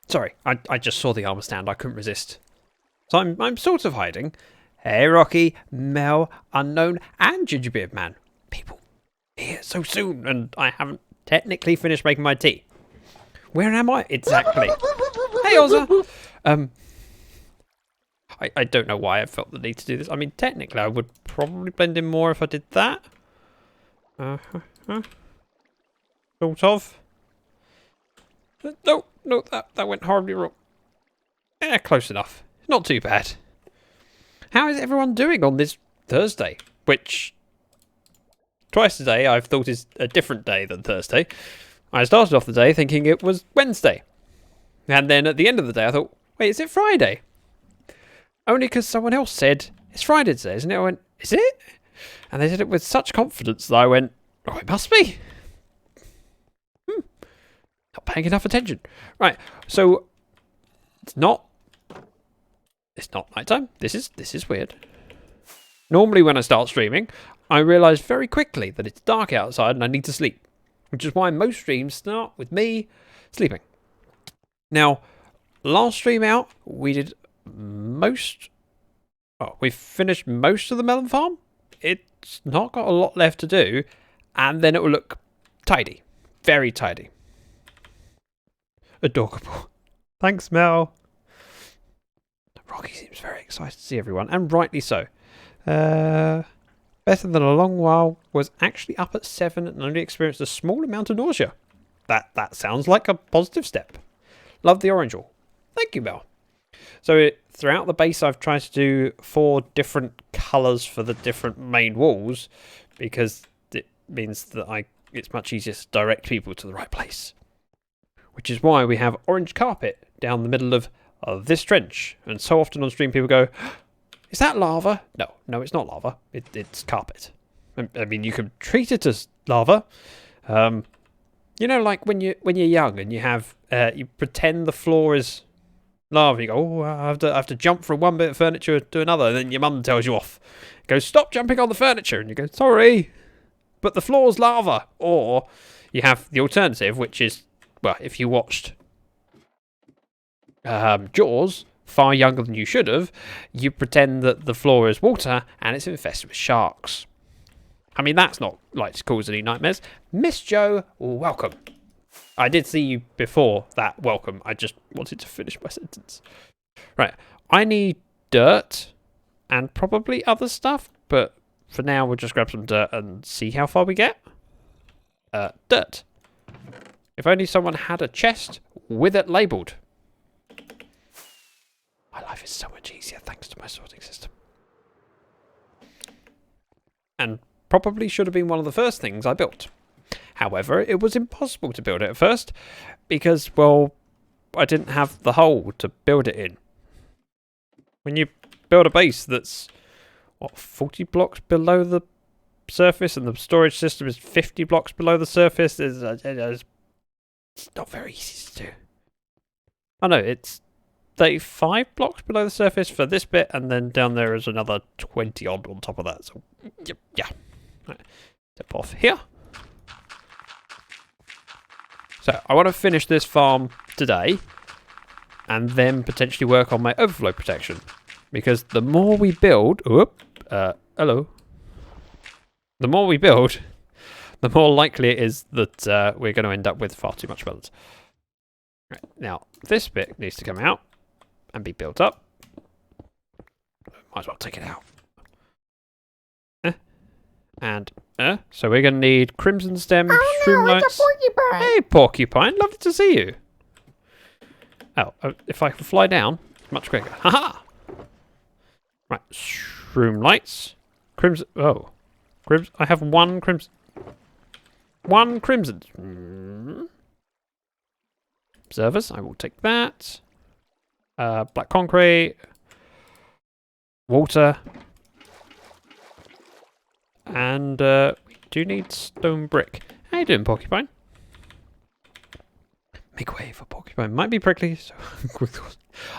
Sorry, I just saw the armor stand. I couldn't resist. So I'm sort of hiding. Hey, Rocky, Mel, Unknown, and Gingerbeard Man. People here so soon, and I haven't technically finished making my tea. Where am I exactly? Hey, Ozza. I don't know why I felt the need to do this. I mean, technically, I would probably blend in more if I did that. Sort of. No, that went horribly wrong. Yeah, close enough. Not too bad. How is everyone doing on this Thursday? Which, twice today, I've thought is a different day than Thursday. I started off the day thinking it was Wednesday. And then at the end of the day, I thought, wait, is it Friday? Only because someone else said, it's Friday today, isn't it? I went, is it? And they said it with such confidence that I went, oh, it must be. Not paying enough attention. Right, so it's not nighttime. This is weird. Normally when I start streaming, I realise very quickly that it's dark outside and I need to sleep. Which is why most streams start with me sleeping. Now, last stream out, we did we finished most of the melon farm. It's not got a lot left to do, and then it will look tidy. Very tidy. Adorable. Thanks, Mel. Rocky seems very excited to see everyone, and rightly so. Better than a long while was actually up at 7 and only experienced a small amount of nausea. That sounds like a positive step. Love the orange wall. Thank you, Mel. So throughout the base, I've tried to do 4 different colours for the different main walls because it means that it's much easier to direct people to the right place. Which is why we have orange carpet down the middle of this trench. And so often on stream, people go, is that lava? No, it's not lava. It's carpet. I mean, you can treat it as lava. You know, like when you're young and you have you pretend the floor is lava. You go, oh, I have to jump from one bit of furniture to another, and then your mum tells you off. Goes, stop jumping on the furniture, and you go, sorry, but the floor's lava. Or you have the alternative, which is, well, if you watched Jaws, far younger than you should have, you pretend that the floor is water and it's infested with sharks. I mean, that's not like to cause any nightmares. Miss Joe, welcome. I did see you before that welcome. I just wanted to finish my sentence. Right, I need dirt and probably other stuff, but for now we'll just grab some dirt and see how far we get. Dirt. If only someone had a chest with it labelled. My life is so much easier thanks to my sorting system. And probably should have been one of the first things I built. However, it was impossible to build it at first because, well, I didn't have the hole to build it in. When you build a base that's, 40 blocks below the surface and the storage system is 50 blocks below the surface, it's not very easy to do. Oh no, it's 35 blocks below the surface for this bit, and then down there is another 20 odd on top of that. So, yeah. Right. Step off here. So, I want to finish this farm today, and then potentially work on my overflow protection. Because the more we build... hello. The more we build, the more likely it is that we're going to end up with far too much melons. Right, now, this bit needs to come out and be built up. Might as well take it out. So we're going to need crimson stem, streamlights. It's a porcupine. Hey, porcupine, lovely to see you. Oh, if I can fly down, it's much quicker. Haha! Right, shroom lights. Crimson. Oh. Crimson. I have one crimson. One crimson. Observers, I will take that. Black concrete. Water. And we do need stone brick. How you doing, porcupine? Make way for porcupine. Might be prickly. So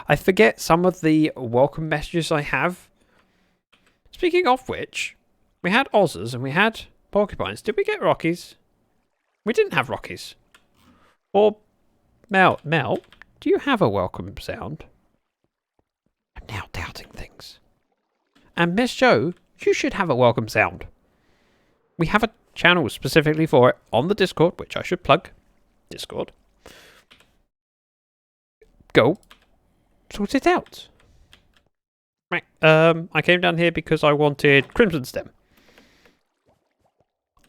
I forget some of the welcome messages I have. Speaking of which, we had Ozzers and we had porcupines. Did we get Rockies? We didn't have Rockies. Or Mel, do you have a welcome sound? I'm now doubting things. And Miss Jo, you should have a welcome sound. We have a channel specifically for it on the Discord, which I should plug. Discord. Go. Sort it out. Right. I came down here because I wanted Crimson Stem.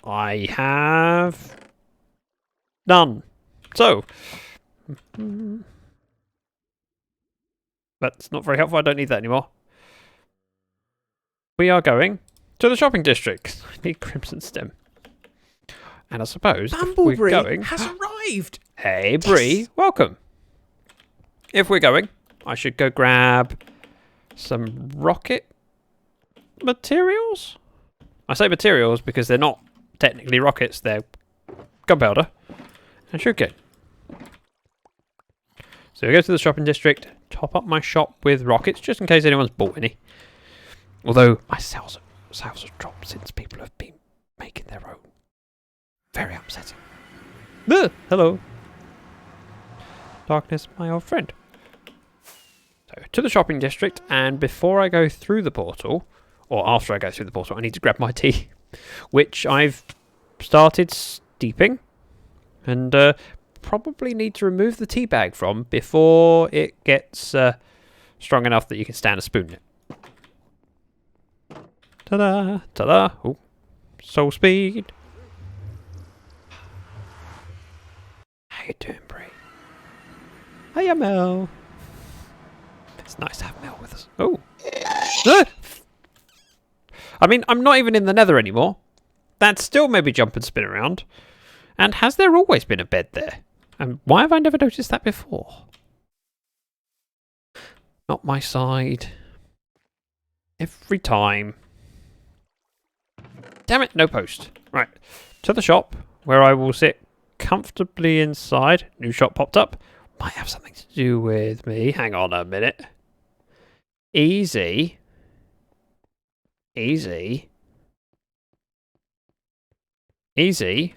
I have none. So. That's not very helpful. I don't need that anymore. We are going to the shopping district. I need Crimson Stem. And I suppose Bumblebee if we're going... has arrived! Hey, Bree. Yes. Welcome. If we're going, I should go grab some rocket materials? I say materials because they're not technically rockets. They're gunpowder and sugarcane. So we go to the shopping district, top up my shop with rockets, just in case anyone's bought any. Although my sales have dropped since people have been making their own. Very upsetting. Hello. Darkness, my old friend. So, to the shopping district, and before I go through the portal, or after I go through the portal, I need to grab my tea, which I've started steeping, and probably need to remove the tea bag from before it gets strong enough that you can stand a spoon in it. Ta-da! Ta-da! Oh, soul speed! How you doing, Bree? Hiya, Mel. It's nice to have Mel with us. Oh. I mean, I'm not even in the nether anymore. That still made me jump and spin around. And has there always been a bed there? And why have I never noticed that before? Not my side. Every time. Damn it, no post. Right. To the shop, where I will sit comfortably inside. New shop popped up. Might have something to do with me. Hang on a minute. Easy. Easy. Easy.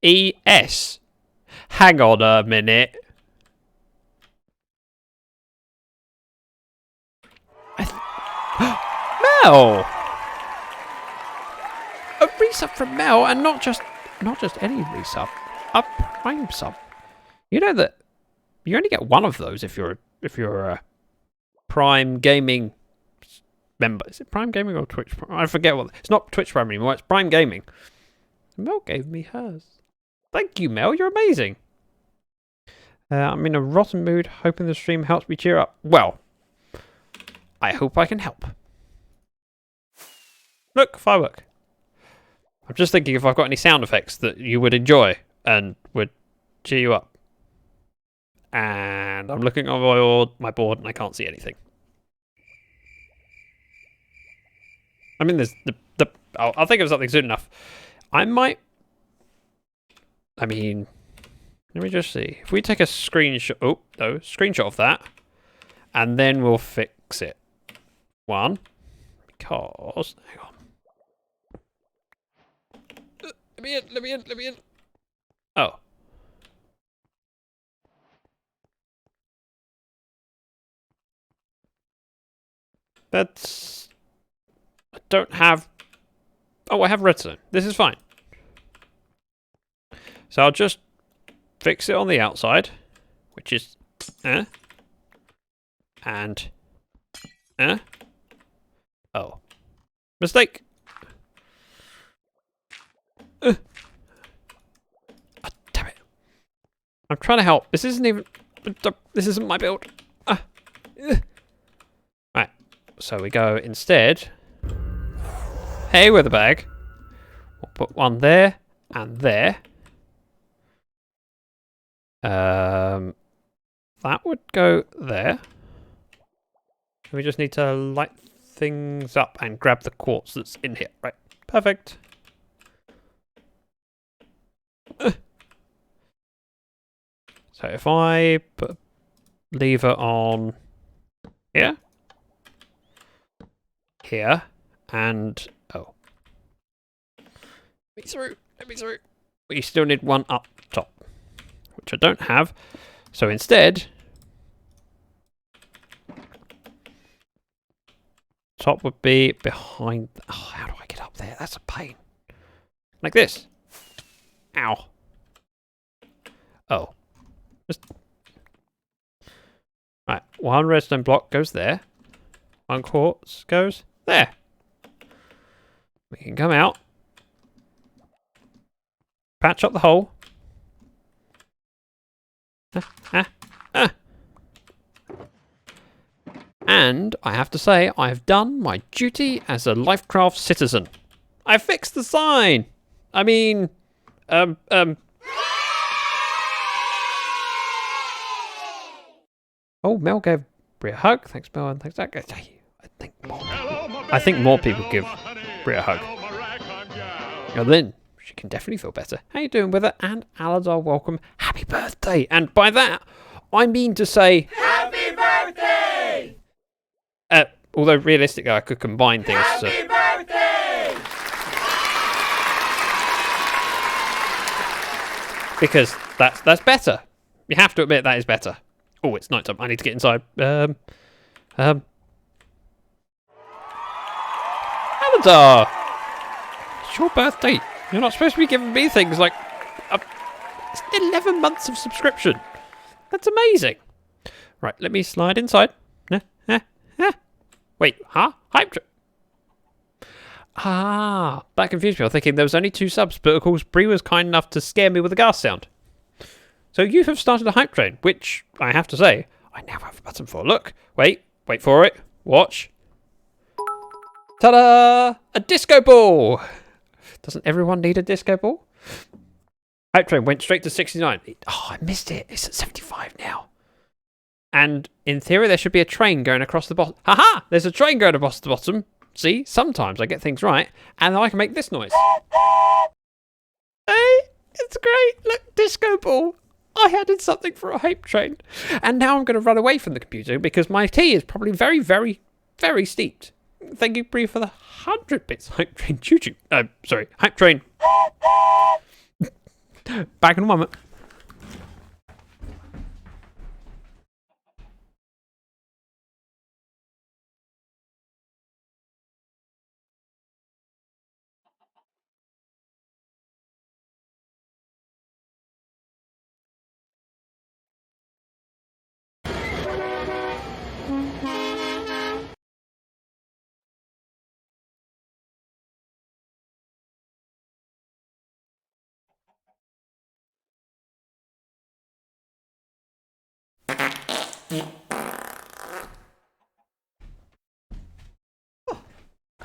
ES. Hang on a minute. Mel! A resub from Mel, and not just any resub. A prime sub. You know that you only get one of those if you're a Prime Gaming member. Is it Prime Gaming or Twitch? I forget what. It's not Twitch Prime anymore. It's Prime Gaming. Mel gave me hers. Thank you, Mel. You're amazing. I'm in a rotten mood, hoping the stream helps me cheer up. Well, I hope I can help. Look, firework. I'm just thinking if I've got any sound effects that you would enjoy and would cheer you up. And I'm looking over my board and I can't see anything. I mean, there's I'll think of something soon enough. I mean, let me just see. If we take a screenshot, screenshot of that, and then we'll fix it. Because, hang on. Let me in. Oh. That's... I don't have... Oh, I have redstone. This is fine. So I'll just fix it on the outside, which is... And... Oh. Mistake! Oh, damn it. I'm trying to help. This isn't my build. Right. So we go instead. Hey, with a bag. We'll put one there and there. That would go there. We just need to light things up and grab the quartz that's in here. Right. Perfect. So if I put a lever on here, and oh, let me through. We still need one up top, which I don't have. So instead, top would be behind. Oh, how do I get up there? That's a pain. Like this. Ow. Oh. Just... Right, one redstone block goes there. One quartz goes there. We can come out. Patch up the hole. And I have to say, I've done my duty as a Lyfcraft citizen. I fixed the sign. I mean, Oh, Mel gave Brie a hug. Thanks, Mel, and thanks, Zach. I think more people give Brie a hug. And then she can definitely feel better. How you doing with it? And Aladar, welcome. Happy birthday. And by that, I mean to say... Happy birthday! Although realistically, I could combine things. Happy birthday! Because that's better. You have to admit that is better. Oh, it's nighttime. I need to get inside. Aladar! It's your birthday. You're not supposed to be giving me things like... it's 11 months of subscription. That's amazing. Right, let me slide inside. Wait, huh? Hype. That confused me. I was thinking there was only 2 subs, but of course Brie was kind enough to scare me with a gas sound. So you have started a hype train, which I have to say, I now have a button for. Look, wait for it. Watch. Ta-da! A disco ball! Doesn't everyone need a disco ball? Hype train went straight to 69. Oh, I missed it. It's at 75 now. And in theory, there should be a train going across the bottom. Haha! There's a train going across the bottom. See, sometimes I get things right, and I can make this noise. Hey, it's great. Look, disco ball. I added something for a hype train. And now I'm going to run away from the computer because my tea is probably very, very, very steeped. Thank you, Brie, for the 100 bits hype train choo-choo. Sorry, hype train. Back in a moment.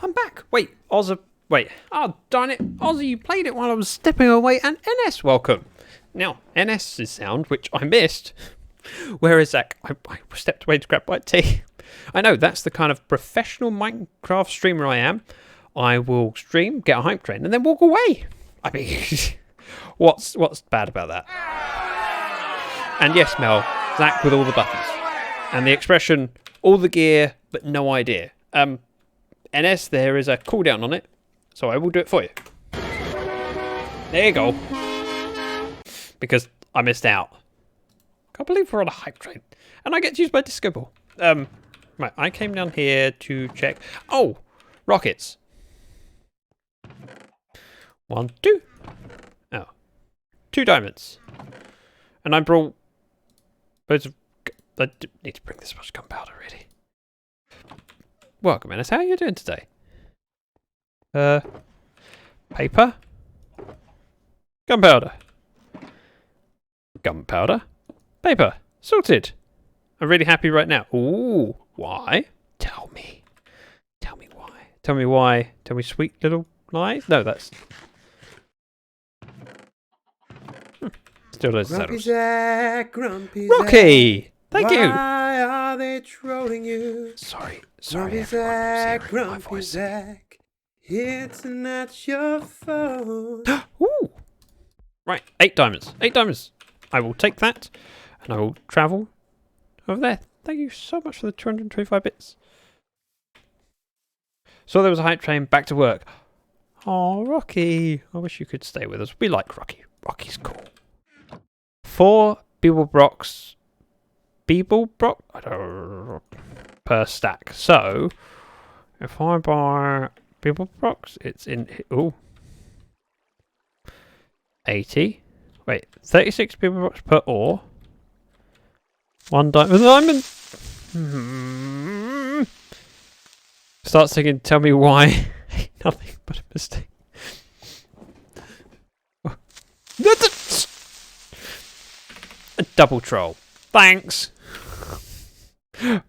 I'm back. Wait, Ozza. Wait. Oh, darn it. Ozzy, you played it while I was stepping away. And NS, welcome. Now, NS's sound, which I missed. Where is Zach? I stepped away to grab my tea. I know, that's the kind of professional Minecraft streamer I am. I will stream, get a hype train, and then walk away. I mean, what's bad about that? And yes, Mel, Zach with all the buttons. And the expression, all the gear, but no idea. NS, there is a cooldown on it, so I will do it for you. There you go. Because I missed out. Can't believe we're on a hype train. And I get to use my disco ball. Right, I came down here to check. Oh, rockets. 1, 2. Oh. 2 diamonds. And I brought loads of... I need to bring this much gunpowder, really. Welcome, Ennis. How are you doing today? Paper. Gunpowder. Gunpowder. Paper. Sorted. I'm really happy right now. Ooh. Why? Tell me. Tell me why. Tell me why. Tell me sweet little lies. No, that's... Still those saddles. Grumpy Rocky! Thank you! Why are they trolling you? Sorry Grumpy everyone. Zach, Grumpy Zach. It's not your fault. Ooh! Right, 8 diamonds. 8 diamonds. I will take that, and I will travel over there. Thank you so much for the 225 bits. So there was a hype train, back to work. Oh, Rocky. I wish you could stay with us. We like Rocky. Rocky's cool. 4 Beeblebrox per stack. So if I buy Beeblebrox, it's in 80. Wait, 36 Beeblebrox per ore. 1 diamond. Start singing "Tell Me Why." Nothing but a mistake. A double troll. Thanks.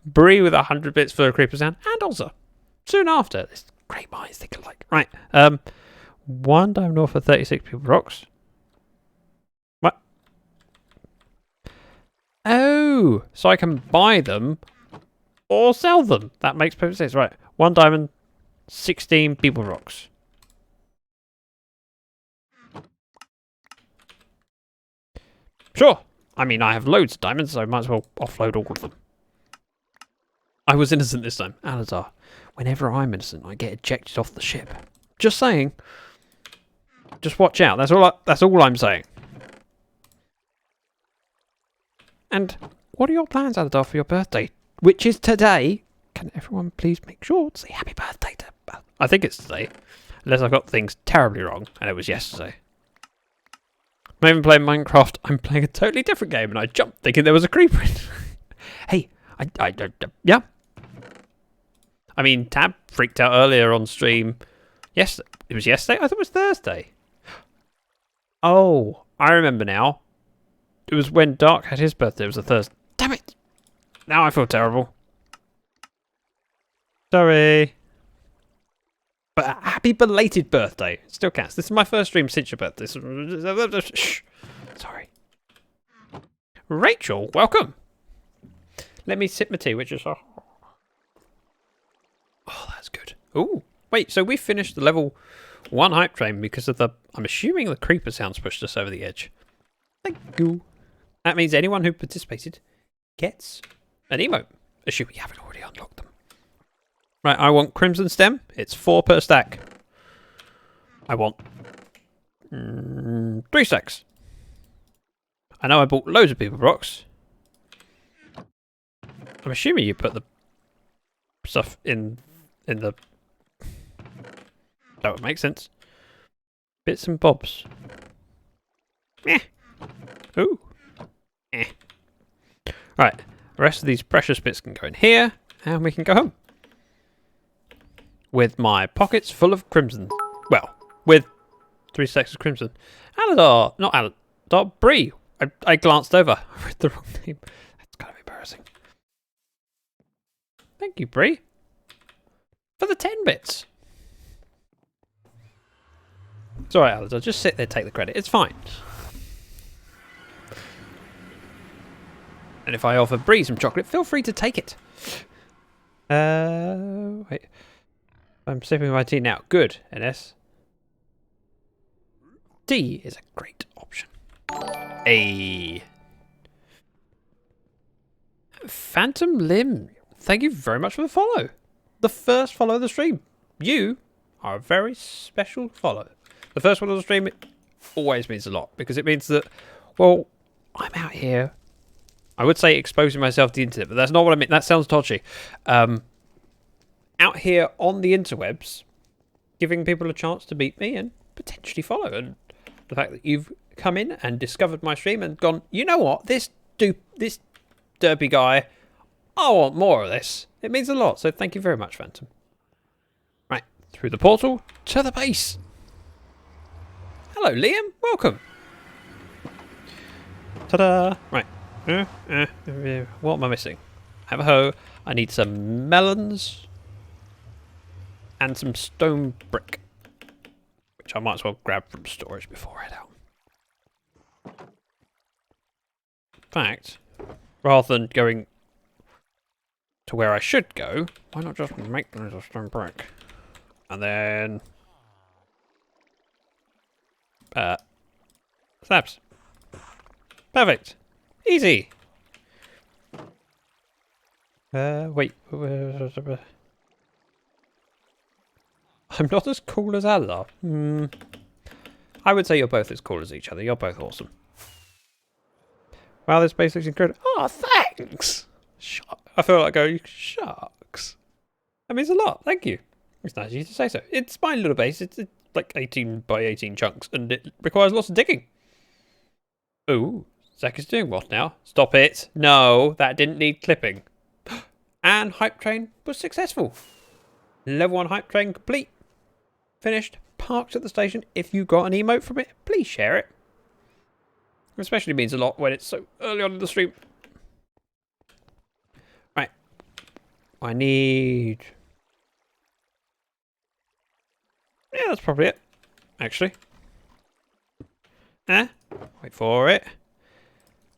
Bree with 100 bits for the creeper sound, and also soon after. This great minds think alike. Right. 1 diamond ore for 36 people rocks. What? Oh, so I can buy them or sell them. That makes perfect sense. Right. 1 diamond, 16 people rocks. Sure. I mean, I have loads of diamonds, so I might as well offload all of them. I was innocent this time. Alazar, whenever I'm innocent, I get ejected off the ship. Just saying. Just watch out. That's all I'm saying. And what are your plans, Alazar, for your birthday? Which is today. Can everyone please make sure to say happy birthday to... I think it's today. Unless I got things terribly wrong, and it was yesterday. I'm not even playing Minecraft. I'm playing a totally different game, and I jumped thinking there was a creeper in. Hey, yeah. I mean, Tab freaked out earlier on stream. Yes, it was yesterday. I thought it was Thursday. Oh, I remember now. It was when Dark had his birthday. It was a Thursday. Damn it! Now I feel terrible. Sorry. But a happy belated birthday. It still counts. This is my first stream since your birthday. Shh. Sorry. Rachel, welcome. Let me sip my tea, which is... Oh, that's good. Ooh. Wait, so we finished the level 1 hype train because of the... I'm assuming the creeper sounds pushed us over the edge. Thank you. That means anyone who participated gets an emote. Assuming you haven't already unlocked them. Right, I want Crimson Stem. It's 4 per stack. I want 3 stacks. I know I bought loads of people rocks. I'm assuming you put the stuff in the... That would make sense. Bits and bobs. Meh. Ooh. Eh. Right, the rest of these precious bits can go in here, and we can go home. With my pockets full of crimson. Well, with 3 stacks of crimson. Aladar, not Aladar, Bree. I glanced over. I read the wrong name. That's kind of embarrassing. Thank you, Bree. For the 10 bits. It's alright, Aladar. Just sit there, take the credit. It's fine. And if I offer Bree some chocolate, feel free to take it. Wait. I'm sipping my tea now. Good, NS. Tea is a great option. A Phantom Limb. Thank you very much for the follow. The first follow of the stream. You are a very special follow. The first one of the stream, it always means a lot because it means that, well, I'm out here. I would say exposing myself to the internet, but that's not what I mean. That sounds dodgy. Out here on the interwebs, giving people a chance to meet me and potentially follow. And the fact that you've come in and discovered my stream and gone, you know what, this derpy guy, I want more of this. It means a lot. So thank you very much, Phantom. Right, through the portal to the base. Hello, Liam. Welcome. Ta-da. Right. What am I missing? I have a hoe. I need some melons. And some stone brick. Which I might as well grab from storage before I head out. In fact, rather than going to where I should go, why not just make them as a stone brick? And then... slabs. Perfect. Easy. Wait. I'm not as cool as Allah. I would say you're both as cool as each other. You're both awesome. Wow, this base looks incredible. Oh, thanks! I feel like going, shucks. That means a lot. Thank you. It's nice of you to say so. It's my little base. It's like 18 by 18 chunks, and it requires lots of digging. Ooh, Zach is doing what now? Stop it. No, that didn't need clipping. And hype train was successful. Level 1 hype train complete. Finished. Parked at the station. If you got an emote from it, please share it. It especially means a lot when it's so early on in the stream. Right. I need... Yeah, that's probably it. Actually. Wait for it.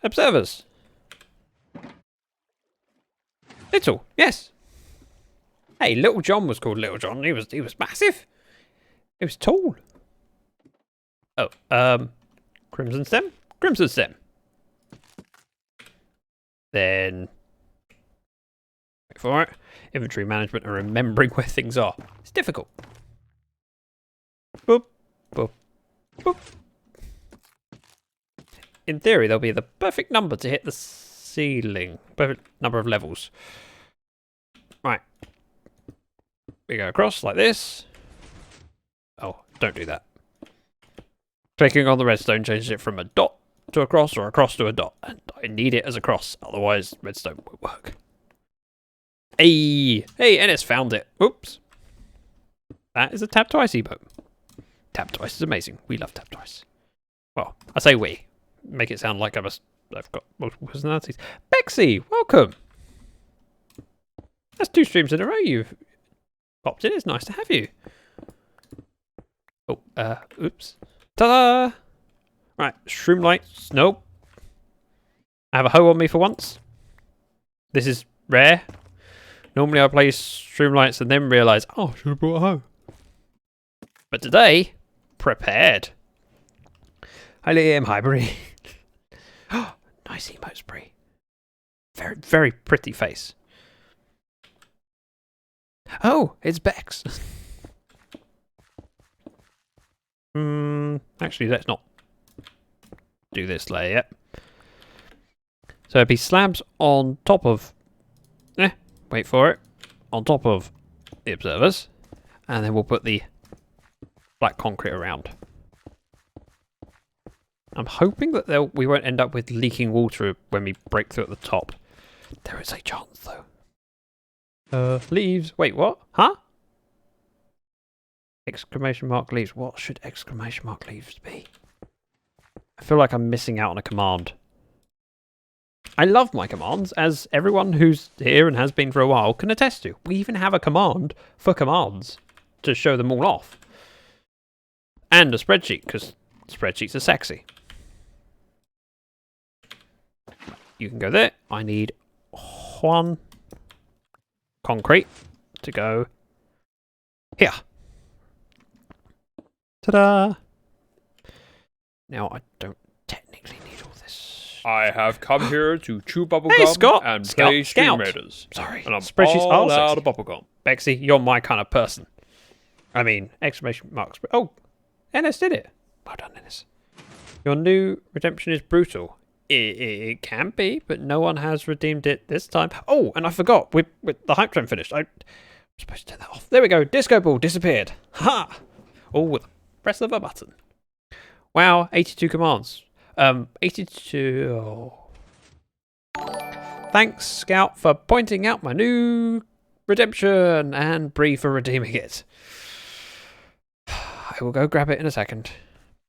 Observers. Little, yes. Hey, Little John was called Little John. He was massive. He was tall. Oh, Crimson Stem? Crimson Stem. Then wait for it. Inventory management and remembering where things are. It's difficult. Boop, boop, boop. In theory, there'll be the perfect number to hit the ceiling. Perfect number of levels. Right. We go across like this. Oh, don't do that. Clicking on the redstone changes it from a dot to a cross or a cross to a dot. And I need it as a cross, otherwise redstone won't work. Hey, Ennis found it. Oops. That is a tap twice emote. Tap twice is amazing. We love tap twice. Well, I say we. Make it sound like I've got multiple personalities. Bexy, welcome. That's 2 streams in a row you've popped in. It's nice to have you. Oh, oops. Ta-da! Right, shroom lights. Nope. I have a hoe on me for once. This is rare. Normally I play shroom lights and then realise, oh, I should have brought a hoe. But today, prepared. Hi Liam, hi Brie. Oh, nice emotes, Brie. Very, very pretty face. Oh, it's Bex. Actually, let's not do this layer yet. So it'd be slabs on top of... wait for it. On top of the observers. And then we'll put the black concrete around. I'm hoping that we won't end up with leaking water when we break through at the top. There is a chance, though. Leaves. Wait, what? Huh? Exclamation mark leaves. What should exclamation mark leaves be? I feel like I'm missing out on a command. I love my commands, as everyone who's here and has been for a while can attest to. We even have a command for commands to show them all off. And a spreadsheet, because spreadsheets are sexy. You can go there. I need 1 concrete to go here. Ta-da! Now, I don't technically need all this. I have come here to chew bubblegum and play Stream Raiders. Sorry. And I'm Spreadsheets all are out sexy. of bubblegum. Bexy, you're my kind of person. I mean, exclamation marks. Oh, Ennis did it. Well done, Ennis. Your new redemption is brutal. It can be, but no one has redeemed it this time. Oh, and I forgot. With the hype train finished. I'm supposed to turn that off. There we go. Disco ball disappeared. Ha! All with the press of a button. Wow, 82 commands. 82. Oh. Thanks, Scout, for pointing out my new redemption, and Bree for redeeming it. I will go grab it in a second.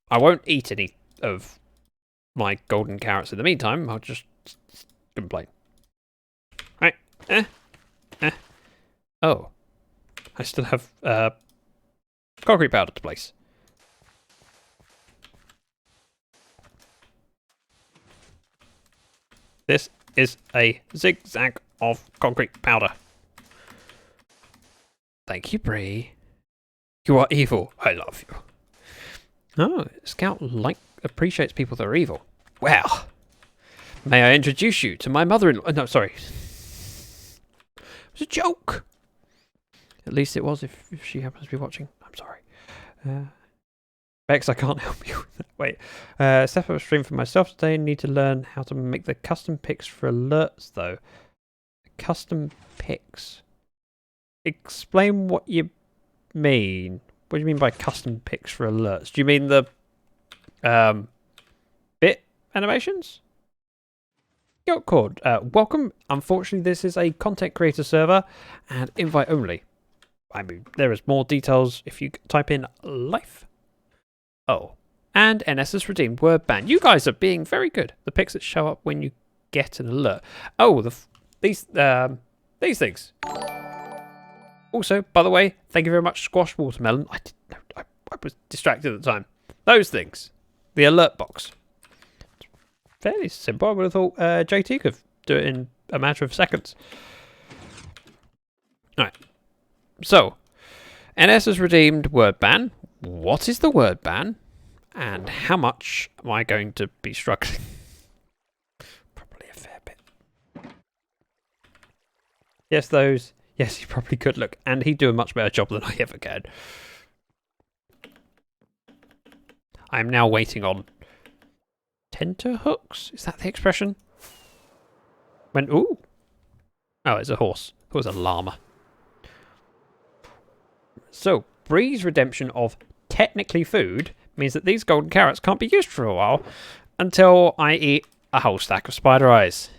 I won't eat any of my golden carrots in the meantime. I'll just complain. Right. Oh. I still have concrete powder to place. This is a zigzag of concrete powder. Thank you, Bree. You are evil. I love you. Oh, Scout appreciates people that are evil. Well, may I introduce you to my mother-in-law? No, sorry. It was a joke. At least it was if she happens to be watching. I'm sorry. Bex, I can't help you with that. Wait. Step up stream for myself today. Need to learn how to make the custom picks for alerts, though. Custom picks. Explain what you mean. What do you mean by custom picks for alerts? Do you mean the bit animations? Yo, Cord, welcome. Unfortunately, this is a content creator server and invite only. I mean, there is more details if you type in life. Oh, and NS is redeemed. Word ban. You guys are being very good. The pics that show up when you get an alert. Oh, these things. Also, by the way, thank you very much, Squash Watermelon. I was distracted at the time. Those things. The alert box. Fairly simple. I would have thought JT could do it in a matter of seconds. Alright. So, NS has redeemed word ban. What is the word ban? And how much am I going to be struggling? Probably a fair bit. Yes, those. Yes, he probably could look. And he'd do a much better job than I ever can. I'm now waiting on tenterhooks? Is that the expression? Ooh. Oh, it's a horse. It was a llama. So, Bree's redemption of technically food means that these golden carrots can't be used for a while until I eat a whole stack of spider eyes.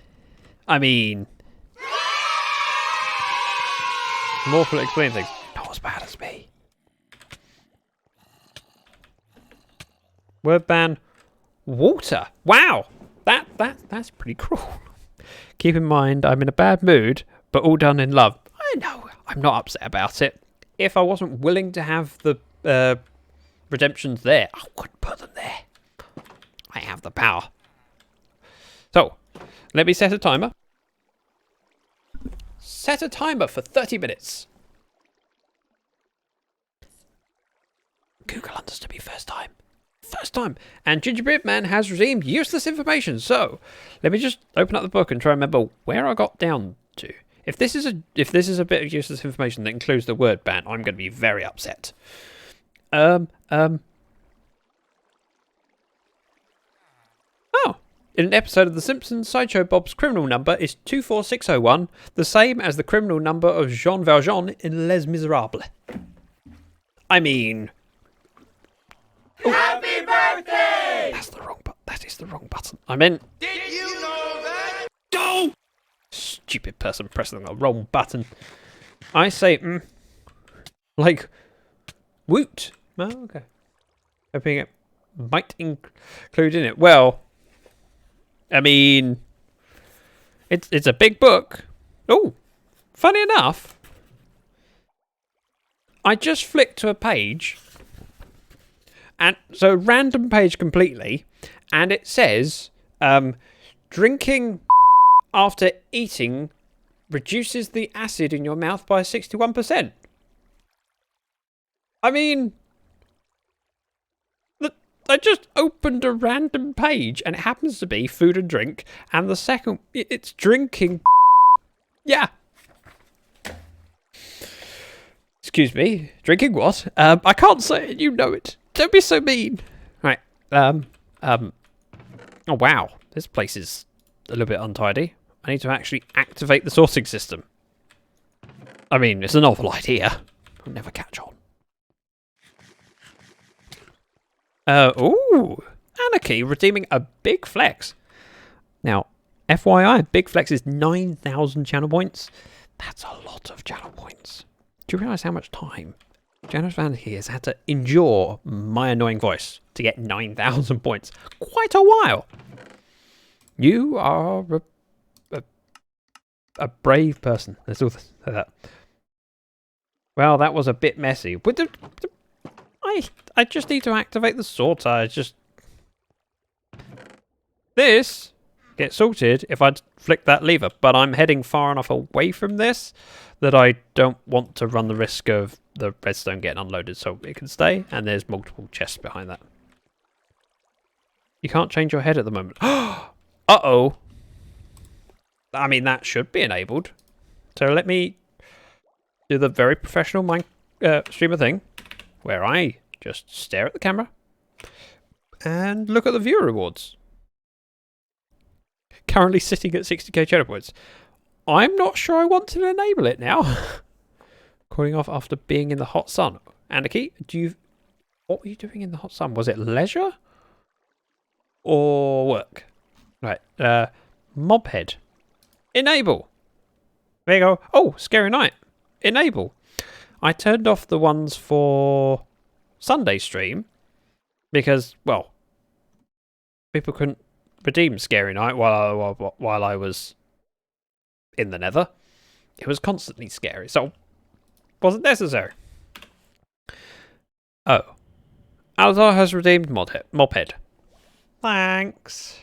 I mean... Morphle explain things. Not as bad as me. Word ban. Water. Wow. That's pretty cruel. Keep in mind, I'm in a bad mood, but all done in love. I know. I'm not upset about it. If I wasn't willing to have the redemptions there, I wouldn't put them there. I have the power. So, let me set a timer. Set a timer for 30 minutes. Google understood me first time. First time. And Gingerbread Man has redeemed useless information. So, let me just open up the book and try and remember where I got down to. If this is a bit of useless information that includes the word ban, I'm going to be very upset. Oh. In an episode of The Simpsons, Sideshow Bob's criminal number is 24601, the same as the criminal number of Jean Valjean in Les Miserables. I mean... Oh. Happy birthday! That's the wrong button. That is the wrong button. I meant... Did you know that? Go! Stupid person pressing the wrong button. I say, like, woot. Oh, okay. Hoping it might include in it. Well, I mean, it's a big book. Oh, funny enough, I just flicked to a page, and so random page completely, and it says, drinking after eating reduces the acid in your mouth by 61%. I mean, I just opened a random page and it happens to be food and drink, and the second, it's drinking. Yeah. Excuse me, drinking what? I can't say it, you know it. Don't be so mean. Right. Oh wow, this place is a little bit untidy. I need to actually activate the sorting system. I mean, it's a novel idea. I'll never catch on. Ooh, Anarchy redeeming a big flex. Now, FYI, big flex is 9,000 channel points. That's a lot of channel points. Do you realise how much time Janice Van here has had to endure my annoying voice to get 9,000 points? Quite a while. You are a brave person. Let's all say that. Well, that was a bit messy. I just need to activate the sorter. This gets sorted if I flick that lever, but I'm heading far enough away from this that I don't want to run the risk of the redstone getting unloaded, so it can stay, and there's multiple chests behind that. You can't change your head at the moment. Uh-oh. I mean, that should be enabled. So let me do the very professional streamer thing, where I just stare at the camera And look at the viewer rewards. Currently sitting at 60k cheddar points. I'm not sure I want to enable it now. Calling off after being in the hot sun. Anarchy, what were you doing in the hot sun? Was it leisure? Or work? Right, mobhead. Enable. There you go. Oh, scary night. Enable. I turned off the ones for Sunday stream because, well, people couldn't redeem Scary Night while I was in the nether. It was constantly scary, so wasn't necessary. Oh. Alazar has redeemed Mophead. Thanks.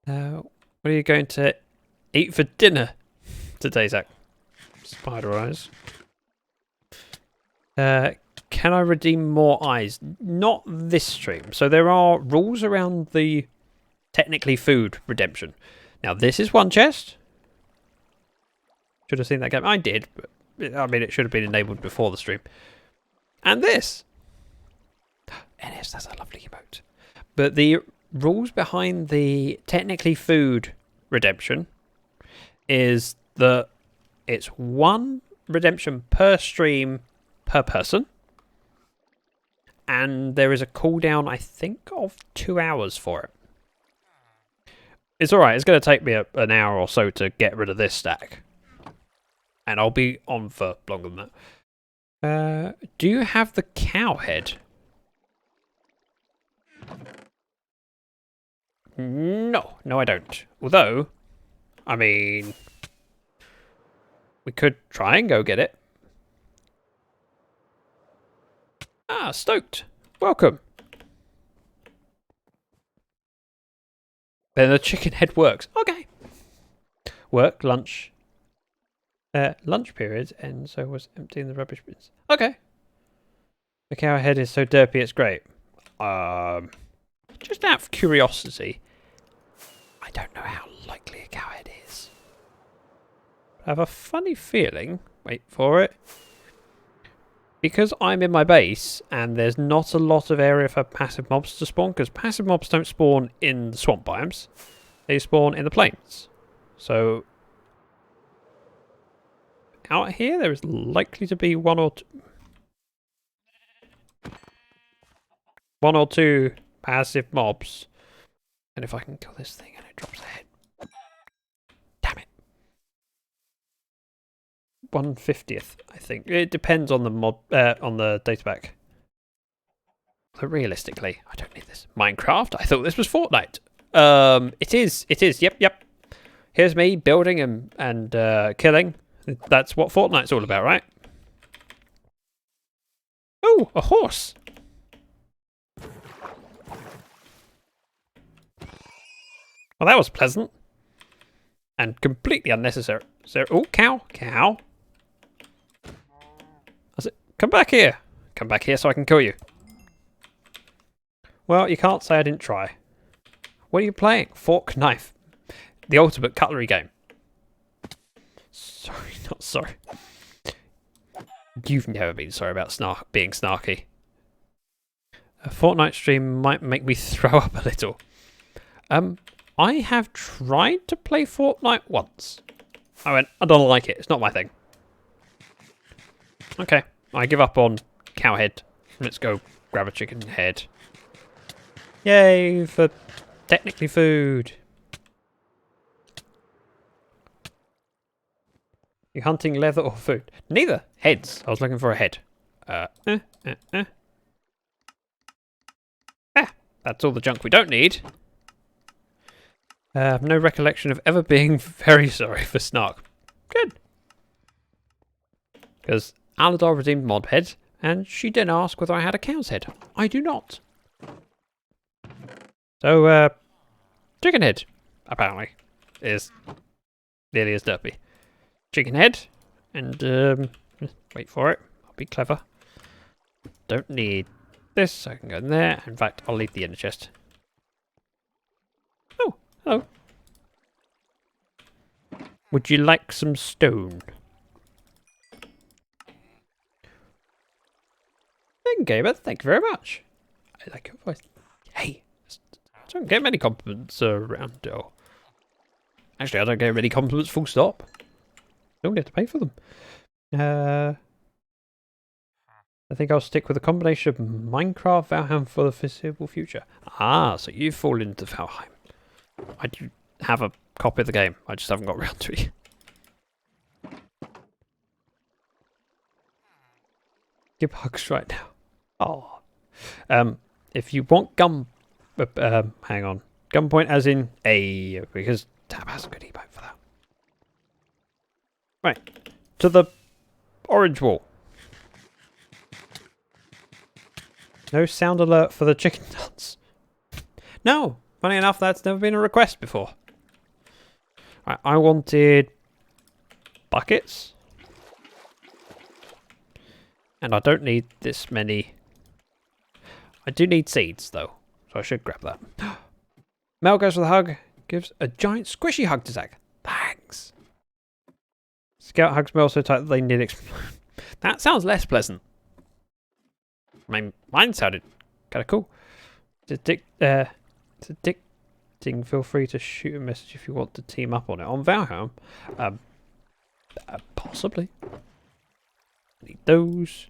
What are you going to eat for dinner today, Zach? Spider eyes. Can I redeem more eyes? Not this stream. So there are rules around the technically food redemption. Now this is one chest. Should have seen that game. I did, but I mean it should have been enabled before the stream. And this. NS, that's a lovely emote. But the rules behind the technically food redemption is that it's one redemption per stream per person. And there is a cooldown, I think, of 2 hours for it. It's alright, it's going to take me an hour or so to get rid of this stack. And I'll be on for longer than that. Do you have the cow head? No, I don't. Although, I mean, we could try and go get it. Ah, stoked. Welcome. Then the chicken head works. Okay. Work, lunch. Lunch periods, and so was emptying the rubbish bins. Okay. The cow head is so derpy, it's great. Just out of curiosity, I don't know how likely a cow head is. I have a funny feeling, wait for it, because I'm in my base and there's not a lot of area for passive mobs to spawn, because passive mobs don't spawn in the swamp biomes, they spawn in the plains. So out here there is likely to be one or two passive mobs. And if I can kill this thing and it drops a head. Damn it. 1/50th, I think. It depends on the mob on the data pack. But realistically, I don't need this. Minecraft? I thought this was Fortnite. It is. Yep. Here's me building and killing. That's what Fortnite's all about, right? Oh, a horse. Well, that was pleasant. And completely unnecessary. So, oh, cow. I said, come back here. Come back here so I can kill you. Well, you can't say I didn't try. What are you playing? Fork, knife. The ultimate cutlery game. Sorry, not sorry. You've never been sorry about being snarky. A Fortnite stream might make me throw up a little. I have tried to play Fortnite once. I don't like it. It's not my thing. Okay, I give up on cow head. Let's go grab a chicken head. Yay for technically food. You hunting leather or food? Neither. Heads. I was looking for a head. That's all the junk we don't need. I have no recollection of ever being very sorry for Snark. Good. Because Aladar redeemed Modhead, and she didn't ask whether I had a cow's head. I do not. So, chicken head, apparently, is nearly as derpy. Chicken head, and, wait for it. I'll be clever. Don't need this, so I can go in there. In fact, I'll leave the inner chest. Oh, hello. Would you like some stone? Then, Gamer, thank you very much. I like your voice. Hey, I don't get many compliments around. Oh. Actually, I don't get many compliments. Full stop. Don't get to pay for them. I think I'll stick with a combination of Minecraft, Valheim for the foreseeable future. Ah, so you've fallen into Valheim. I do have a copy of the game. I just haven't got around to it. Give hugs right now. Oh. If you want hang on. Gunpoint as in A, because Tab has a good emote for that. Right. To the orange wall. No sound alert for the chicken nuts. No, funny enough, that's never been a request before. Right, I wanted buckets. And I don't need this many. I do need seeds, though, so I should grab that. Mel goes for the hug, gives a giant squishy hug to Zach. Thanks. Scout hugs Mel so tight that they nearly explode. That sounds less pleasant. I mean, mine sounded kind of cool. Addicting. Feel free to shoot a message if you want to team up on it. On Valheim, possibly. Need those.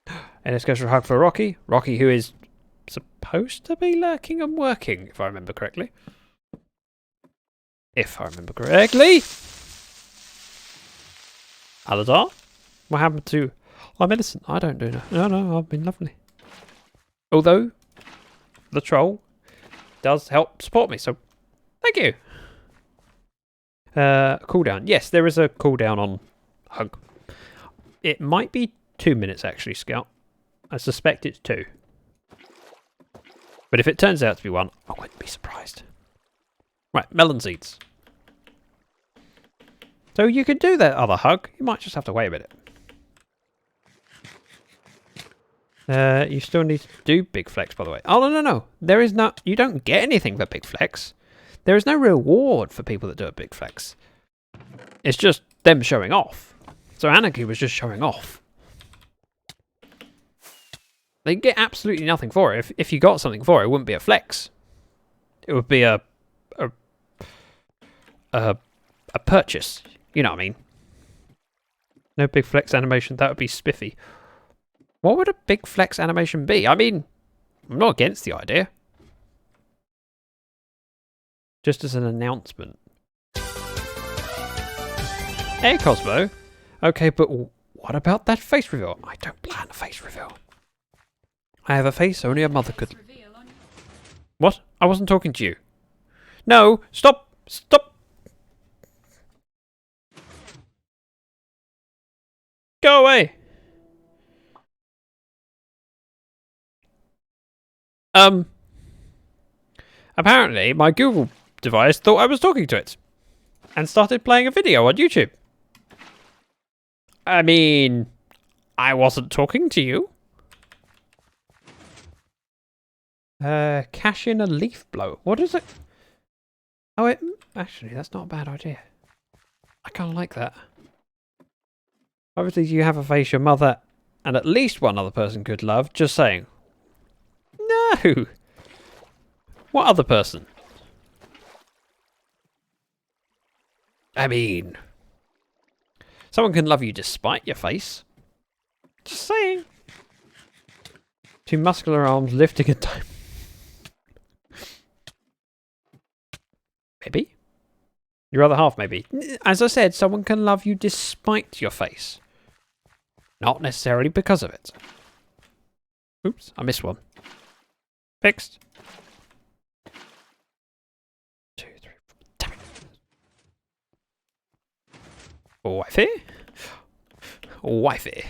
And let's go for a hug for Rocky. Rocky, who is supposed to be lurking and working, if I remember correctly. Aladar? What happened to... I'm innocent. I don't do that. No, I've been lovely. Although, the troll does help support me, so thank you. Cooldown. Yes, there is a cooldown on hug. It might be 2 minutes, actually, Scout. I suspect it's 2. But if it turns out to be 1, I wouldn't be surprised. Right, melon seeds. So you could do that other hug. You might just have to wait a minute. You still need to do big flex, by the way. Oh, no. There is no... You don't get anything for big flex. There is no reward for people that do a big flex. It's just them showing off. So Anarchy was just showing off. They get absolutely nothing for it. If you got something for it, it wouldn't be a flex. It would be a purchase. You know what I mean? No big flex animation. That would be spiffy. What would a big flex animation be? I mean, I'm not against the idea. Just as an announcement. Hey, Cosmo. Okay, but what about that face reveal? I don't plan a face reveal. I have a face only a mother could... What? I wasn't talking to you. No, stop! Stop! Go away! Apparently, my Google device thought I was talking to it. And started playing a video on YouTube. I mean, I wasn't talking to you. Cash in a leaf blower. What is it? Oh, actually, that's not a bad idea. I kind of like that. Obviously, you have a face your mother and at least one other person could love. Just saying. No! What other person? I mean... Someone can love you despite your face. Just saying. 2 muscular arms lifting a time. Maybe. Your other half, maybe. As I said, someone can love you despite your face. Not necessarily because of it. Oops, I missed one. Fixed. 2, 3, 4. Damn it. Wifey? Wifey.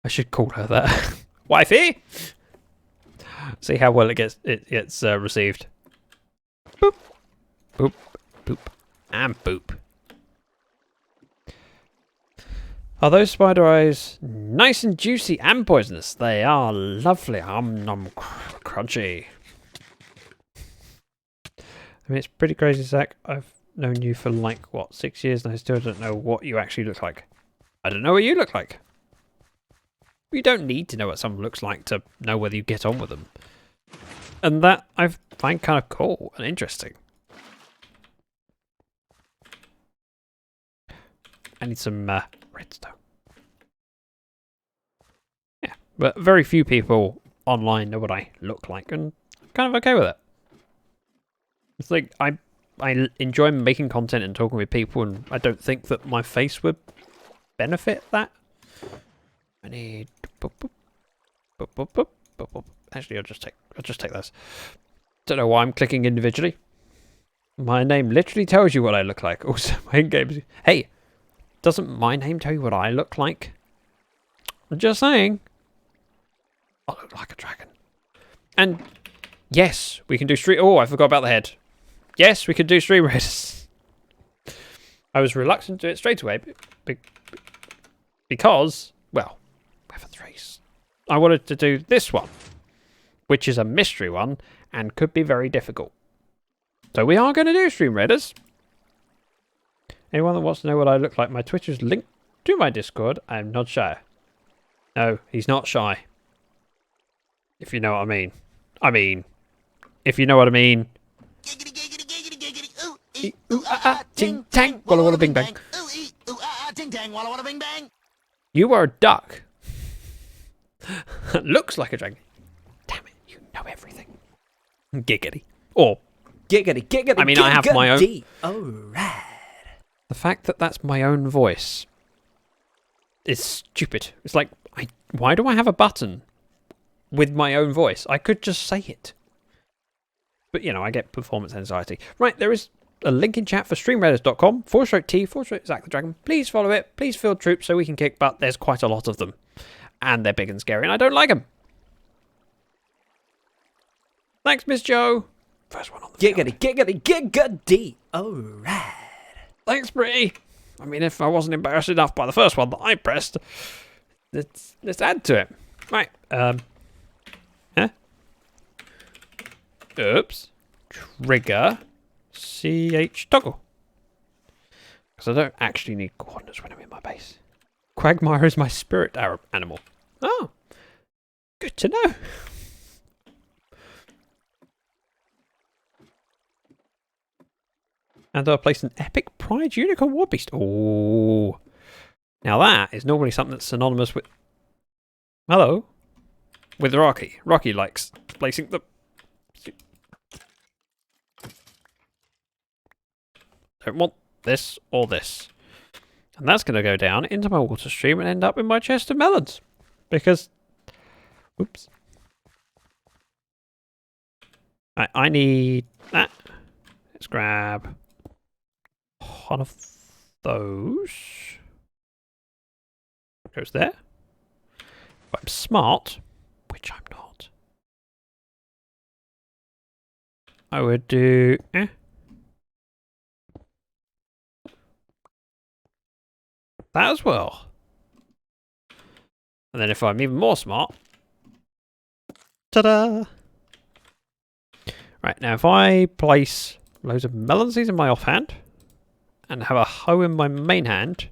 I should call her that. Wifey! See how well it gets received. Boop. Boop. Boop. And boop. Are those spider eyes nice and juicy and poisonous? They are lovely. Nom crunchy. I mean, it's pretty crazy, Zach. I've known you for like, what, 6 years and I still don't know what you actually look like. I don't know what you look like. You don't need to know what someone looks like to know whether you get on with them. And that I find kind of cool and interesting. I need some redstone. Yeah, but very few people online know what I look like, and I'm kind of okay with it. It's like I enjoy making content and talking with people, and I don't think that my face would benefit that. I need. Actually, I'll just take this. Don't know why I'm clicking individually. My name literally tells you what I look like. Also, my in-game. Hey, doesn't my name tell you what I look like? I'm just saying. I look like a dragon. And yes, we can do stream. Oh, I forgot about the head. Yes, we can do stream raiders. I was reluctant to do it straight away because, well, weather threes. I wanted to do this one, which is a mystery one and could be very difficult. So we are going to do stream raiders. Anyone that wants to know what I look like, my Twitter is linked to my Discord. I am not shy. No, he's not shy. If you know what I mean. I mean, if you know what I mean. Giggity, giggity, giggity, giggity, ooh, Ooh, ah, ah, ting, tang, walla, walla, bing, bang. Ooh, ooh, ah, ah, ting, tang, walla, walla, bing, bang. You are a duck. Looks like a dragon. Damn it, you know everything. Giggity. Or, Giggity, giggity, I mean, I have my own. giggity. Alright. The fact that that's my own voice is stupid. It's like, why do I have a button with my own voice? I could just say it. But, you know, I get performance anxiety. Right, there is a link in chat for streamraiders.com/T/Zack the Dragon. Please follow it. Please field troops so we can kick butt. There's quite a lot of them. And they're big and scary, and I don't like them. Thanks, Miss Joe. First one on the Giggity, giggity, giggity. Alright. Thanks, Brie. I mean, if I wasn't embarrassed enough by the first one that I pressed, let's add to it. Right. Huh? Oops. Trigger. CH toggle. Because I don't actually need coordinates when I'm in my base. Quagmire is my spirit animal. Oh. Good to know. And I'll place an epic pride unicorn war beast. Oh. Now that is normally something that's synonymous with... Hello? With Rocky. Rocky likes placing the... Don't want this or this. And that's going to go down into my water stream and end up in my chest of melons. Because... Oops. I need that. Let's grab... one of those. Goes there. If I'm smart, which I'm not, I would do that as well. And then if I'm even more smart, ta-da! Right, now if I place loads of melon seeds in my offhand and have a hoe in my main hand,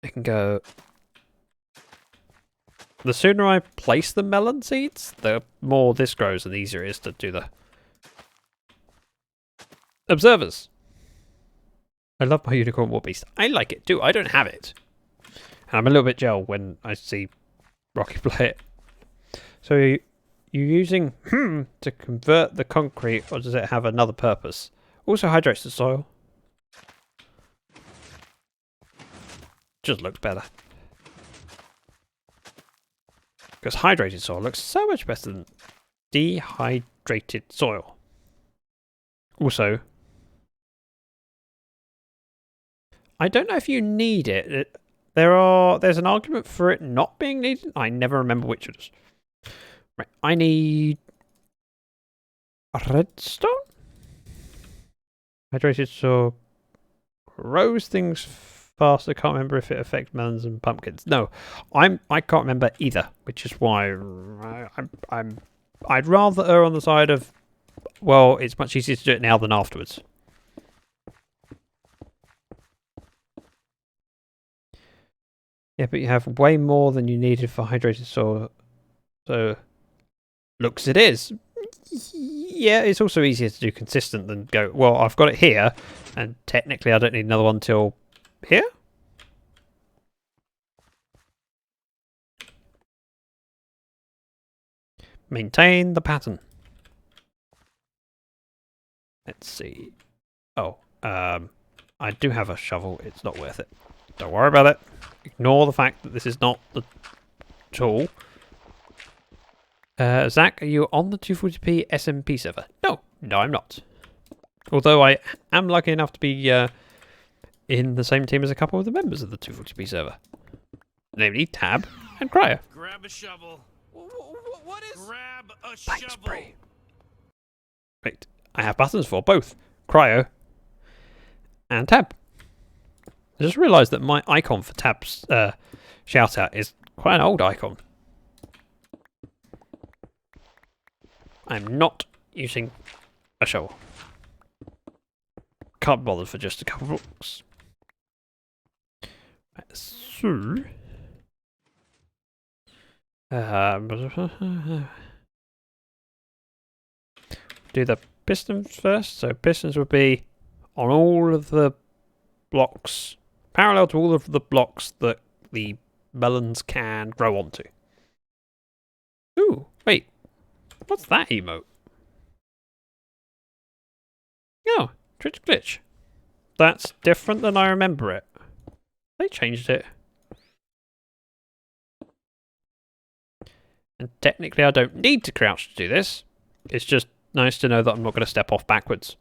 I can go... The sooner I place the melon seeds, the more this grows and the easier it is to do the... Observers. I love my unicorn war beast. I like it too. I don't have it. And I'm a little bit gel when I see Rocky play it. So you're using to convert the concrete, or does it have another purpose? Also hydrates the soil. Just looks better. Because hydrated soil looks so much better than dehydrated soil. Also, I don't know if you need it. There's an argument for it not being needed. I never remember which it is. Right, I need redstone? Hydrated soil grows things fast. I can't remember if it affects melons and pumpkins. No, I can't remember either, which is why I'd rather err on the side of, well, it's much easier to do it now than afterwards. Yeah, but you have way more than you needed for hydrated soil. So, looks it is. Yeah, it's also easier to do consistent than go, well, I've got it here, and technically I don't need another one till here? Maintain the pattern. Let's see. Oh, I do have a shovel. It's not worth it. Don't worry about it. Ignore the fact that this is not the tool. Zach, are you on the 240p SMP server? No, I'm not. Although I am lucky enough to be in the same team as a couple of the members of the 240p server. Namely, Tab and Cryo. Grab a shovel. What is... Grab a Thanks, shovel. Brie. Wait, I have buttons for both Cryo and Tab. I just realised that my icon for Tab's shout out is quite an old icon. I'm not using a shovel. Can't bother for just a couple of blocks. So... do the pistons first. So pistons would be on all of the blocks, parallel to all of the blocks that the melons can grow onto. Ooh, wait. What's that emote? Oh, Twitch glitch. That's different than I remember it. They changed it. And technically I don't need to crouch to do this. It's just nice to know that I'm not going to step off backwards.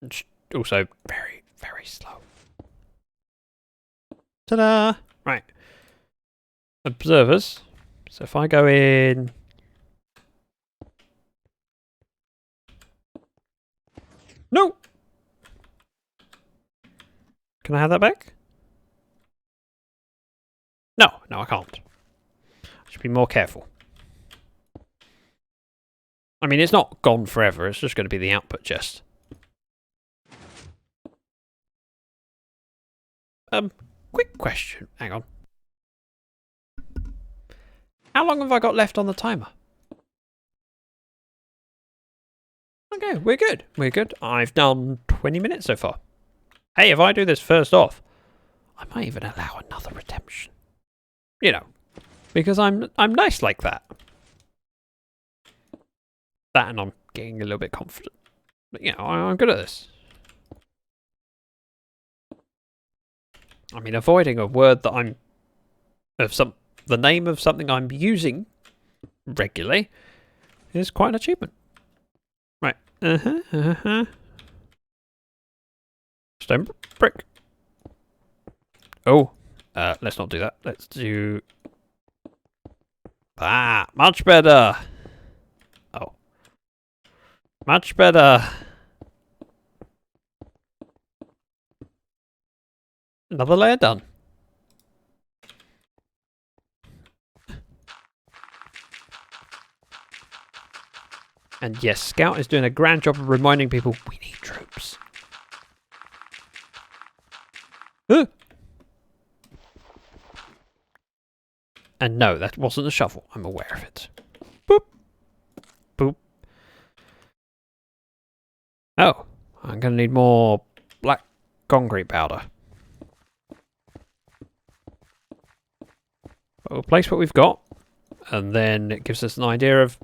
It's also very, very slow. Ta-da! Right. Observers. So if I go in... No! Can I have that back? No, I can't. I should be more careful. I mean, it's not gone forever. It's just going to be the output chest. Quick question. Hang on. How long have I got left on the timer? Okay, we're good. We're good. I've done 20 minutes so far. Hey, if I do this first off, I might even allow another redemption. You know, because I'm nice like that. That and I'm getting a little bit confident. But you know, I'm good at this. I mean, avoiding a word that I'm the name of something I'm using regularly is quite an achievement. Right. Stone brick. Oh, let's not do that. Let's do... Ah, much better. Oh. Much better. Another layer done. And yes, Scout is doing a grand job of reminding people we need troops. And no, that wasn't a shovel. I'm aware of it. Boop. Boop. Oh, I'm going to need more black concrete powder. But we'll place what we've got. And then it gives us an idea of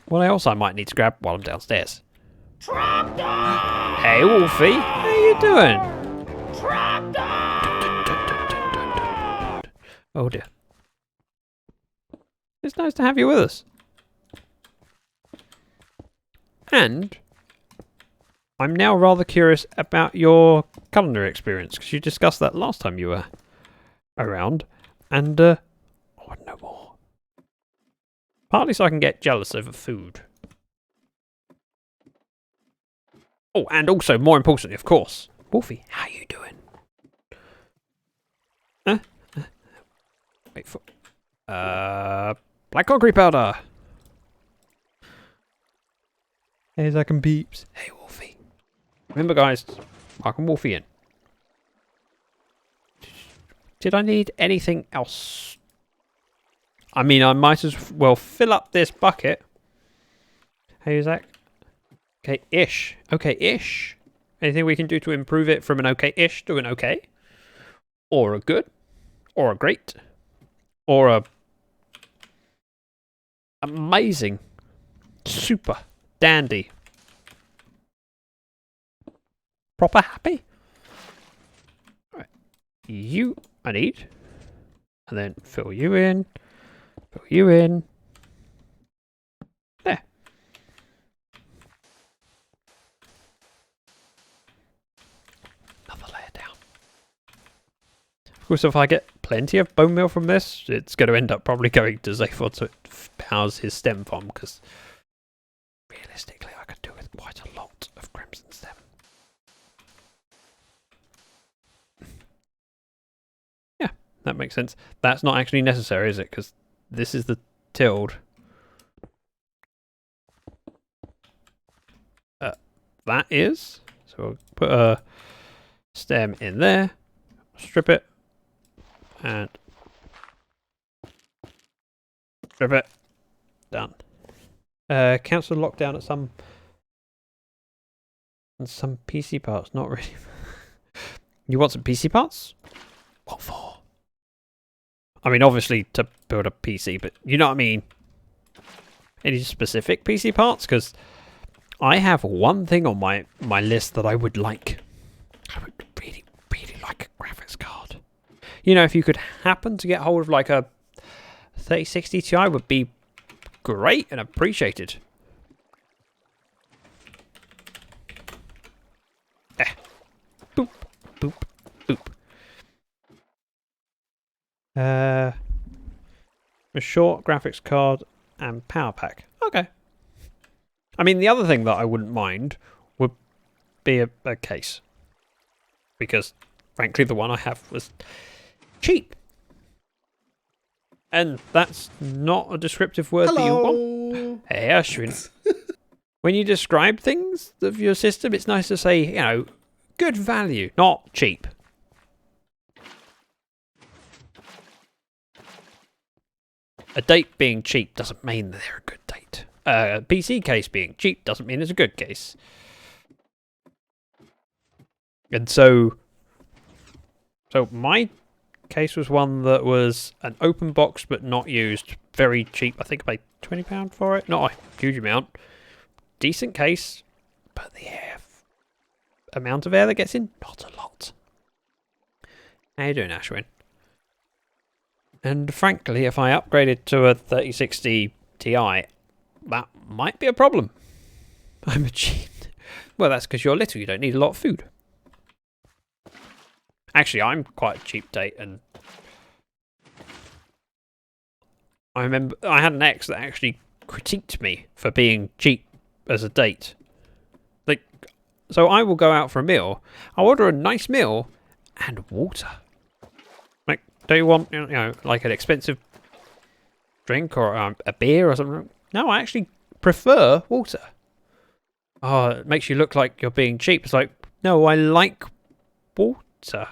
what else I might need to grab while I'm downstairs. Hey, Wolfie. How you doing? Oh dear. It's nice to have you with us. And I'm now rather curious about your culinary experience, because you discussed that last time you were around, and I want to know more. Partly so I can get jealous over food. Oh, and also, more importantly, of course, Wolfie, how you doing? Wait for... black concrete powder. Hey, Zach and Peeps. Hey, Wolfie. Remember, guys, welcome Wolfie in. Did I need anything else? I mean, I might as well fill up this bucket. Hey, Zach. Okay-ish. Okay-ish. Anything we can do to improve it from an okay-ish to an okay? Or a good? Or a great? Or a... amazing. Super. Dandy. Proper happy? Alright. You, I need. And then fill you in. Fill you in. There. Another layer down. Of course, if I get plenty of bone meal from this, it's going to end up probably going to Zaphod so it powers his stem farm, because realistically I could do with quite a lot of crimson stem. Yeah, that makes sense. That's not actually necessary, is it? Because this is the tilled. That is. So we'll put a stem in there, strip it, and strip it. Done. Cancel lockdown at some PC parts. Not really. You want some PC parts? What for? I mean, obviously to build a PC, but you know what I mean. Any specific PC parts? Because I have one thing on my list that I would like. I would really, really like a graphics card. You know, if you could happen to get hold of like a 3060 Ti, would be great and appreciated. Boop, boop, boop. A short graphics card and power pack. Okay. I mean, the other thing that I wouldn't mind would be a case. Because, frankly, the one I have was cheap. And that's not a descriptive word that you want. Hey, Ashwin. When you describe things of your system, it's nice to say, you know, good value, not cheap. A date being cheap doesn't mean that they're a good date. A PC case being cheap doesn't mean it's a good case. And so my case was one that was an open box but not used. Very cheap. I think I paid £20 for it. Not a huge amount. Decent case, but the amount of air that gets in, not a lot. How you doing, Ashwin? And frankly, if I upgraded to a 3060 Ti, that might be a problem. I'm a cheat. Well, that's because you're little. You don't need a lot of food. Actually, I'm quite a cheap date, and I remember I had an ex that actually critiqued me for being cheap as a date. Like, so I will go out for a meal. I'll order a nice meal and water. Like, do you want, you know, like an expensive drink or a beer or something? No, I actually prefer water. Oh, it makes you look like you're being cheap. It's like, no, I like water.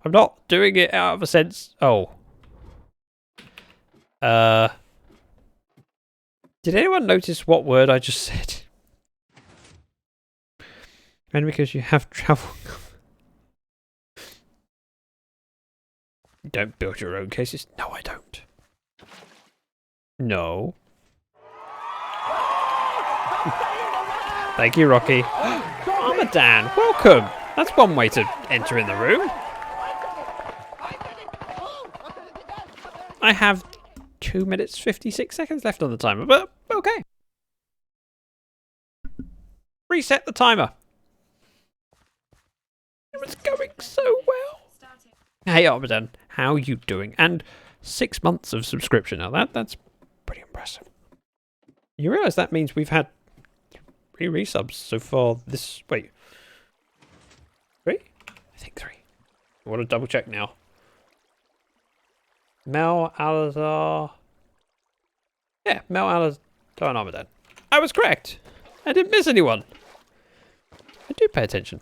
I'm not doing it out of a sense. Oh. Did anyone notice what word I just said? And because you have travel. You don't build your own cases? No, I don't. No. Thank you, Rocky. Armadan, welcome. That's one way to enter in the room. I have 2 minutes 56 seconds left on the timer, but okay. Reset the timer. It was going so well. Hey, Armadan, how you doing? And 6 months of subscription now. That's pretty impressive. You realise that means we've had 3 resubs so far this... Wait. 3? I think 3. I want to double check now. Mel Alazar. Yeah, Mel Alazar and Armadan. I was correct. I didn't miss anyone. I do pay attention.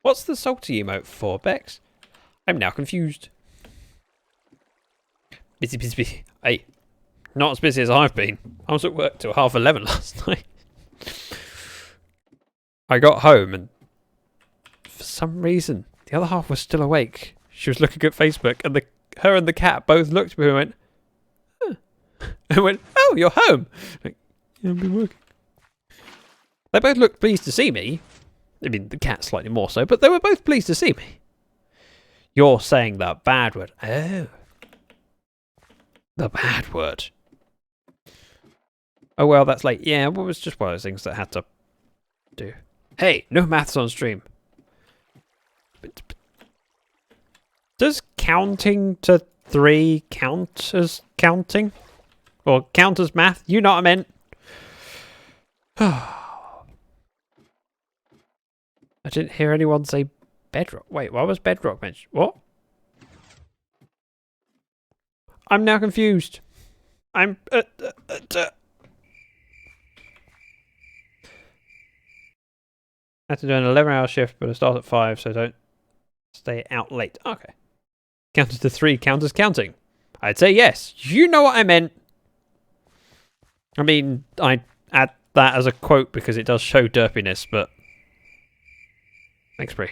What's the salty emote for, Bex? I'm now confused. Busy, busy, busy. Hey, not as busy as I've been. I was at work till 11:30 last night. I got home and for some reason the other half was still awake. She was looking at Facebook and her and the cat both looked at me and went, huh. And went, oh, you're home. Like, yeah, I've been working. They both looked pleased to see me. I mean, the cat slightly more so, but they were both pleased to see me. You're saying the bad word. Oh. The bad word. Oh, well, that's late. Yeah, well, it was just one of those things that I had to do. Hey, no maths on stream. Does counting to 3 count as counting? Or count as math? You know what I meant. I didn't hear anyone say bedrock. Wait, why was bedrock mentioned? What? I'm now confused. I'm... I had to do an 11-hour shift, but I start at 5, so don't stay out late. Okay. Counted to 3 count as counting. I'd say yes. You know what I meant. I mean, I add that as a quote because it does show derpiness, but... Thanks, Brie.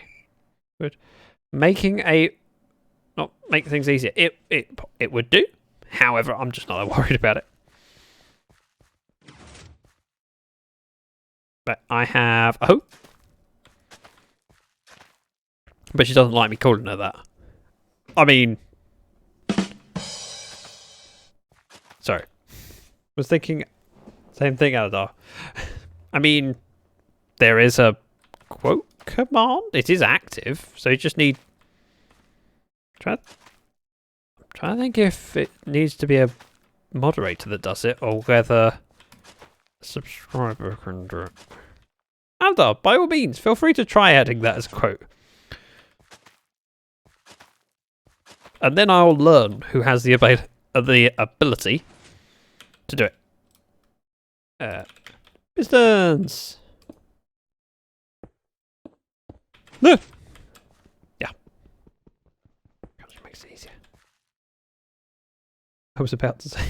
Good. Making a... Not make things easier. It would do. However, I'm just not worried about it. But I have a hope. But she doesn't like me calling her that. I mean... Sorry. Was thinking... Same thing, Aladar. I mean... There is a quote command. It is active. So you just need... I'm trying to think if it needs to be a moderator that does it. Or whether... a subscriber can do it. Aladar, by all means, feel free to try adding that as a quote. And then I'll learn who has the ability to do it. Pistons! No! Yeah. That makes it easier. I was about to say.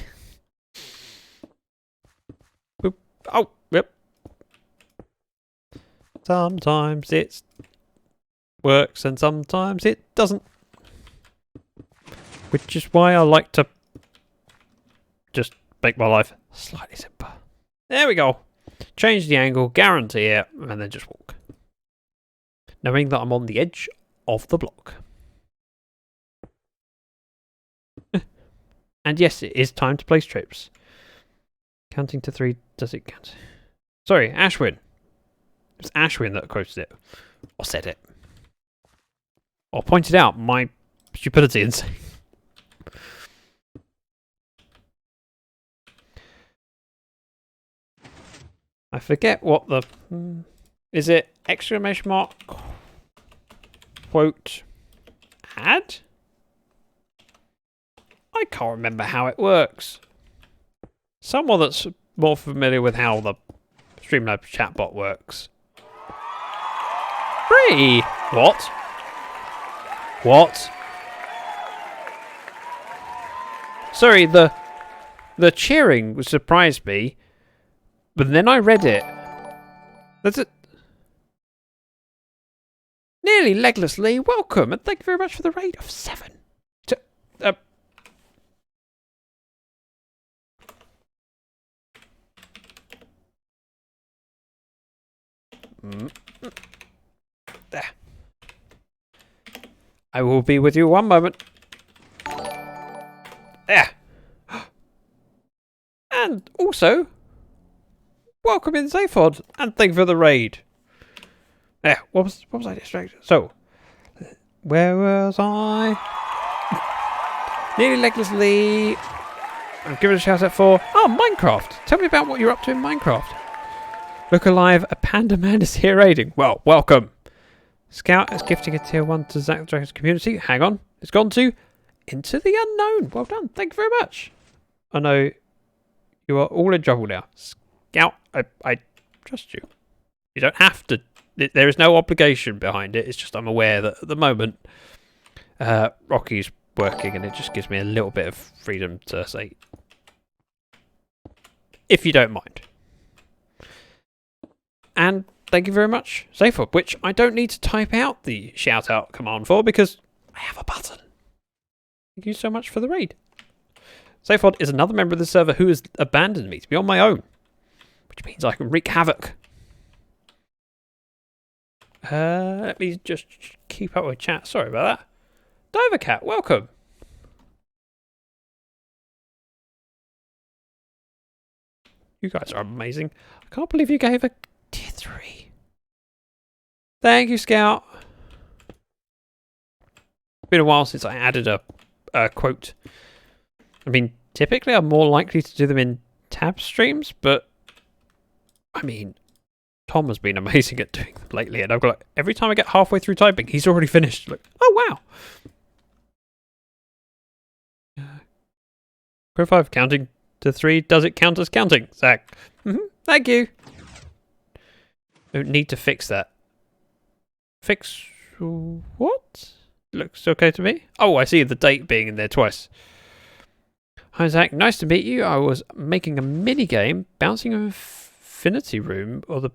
Boop. Oh, yep. Sometimes it works and sometimes it doesn't. Which is why I like to just make my life slightly simpler. There we go. Change the angle, guarantee it, and then just walk. Knowing that I'm on the edge of the block. And yes, it is time to place trips. Counting to 3, does it count? Sorry, Ashwin. It was Ashwin that quoted it. Or said it. Or pointed out my stupidity and saying. I forget what the... Is it exclamation mark? Quote... Add? I can't remember how it works. Someone that's more familiar with how the Streamlabs chatbot works. Free! What? What? Sorry, the cheering surprised me. But then I read it. That's it. Nearly leglessly welcome, and thank you very much for the raid of 7. There. I will be with you one moment. There. And also... Welcome in Zaphod, and thank you for the raid. Yeah, what was I distracted? So, where was I? Nearly leglessly. I'm giving a shout out for Minecraft. Tell me about what you're up to in Minecraft. Look alive, a panda man is here raiding. Well, welcome. Scout is gifting a tier 1 to Zack the Dragon's community. Hang on, it's gone to Into the Unknown. Well done, thank you very much. I know you are all in trouble now. Scout, I trust you. You don't have to There is no obligation behind it. It's just I'm aware that at the moment Rocky's working, and it just gives me a little bit of freedom to say, if you don't mind. And thank you very much, Zayford, which I don't need to type out the shout out command for because I have a button. Thank you so much for the raid. Zayfod is another member of the server who has abandoned me to be on my own, which means I can wreak havoc. Let me just keep up with chat. Sorry about that. Diver Cat, welcome. You guys are amazing. I can't believe you gave a tier 3. Thank you, Scout. It's been a while since I added a quote. I mean, typically I'm more likely to do them in tab streams, but I mean, Tom has been amazing at doing them lately, and I've got like, every time I get halfway through typing, he's already finished. Like, oh wow. Pro 5 counting to 3. Does it count as counting? Zach. Thank you. Don't need to fix that. Fix what? Looks okay to me. Oh, I see the date being in there twice. Hi Zach, nice to meet you. I was making a mini game, bouncing an infinity room or the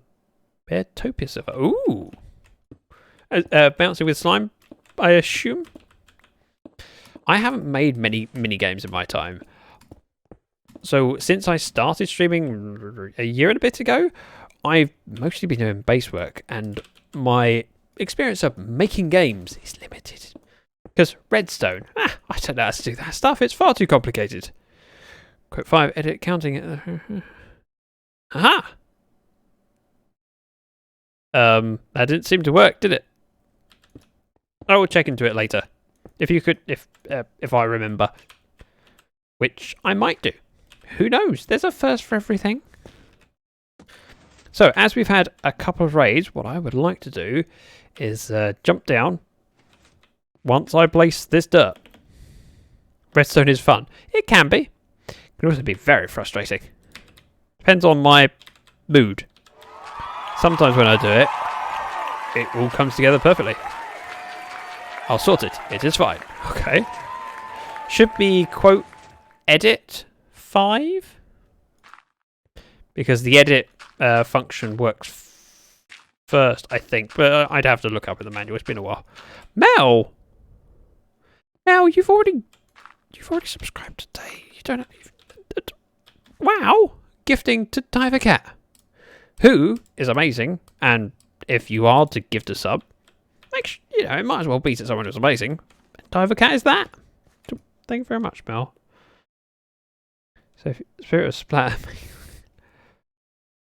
Beartopia server. Ooh. Bouncing with slime, I assume. I haven't made many mini games in my time. So since I started streaming a year and a bit ago, I've mostly been doing base work, and my experience of making games is limited. Because Redstone, I don't know how to do that stuff. It's far too complicated. Quote 5, edit counting. Aha! That didn't seem to work, did it? I will check into it later. If you could, if I remember. Which I might do. Who knows? There's a first for everything. So, as we've had a couple of raids, what I would like to do is jump down once I place this dirt. Redstone is fun. It can be. It can also be very frustrating. Depends on my mood. Sometimes when I do it, it all comes together perfectly. I'll sort it. It is fine. Okay. Should be, quote, edit 5? Because the edit function works first, I think. But I'd have to look up in the manual. It's been a while. Mel! Mel, you've already subscribed today. You don't have... Wow! Gifting to Diver Cat, who is amazing. And if you are to gift a sub, you know, it might as well be to someone who's amazing. Diver Cat is that. Thank you very much, Mel. So, Spirit of Splat.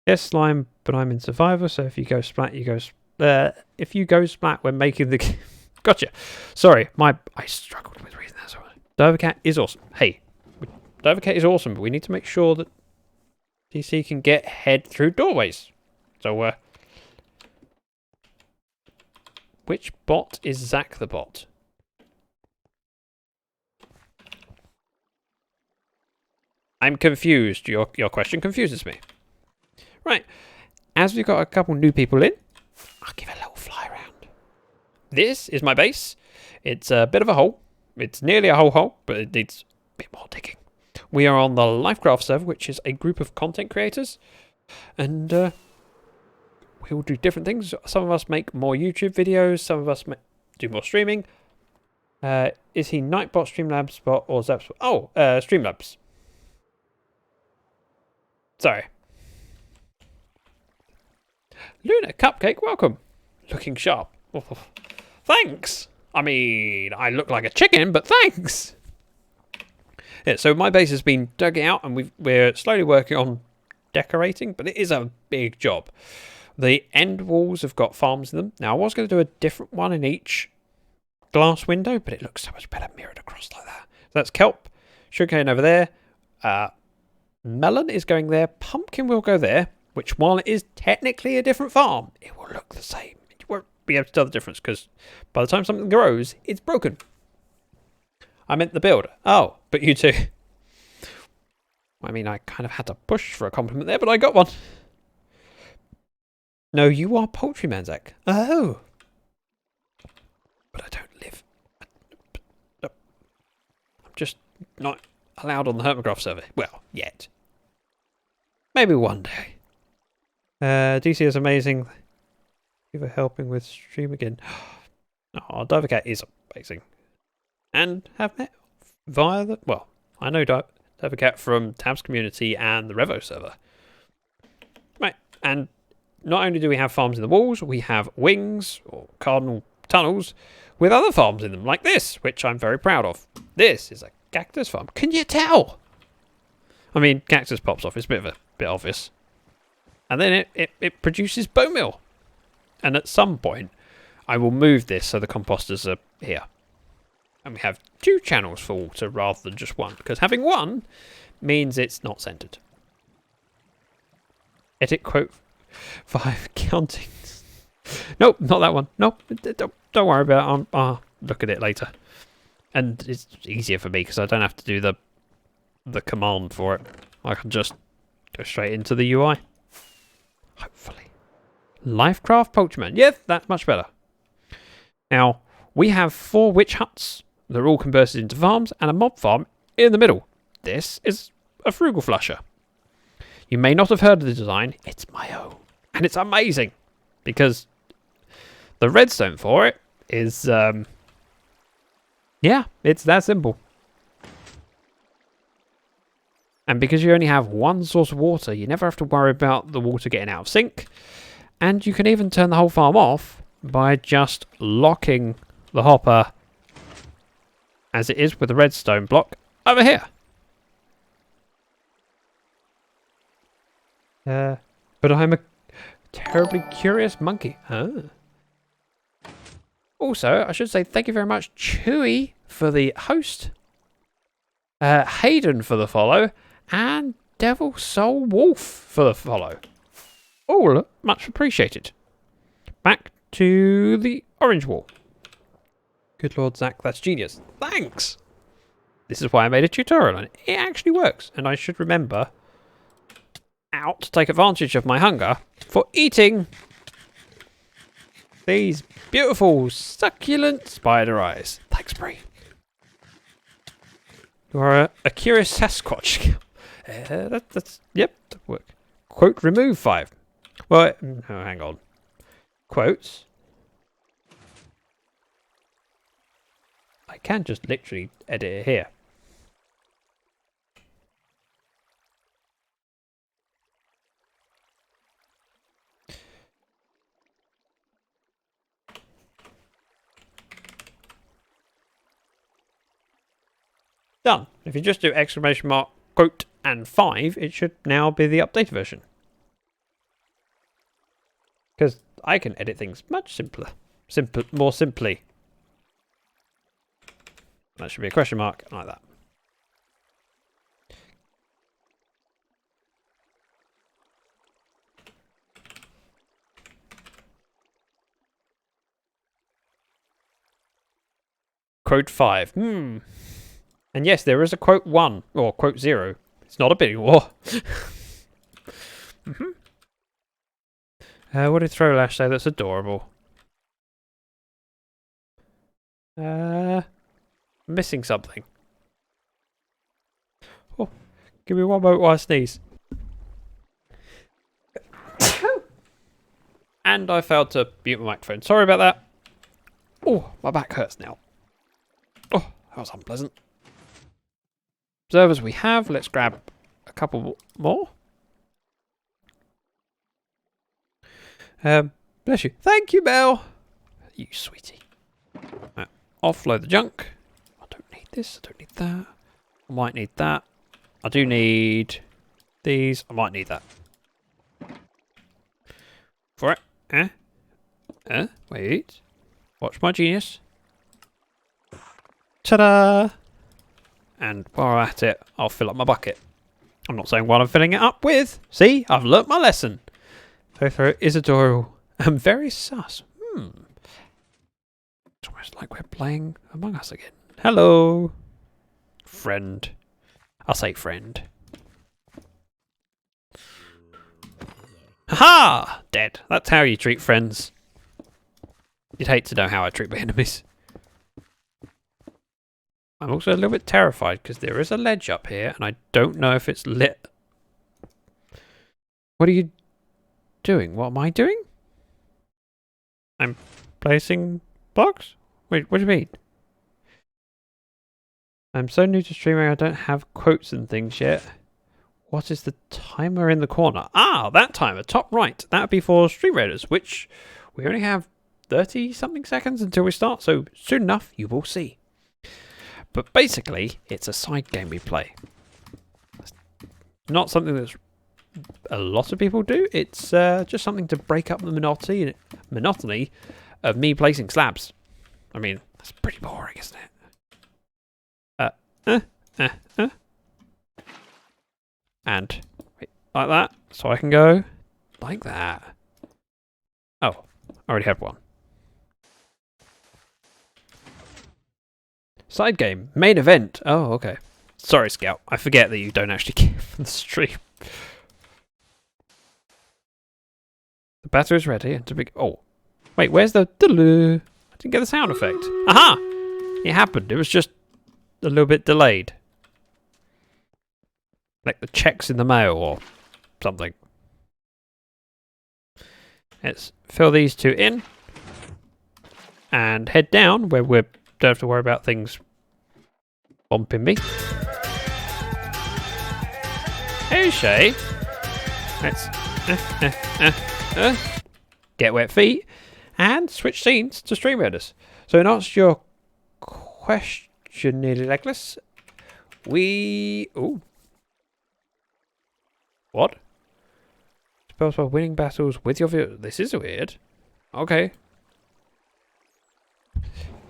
Yes, slime, but I'm in Survivor, so if you go Splat, you go... if you go Splat when making the game... Gotcha. Sorry, I struggled with reading that. Sorry. Diver Cat is awesome. Hey, Diver Cat is awesome, but we need to make sure that DC can get head through doorways. So, which bot is Zach the bot? I'm confused. Your question confuses me. Right. As we've got a couple new people in, I'll give a little fly around. This is my base. It's a bit of a hole. It's nearly a whole hole, but it needs a bit more digging. We are on the Lyfcraft server, which is a group of content creators. And we all do different things. Some of us make more YouTube videos. Some of us do more streaming. Is he Nightbot, Streamlabs bot, or Zaps? Oh, Streamlabs. Sorry. Luna Cupcake, welcome. Looking sharp. Oh, thanks. I mean, I look like a chicken, but thanks. Yeah, so my base has been dug out, and we're slowly working on decorating, but it is a big job. The end walls have got farms in them. Now, I was going to do a different one in each glass window, but it looks so much better mirrored across like that. So that's kelp, sugarcane over there. Melon is going there. Pumpkin will go there, which, while it is technically a different farm, it will look the same. You won't be able to tell the difference, because by the time something grows, it's broken. I meant the builder. Oh, but you too. I mean, I kind of had to push for a compliment there, but I got one. No, you are Poultryman, Zach. Oh. But I don't live. I'm just not allowed on the Hermitcraft server. Well, yet. Maybe one day. DC is amazing. Thank you for helping with stream again. Oh, Divercat is amazing. And have met via the... Well, I know Divercat from Tabs Community and the Revo server. Right, and not only do we have farms in the walls, we have wings, or cardinal tunnels, with other farms in them, like this, which I'm very proud of. This is a cactus farm. Can you tell? I mean, cactus pops off. It's a bit obvious. And then it produces bone meal. And at some point, I will move this so the composters are here. And we have 2 channels for water rather than just one. Because having one means it's not centered. Edit quote 5 counting. Nope, not that one. Nope, don't worry about it. I'll look at it later. And it's easier for me because I don't have to do the command for it. I can just go straight into the UI. Hopefully. Lyfcraft Poultryman. Yeah, that's much better. Now, we have 4 witch huts. They're all converted into farms and a mob farm in the middle. This is a Frugal Flusher. You may not have heard of the design. It's my own. And it's amazing. Because the redstone for it is, yeah, it's that simple. And because you only have one source of water, you never have to worry about the water getting out of sync. And you can even turn the whole farm off by just locking the hopper as it is with the redstone block over here. But I'm a terribly curious monkey. Huh? Also, I should say thank you very much, Chewy, for the host, Hayden for the follow, and Devil Soul Wolf for the follow. All much appreciated. Back to the orange wall. Good Lord, Zach, that's genius. Thanks! This is why I made a tutorial on it. It actually works, and I should remember to take advantage of my hunger for eating these beautiful, succulent spider eyes. Thanks, Bree. You are a curious Sasquatch. Yep, that work. Quote, remove 5. Well, no, hang on. Quotes. I can just literally edit it here. Done. If you just do exclamation mark, quote, and 5, it should now be the updated version. Because I can edit things much simpler. More simply. That should be a question mark, like that. Quote 5. And yes, there is a quote 1, or quote 0. It's not a bidding war. What did Throwlash say that's adorable? Missing something. Oh, give me one moment while I sneeze. And I failed to mute my microphone. Sorry about that. Oh, my back hurts now. Oh, that was unpleasant. Observers we have. Let's grab a couple more. Bless you. Thank you, Mel. You sweetie. Right, offload the junk. I don't need this. I don't need that. I might need that. I do need these. I might need that. For it. Wait. Watch my genius. Ta-da! And while I'm at it, I'll fill up my bucket. I'm not saying what I'm filling it up with. See, I've learnt my lesson. Throw is adorable and very sus. It's almost like we're playing Among Us again. Hello, friend. I'll say friend. Ha! Dead. That's how you treat friends. You'd hate to know how I treat my enemies. I'm also a little bit terrified because there is a ledge up here and I don't know if it's lit. What are you doing? What am I doing? I'm placing blocks? Wait, what do you mean? I'm so new to streaming I don't have quotes and things yet. What is the timer in the corner? Ah, that timer, top right. That would be for Stream Raiders, which we only have 30-something seconds until we start, so soon enough you will see. But basically, it's a side game we play. It's not something that's a lot of people do. It's just something to break up the monotony of me placing slabs. I mean, that's pretty boring, isn't it? And wait, like that, so I can go like that. Oh, I already have one. Side game, main event. Oh, okay. Sorry, Scout. I forget that you don't actually get from the stream. The batter is ready and to be. Oh, wait. Where's the? I didn't get the sound effect. Aha! It happened. It was just a little bit delayed. Like the checks in the mail or something. Let's fill these two in and head down where we don't have to worry about things bumping me. Hey Shay, let's get wet feet and switch scenes to Stream Raiders. So in answer to your question, Nearly Legless, what? Spells while winning battles with your viewers. This is weird. Okay.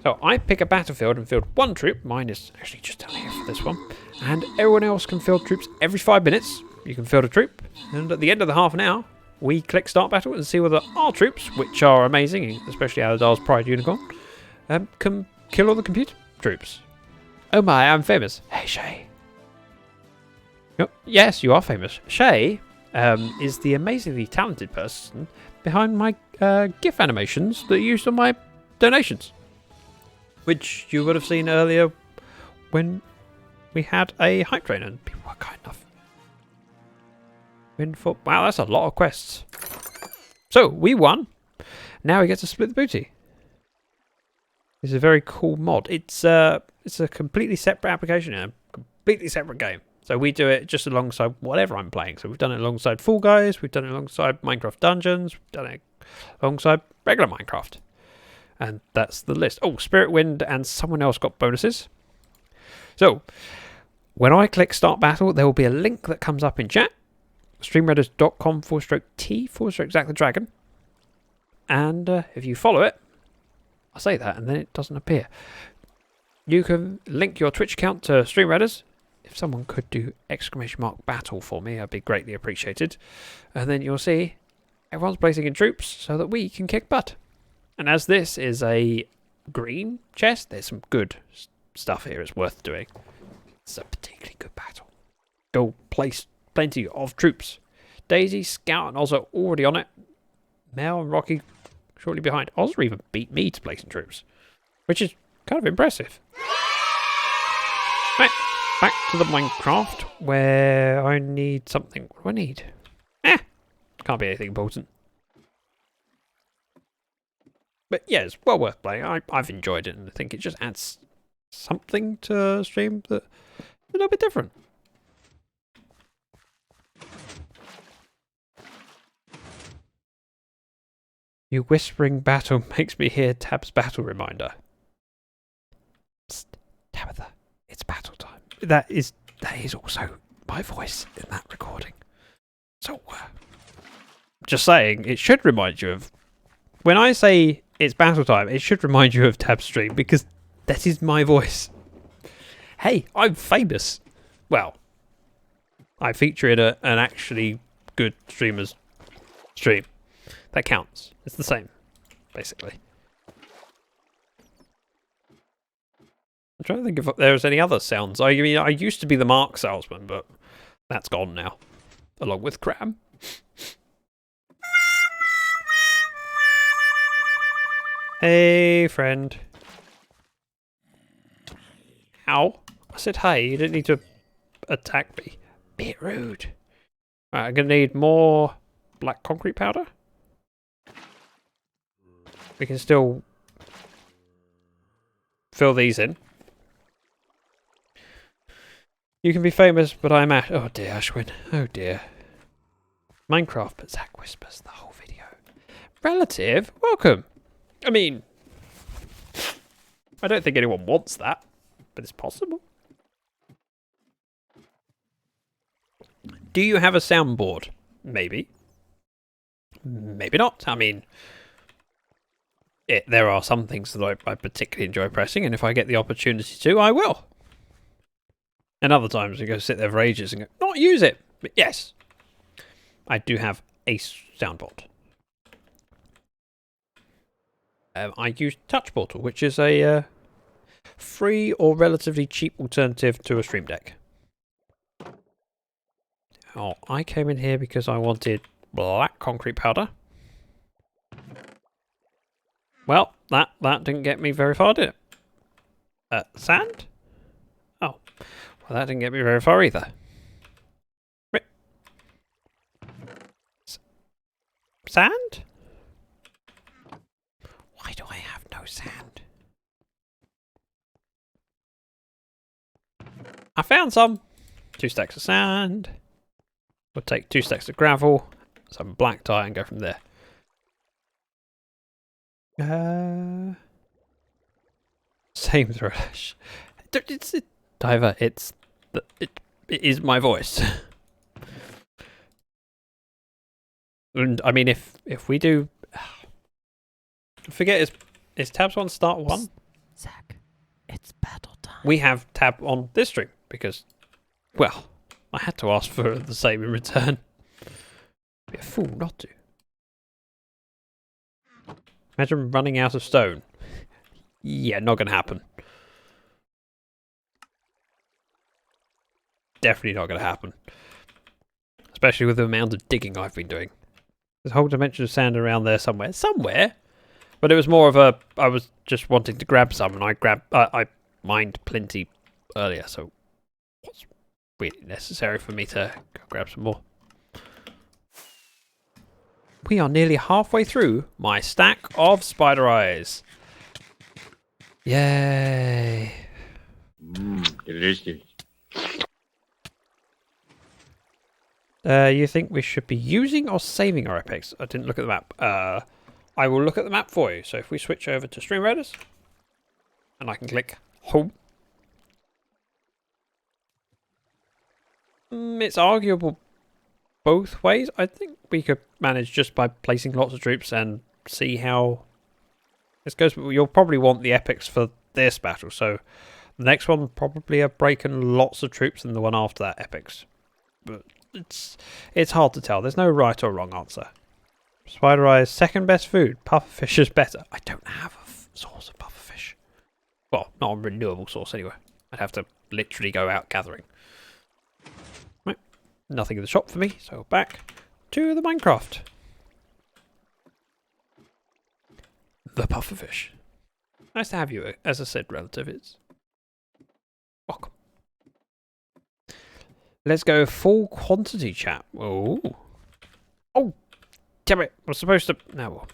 So I pick a battlefield and field one troop. Mine is actually just down here for this one. And everyone else can field troops every 5 minutes. You can field a troop. And at the end of the half an hour, we click start battle and see whether our troops, which are amazing, especially Aladar's Pride Unicorn, can kill all the computer troops. Oh my, I'm famous. Hey Shay. Oh, yes, you are famous. Shay is the amazingly talented person behind my GIF animations that are used on my donations, which you would have seen earlier when we had a hype train and people were kind enough. Wow, that's a lot of quests. So we won. Now we get to split the booty. It's a very cool mod. It's a completely separate application and a completely separate game. So we do it just alongside whatever I'm playing. So we've done it alongside Fall Guys, we've done it alongside Minecraft Dungeons, we've done it alongside regular Minecraft. And that's the list. Oh, Spirit Wind and someone else got bonuses. So, when I click Start Battle, there will be a link that comes up in chat. streamraiders.com/T/Zack the Dragon. And if you follow it, I'll say that and then it doesn't appear. You can link your Twitch account to Stream Raiders. If someone could do !battle for me, I'd be greatly appreciated. And then you'll see everyone's placing in troops so that we can kick butt. And as this is a green chest, there's some good stuff here. It's worth doing. It's a particularly good battle. Go place plenty of troops. Daisy, Scout, and Oz are already on it. Mel and Rocky shortly behind. Oz even beat me to placing troops, which is kind of impressive. Right. Back to the Minecraft, where I need something. What do I need? Can't be anything important. But yeah, it's well worth playing. I've enjoyed it, and I think it just adds something to stream that's a little bit different. You whispering battle makes me hear Tab's battle reminder. Psst, Tabitha, it's battle time. That is also my voice in that recording. So, just saying, it should remind you of... When I say it's battle time, it should remind you of Tab's stream, because that is my voice. Hey, I'm famous. Well, I feature in an actually good streamer's stream. That counts. It's the same, basically. I'm trying to think if there's any other sounds. I mean, I used to be the Mark salesman, but that's gone now, along with Cram. Hey, friend. Ow. I said hey, you didn't need to attack me. Bit rude. Right, I'm going to need more black concrete powder. We can still fill these in. You can be famous, but I'm Ash. Oh dear, Ashwin. Oh dear. Minecraft, but Zach whispers the whole video. Relative, welcome. I mean, I don't think anyone wants that, but it's possible. Do you have a soundboard? Maybe. Maybe not. I mean, there are some things that I particularly enjoy pressing, and if I get the opportunity to, I will. And other times I go sit there for ages and go, not use it. But yes, I do have a soundboard. I use Touch Portal, which is a free or relatively cheap alternative to a Stream Deck. Oh, I came in here because I wanted black concrete powder. Well, that didn't get me very far, did it? Sand? Oh, well, that didn't get me very far either. Sand? Why do I have no sand? I found some. 2 stacks of sand. We'll take 2 stacks of gravel, some black dye, and go from there. Same thrash. It's Diver. It is my voice. And I mean, if we do, forget is tabs on start 1. Zach, it's battle time. We have tab on this stream because, well, I had to ask for the same in return. Be a fool not to. Imagine running out of stone. Yeah, not gonna happen. Definitely not gonna happen. Especially with the amount of digging I've been doing. There's a whole dimension of sand around there somewhere. Somewhere! But it was more of a, I was just wanting to grab some, and I mined plenty earlier, so what's really necessary for me to go grab some more. We are nearly halfway through my stack of spider eyes. Yay. Delicious. You think we should be using or saving our epics? I didn't look at the map. I will look at the map for you. So if we switch over to Stream Raiders, and I can click home. It's arguable both ways. I think we could manage just by placing lots of troops and see how this goes. You'll probably want the epics for this battle, so the next one probably a break and lots of troops, and the one after that epics. But it's hard to tell. There's no right or wrong answer. Spider Eye's second best food. Pufferfish is better. I don't have a source of pufferfish. Well, not a renewable source anyway. I'd have to literally go out gathering. Right. Nothing in the shop for me, so back to the Minecraft. The pufferfish. Nice to have you, as I said, relative. It's welcome. Let's go full quantity, chat. Oh. Oh. Damn it. I'm supposed to... No.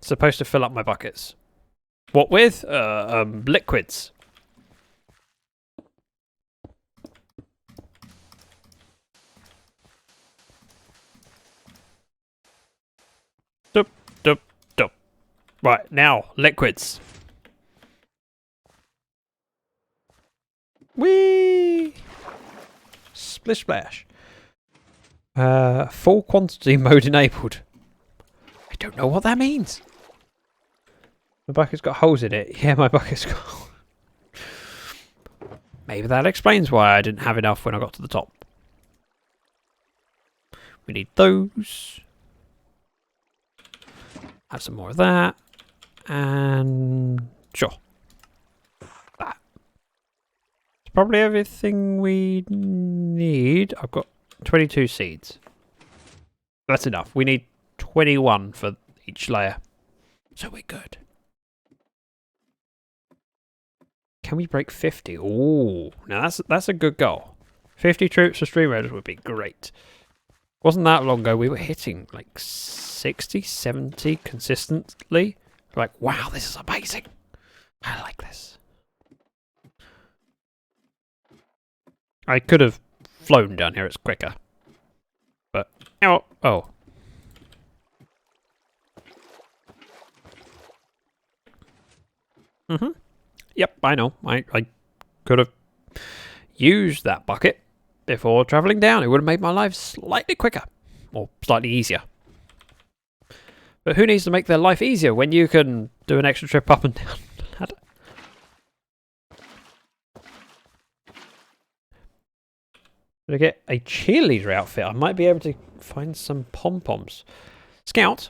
Supposed to fill up my buckets. What with? Liquids. Dup, dup, dup. Right, now, liquids. Whee! Splish splash. Full quantity mode enabled. I don't know what that means. My bucket's got holes in it. Yeah, my bucket's got holes. Maybe that explains why I didn't have enough when I got to the top. We need those. Have some more of that. And sure. That. It's probably everything we need. I've got 22 seeds. That's enough. We need 21 for each layer. So we're good. Can we break 50? Ooh, now that's a good goal. 50 troops for stream raiders would be great. Wasn't that long ago we were hitting like 60, 70 consistently. Like, wow, this is amazing. I like this. I could have flown down here, it's quicker. But, oh. Yep, I know. I could have used that bucket before travelling down. It would have made my life slightly quicker. Or slightly easier. But who needs to make their life easier when you can do an extra trip up and down the ladder? Did I get a cheerleader outfit? I might be able to find some pom-poms. Scout,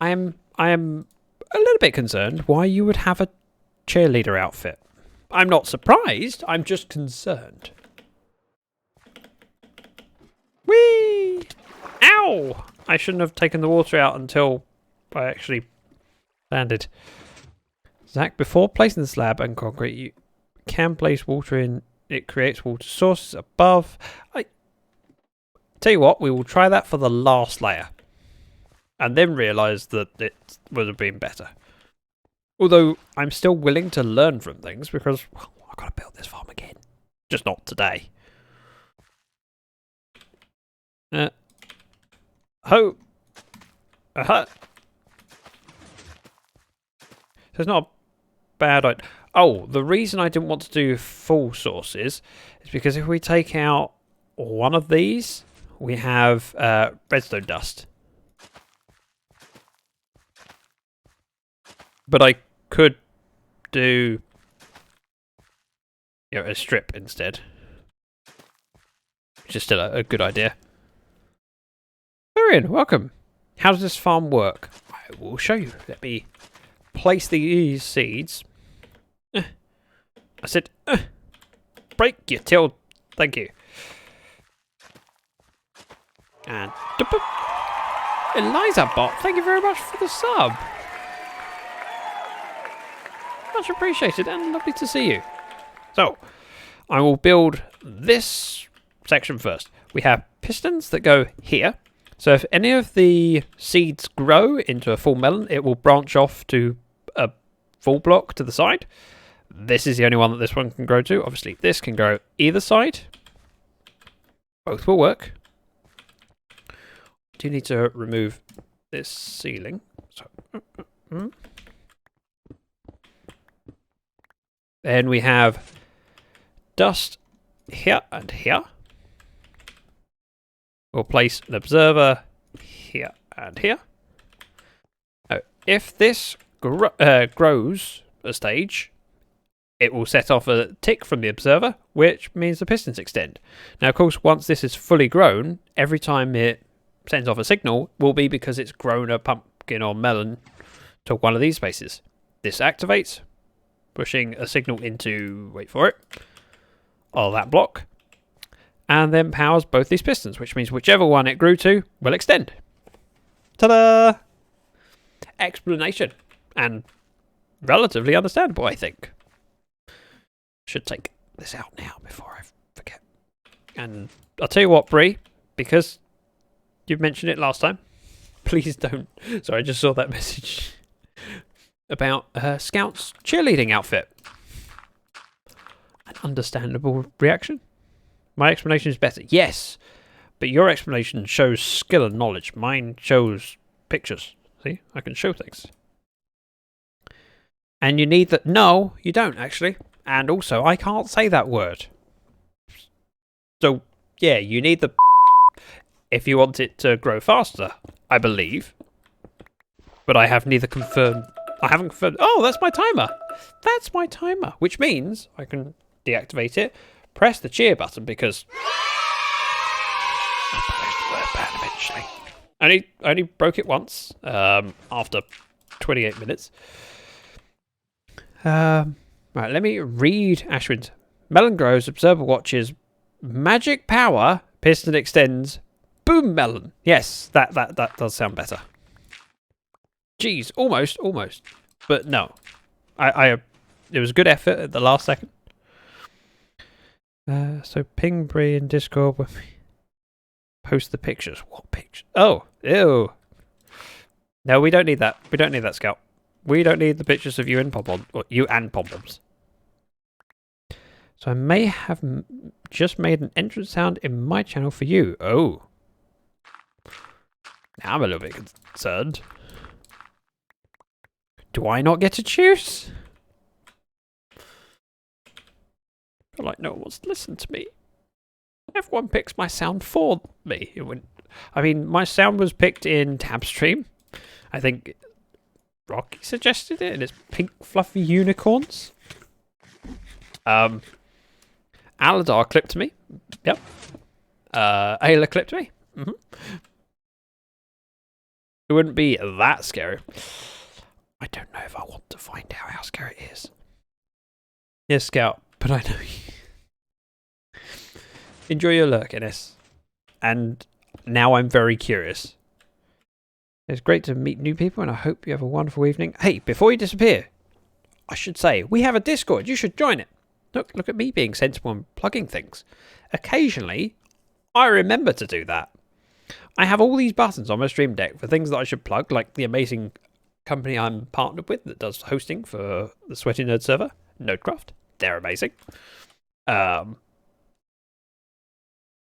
I am a little bit concerned why you would have a cheerleader outfit. I'm not surprised, I'm just concerned. Whee! Ow! I shouldn't have taken the water out until I actually landed. Zach, before placing the slab and concrete, you can place water in. It creates water sources above. Tell you what, we will try that for the last layer. And then realise that it would have been better. Although, I'm still willing to learn from things because, well, I've got to build this farm again. Just not today. Ho! So it's not a bad idea. Oh, the reason I didn't want to do full sources is because if we take out one of these, we have redstone dust. But I could do a strip instead. Which is still a good idea. Marion, welcome. How does this farm work? I will show you. Let me place these seeds. I said, break your till. Thank you. And Eliza Bot, thank you very much for the sub. Much appreciated and lovely to see you. So, I will build this section first. We have pistons that go here. So if any of the seeds grow into a full melon, it will branch off to a full block to the side. This is the only one that this one can grow to. Obviously, this can grow either side. Both will work. Do need to remove this ceiling. So, Then we have dust here and here. We'll place an observer here and here. Now, if this grows a stage, it will set off a tick from the observer, which means the pistons extend. Now, of course, once this is fully grown, every time it sends off a signal will be because it's grown a pumpkin or melon to one of these spaces. This activates, pushing a signal into, wait for it, that block. And then powers both these pistons, which means whichever one it grew to will extend. Ta-da! Explanation. And relatively understandable, I think. Should take this out now before I forget. And I'll tell you what, Bree, because you mentioned it last time, please don't. Sorry, I just saw that message about Scout's cheerleading outfit. An understandable reaction. My explanation is better. Yes, but your explanation shows skill and knowledge. Mine shows pictures. See, I can show things. And you need that. No, you don't actually. And also, I can't say that word. So, yeah, you need the if you want it to grow faster, I believe. But I have neither confirmed. I haven't confirmed. Oh, that's my timer. That's my timer, which means I can deactivate it. Press the cheer button because eventually. I only broke it once after 28 minutes. Right, let me read Ashwin's. Melon grows, observer watches, magic power, piston extends, boom melon. Yes, that does sound better. Jeez, almost. But no. It was a good effort at the last second. So ping Bree in Discord when we post the pictures. What pictures? Oh, ew. No, we don't need that. We don't need that, Scout. We don't need the pictures of you and pom-pom, or you and pom-poms. So I may have just made an entrance sound in my channel for you. Oh. Now I'm a little bit concerned. Do I not get to choose? I feel like no one wants to listen to me. Everyone picks my sound for me. I mean, my sound was picked in Tabstream. I think Rocky suggested it, and it's pink fluffy unicorns. Aladar clipped me. Yep. Ayla clipped me. Mm-hmm. It wouldn't be that scary. I don't know if I want to find out how scary it is. Yes, Scout, but I know you. Enjoy your lurk, Ennis. And now I'm very curious. It's great to meet new people, and I hope you have a wonderful evening. Hey, before you disappear, I should say, we have a Discord. You should join it. Look at me being sensible and plugging things. Occasionally, I remember to do that. I have all these buttons on my stream deck for things that I should plug, like the amazing company I'm partnered with that does hosting for the Sweaty Nerd server, Lyfcraft. They're amazing.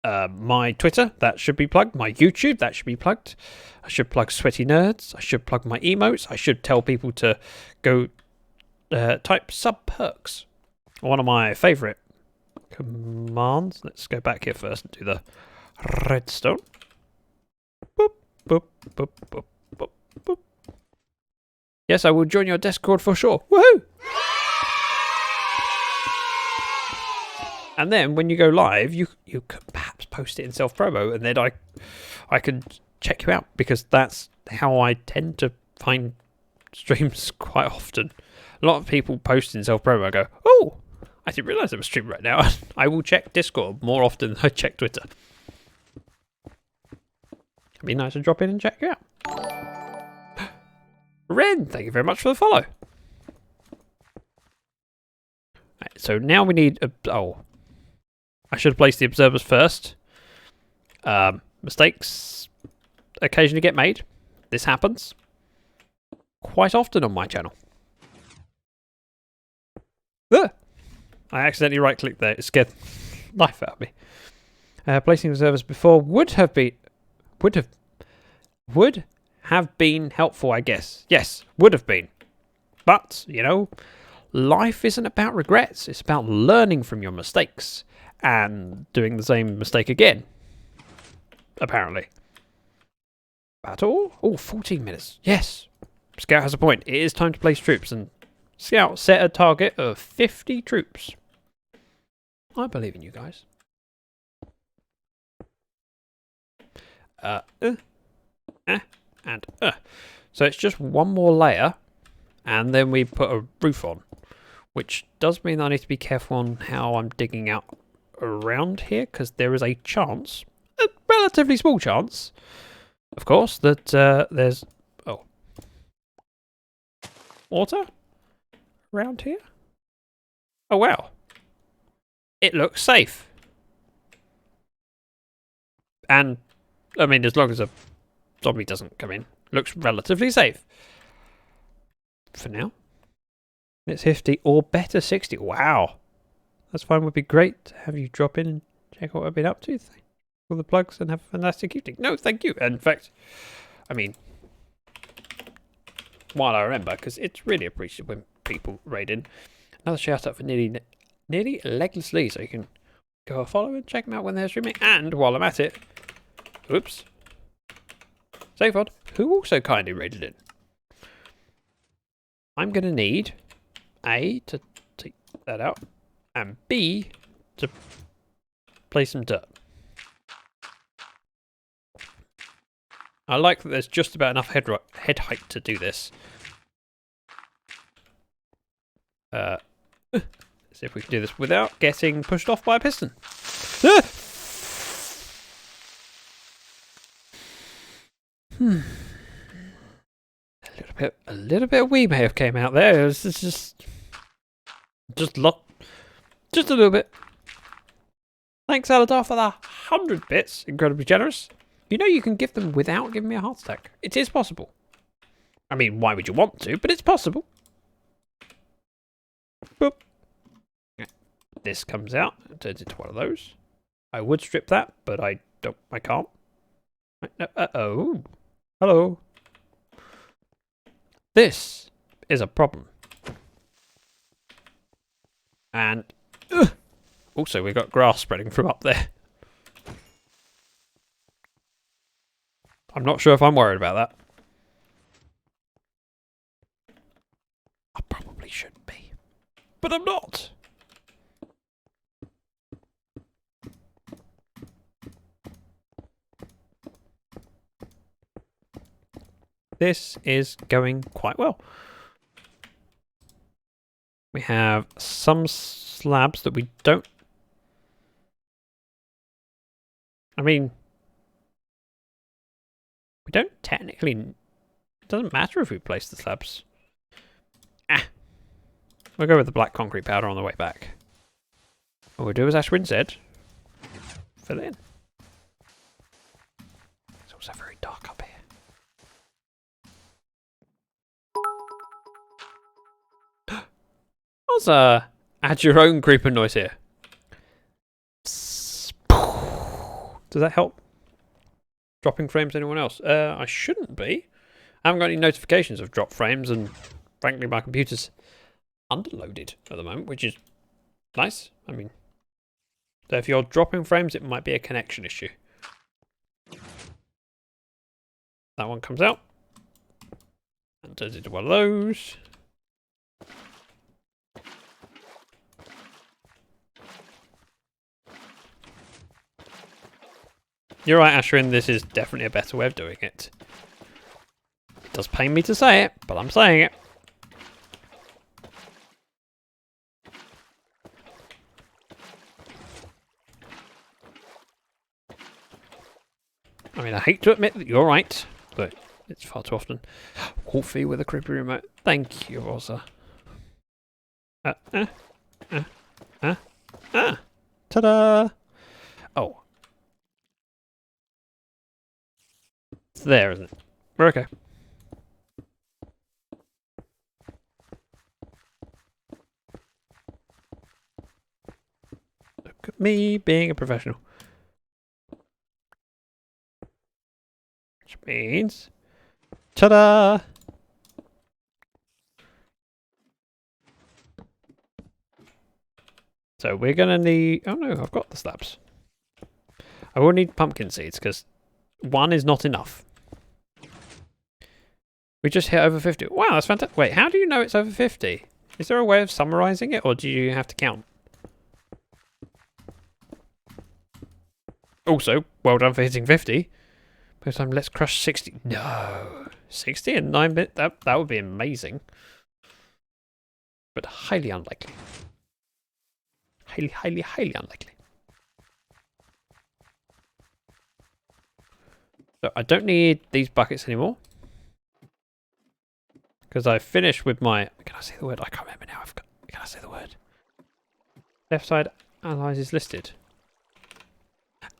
My Twitter, that should be plugged. My YouTube, that should be plugged. I should plug Sweaty Nerds. I should plug my emotes. I should tell people to go type sub perks. One of my favourite commands. Let's go back here first and do the redstone. Boop, boop, boop, boop, boop, boop. Yes, I will join your Discord for sure. Woohoo! And then when you go live, you can perhaps post it in self-promo, and then I can check you out, because that's how I tend to find streams quite often. A lot of people post in self-promo and go, oh, I didn't realise there was a stream right now. I will check Discord more often than I check Twitter. It'd be nice to drop in and check you out. Ren, thank you very much for the follow. Right, so now we need I should have placed the observers first. Mistakes occasionally get made. This happens quite often on my channel. I accidentally right-clicked there. It scared the life out of me. Placing observers before would have been helpful, I guess. Yes, would have been. But, you know, life isn't about regrets. It's about learning from your mistakes and doing the same mistake again. Apparently. Battle? Oh, 14 minutes. Yes. Scout has a point. It is time to place troops, and Scout set a target of 50 troops. I believe in you guys. So it's just one more layer, and then we put a roof on, which does mean I need to be careful on how I'm digging out around here, because there is a chance, a relatively small chance, of course, that there's water around here. Oh wow, it looks safe, and I mean, as long as a zombie doesn't come in, looks relatively safe for now. It's 50 or better 60. Wow. That's fine. Would be great to have you drop in and check what I've been up to. Thank all the plugs, and have a fantastic evening. No, thank you. In fact, I mean, while I remember, because it's really appreciated when people raid in. Another shout out for nearly Legless Lee, so you can go a follow and check them out when they're streaming. And while I'm at it, oops, Zayvod, who also kindly raided in. I'm going to need A, to take that out, and B, to place some dirt. I like that there's just about enough head height to do this. Let's see if we can do this without getting pushed off by a piston. A little bit little bit of wee may have came out there. It was just a little bit. Thanks, Aladar, for the 100 bits. Incredibly generous. You know you can give them without giving me a heart attack. It is possible. I mean, why would you want to? But it's possible. Boop. This comes out and turns into one of those. I would strip that, but I don't. I can't. Uh-oh. Hello. This is a problem. And also we've got grass spreading from up there. I'm not sure if I'm worried about that. I probably should be. But I'm not. This is going quite well. We have some slabs that we don't... I mean... We don't technically... It doesn't matter if we place the slabs. We'll go with the black concrete powder on the way back. What we'll do, as Ashwin said, fill it in. It's also very dark up here. Let's add your own creeper noise here. Does that help? Dropping frames, anyone else? I shouldn't be. I haven't got any notifications of drop frames, and frankly my computer's underloaded at the moment, which is nice. I mean, so if you're dropping frames, it might be a connection issue. That one comes out and turns into one of those. You're right, Ashwin, this is definitely a better way of doing it. It does pain me to say it, but I'm saying it. I mean, I hate to admit that you're right, but it's far too often. Wolfie with a creepy remote. Thank you, Rosa. Ta-da! Oh. It's there, isn't it? We're okay. Look at me being a professional. Which means... Ta-da! So we're going to need... Oh no, I've got the slabs. I will need pumpkin seeds because one is not enough. We just hit over 50. Wow, that's fantastic. Wait, how do you know it's over 50? Is there a way of summarizing it, or do you have to count? Also, well done for hitting 50. This time, let's crush 60. No. 60 in 9 minutes? That would be amazing. But highly unlikely. Highly unlikely. So I don't need these buckets anymore. Because I finished with my... Can I say the word? I can't remember now. Can I say the word? Left side allies is listed.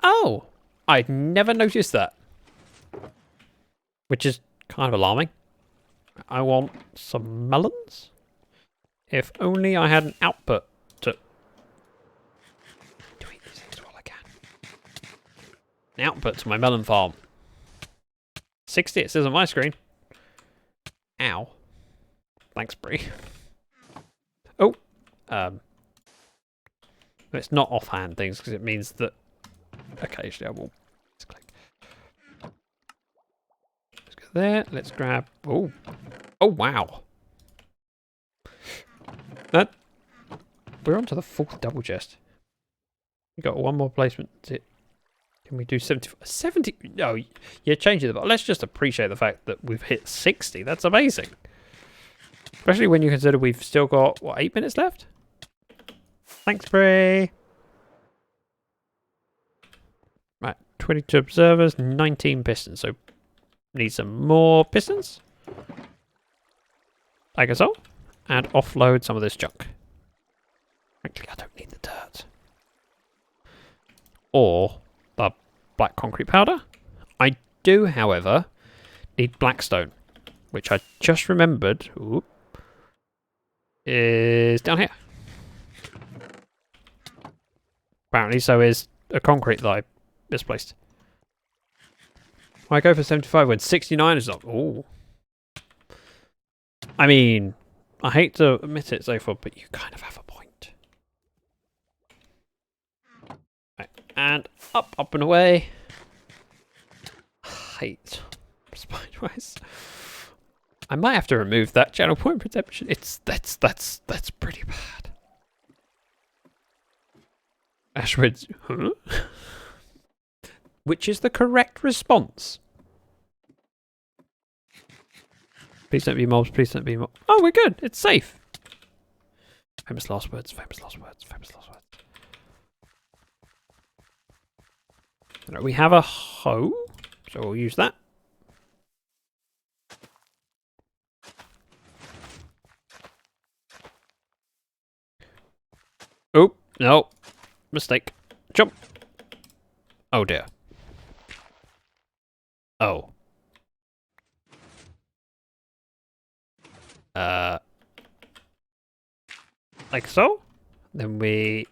Oh! I'd never noticed that. Which is kind of alarming. I want some melons. If only I had an output to eat these things while I can. An output to my melon farm. 60 it says on my screen. Ow. Thanks, Bree. Oh. It's not offhand things because it means that occasionally I will click. Let's go there. Let's grab. Oh. Oh, wow. That. We're on to the fourth double chest. We got one more placement. That's it. Can we do 70? No, you're changing the... Let's just appreciate the fact that we've hit 60. That's amazing. Especially when you consider we've still got, what, 8 minutes left? Thanks, Bray. Right, 22 observers, 19 pistons. So, need some more pistons. like so, and offload some of this junk. Frankly, I don't need the dirt. Or the black concrete powder. I do, however, need Blackstone, which I just remembered is down here. Apparently, so is a concrete that I misplaced. I go for 75 when 69 is up. Ooh. I mean, I hate to admit it, Zophod, but you kind of have a point. Right, and up and away. Hate Spiderwise. I might have to remove that channel point protection. That's pretty bad. Ashwood's, huh? Which is the correct response? Please don't be mobs, please don't be mobs. Oh, we're good. It's safe. Famous last words, famous last words, famous last words. Right, we have a hoe, so we'll use that. Oh, no. Mistake. Jump. Oh dear. Oh. Like so? Then we...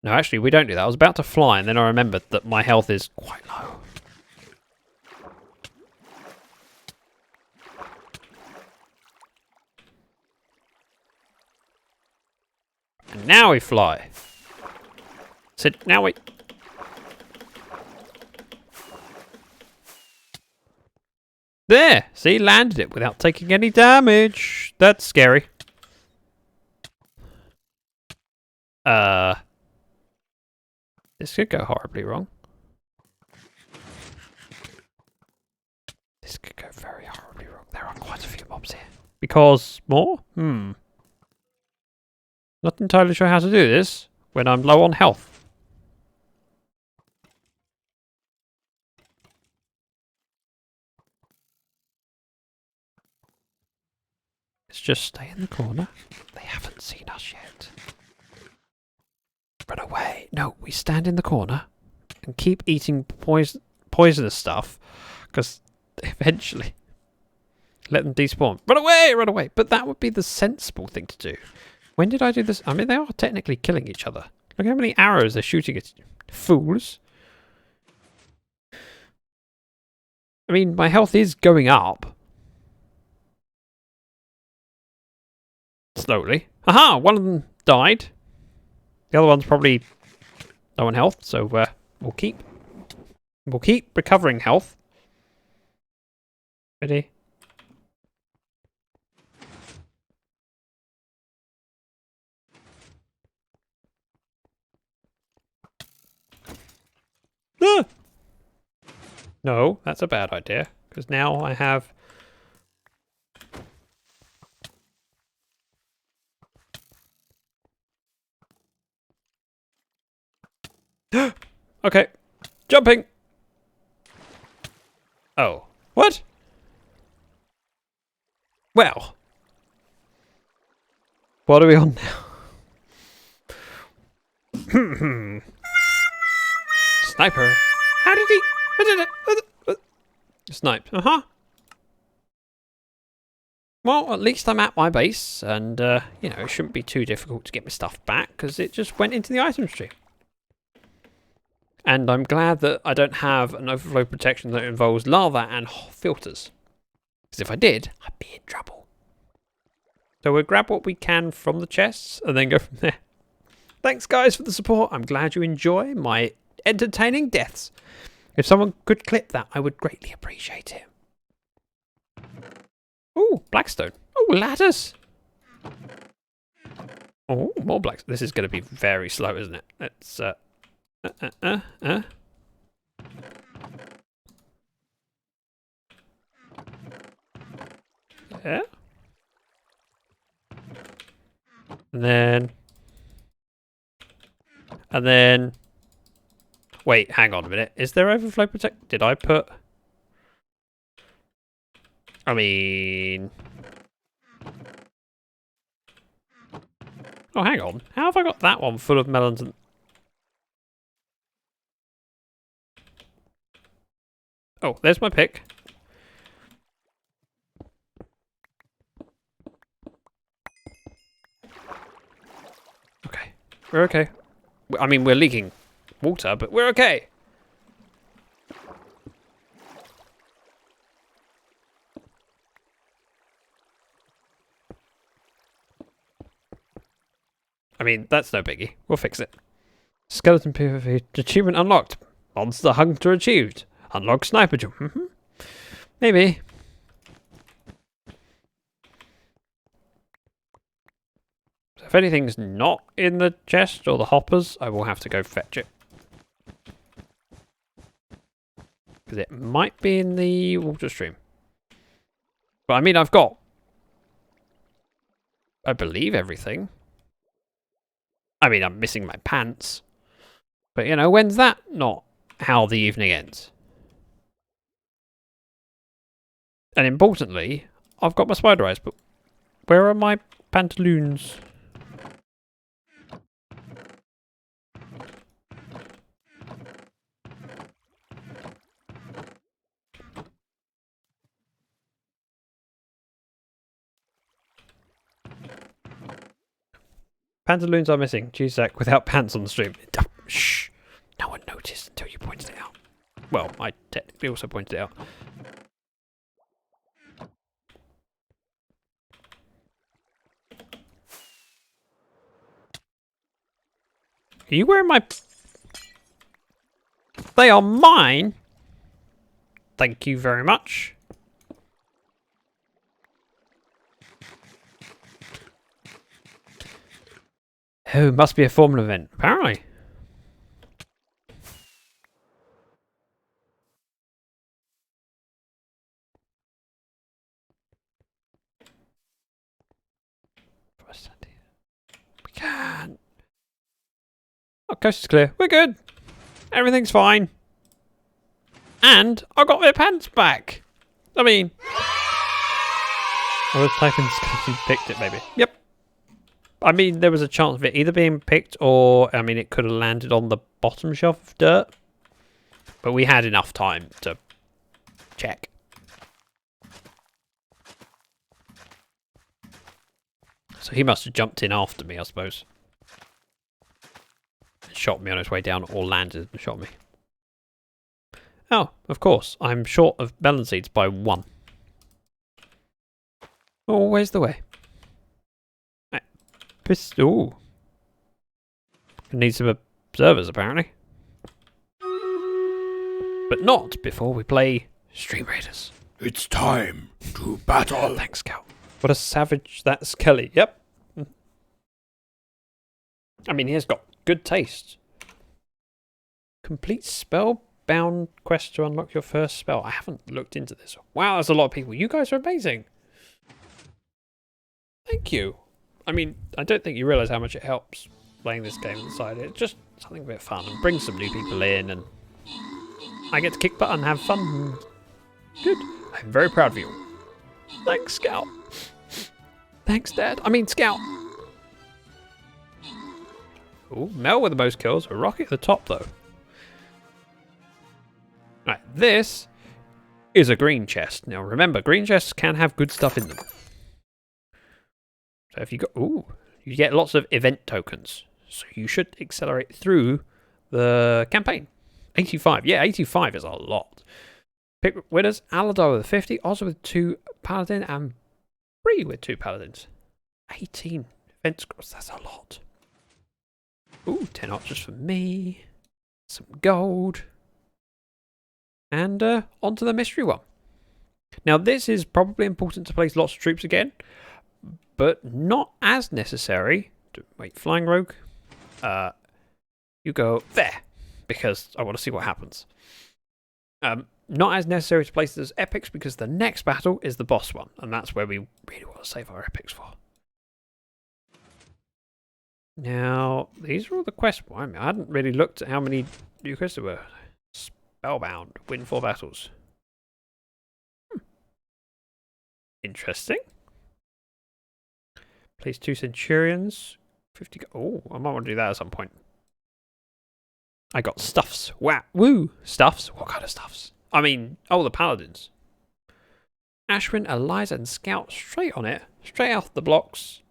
No, actually, we don't do that. I was about to fly, and then I remembered that my health is quite low. And now we fly. So now we... There! See, landed it without taking any damage. That's scary. This could go horribly wrong. This could go very horribly wrong. There are quite a few mobs here. Because more? Not entirely sure how to do this when I'm low on health. Let's just stay in the corner. They haven't seen us yet. Run away. No, we stand in the corner and keep eating poisonous stuff because eventually let them despawn. Run away, run away. But that would be the sensible thing to do. When did I do this? I mean, they are technically killing each other. Look how many arrows they're shooting at fools. I mean, my health is going up. Slowly. Aha! One of them died. The other one's probably low on health, so we'll keep recovering health. Ready? Ah! No, that's a bad idea, because now I have... Okay, jumping! Oh, what? Well, what are we on now? Sniper. How did he... Snipe. Uh-huh. Well, at least I'm at my base, and, you know, it shouldn't be too difficult to get my stuff back, because it just went into the item stream. And I'm glad that I don't have an overflow protection that involves lava and filters. Because if I did, I'd be in trouble. So we'll grab what we can from the chests, and then go from there. Thanks, guys, for the support. I'm glad you enjoy my entertaining deaths. If someone could clip that, I would greatly appreciate it. Ooh, Blackstone. Oh, ladders. Oh, more Blackstone. This is going to be very slow, isn't it? Let's, Yeah. And then... Wait, hang on a minute. Is there overflow protect? Did I put... I mean... Oh, hang on. How have I got that one full of melons and... Oh, there's my pick. Okay. We're okay. I mean, we're leaking water, but we're okay. I mean, that's no biggie. We'll fix it. Skeleton PvP achievement unlocked. Monster Hunter achieved. Unlock sniper jump. Maybe. So if anything's not in the chest or the hoppers, I will have to go fetch it. Because it might be in the water stream. But I mean, I've got, I believe, everything. I mean, I'm missing my pants. But, you know, when's that not how the evening ends? And importantly, I've got my spider eyes, but where are my pantaloons? Pantaloons are missing. G-Sack without pants on the stream. Shh. No one noticed until you pointed it out. Well, I technically also pointed it out. Are you wearing my... They are mine! Thank you very much. Oh, must be a formal event. Apparently. We can. Oh, coast is clear. We're good. Everything's fine. And I got my pants back. I mean, I was typing skeleton picked it maybe. Yep. I mean, there was a chance of it either being picked or, I mean, it could have landed on the bottom shelf of dirt. But we had enough time to check. So he must have jumped in after me, I suppose. And shot me on his way down, or landed and shot me. Oh, of course. I'm short of melon seeds by 1. Always the way. Ooh. Need some observers, apparently. But not before we play Stream Raiders. It's time to battle. Thanks, Scout. What a savage that's Kelly. Yep. I mean, he has got good taste. Complete spellbound quest to unlock your first spell. I haven't looked into this. Wow, there's a lot of people. You guys are amazing. Thank you. I mean, I don't think you realise how much it helps playing this game inside. It's just something a bit fun and brings some new people in, and I get to kick butt and have fun. Good. I'm very proud of you. Thanks, Scout. Thanks, Dad. I mean, Scout. Ooh, Mel with the most kills. Rocky at the top, though. Right, this is a green chest. Now, remember, green chests can have good stuff in them. So if you go, ooh, you get lots of event tokens. So you should accelerate through the campaign. 85. Yeah, 85 is a lot. Pick winners. Aladar with 50. Oz with 2 paladin. And Bree with 2 paladins. 18 event scores. That's a lot. Ooh, 10 archers for me. Some gold. And on to the mystery one. Now, this is probably important to place lots of troops again. But not as necessary. Wait, flying rogue. You go there. Because I want to see what happens. Not as necessary to place it as epics because the next battle is the boss one. And that's where we really want to save our epics for. Now, these are all the quests. I mean, I hadn't really looked at how many new quests there were. Spellbound. Win 4 battles. Interesting. Place 2 centurions. 50. Oh, I might want to do that at some point. I got stuffs. Wow. Woo. Stuffs? What kind of stuffs? I mean, oh, the paladins. Ashwin, Eliza, and Scout straight on it. Straight off the blocks.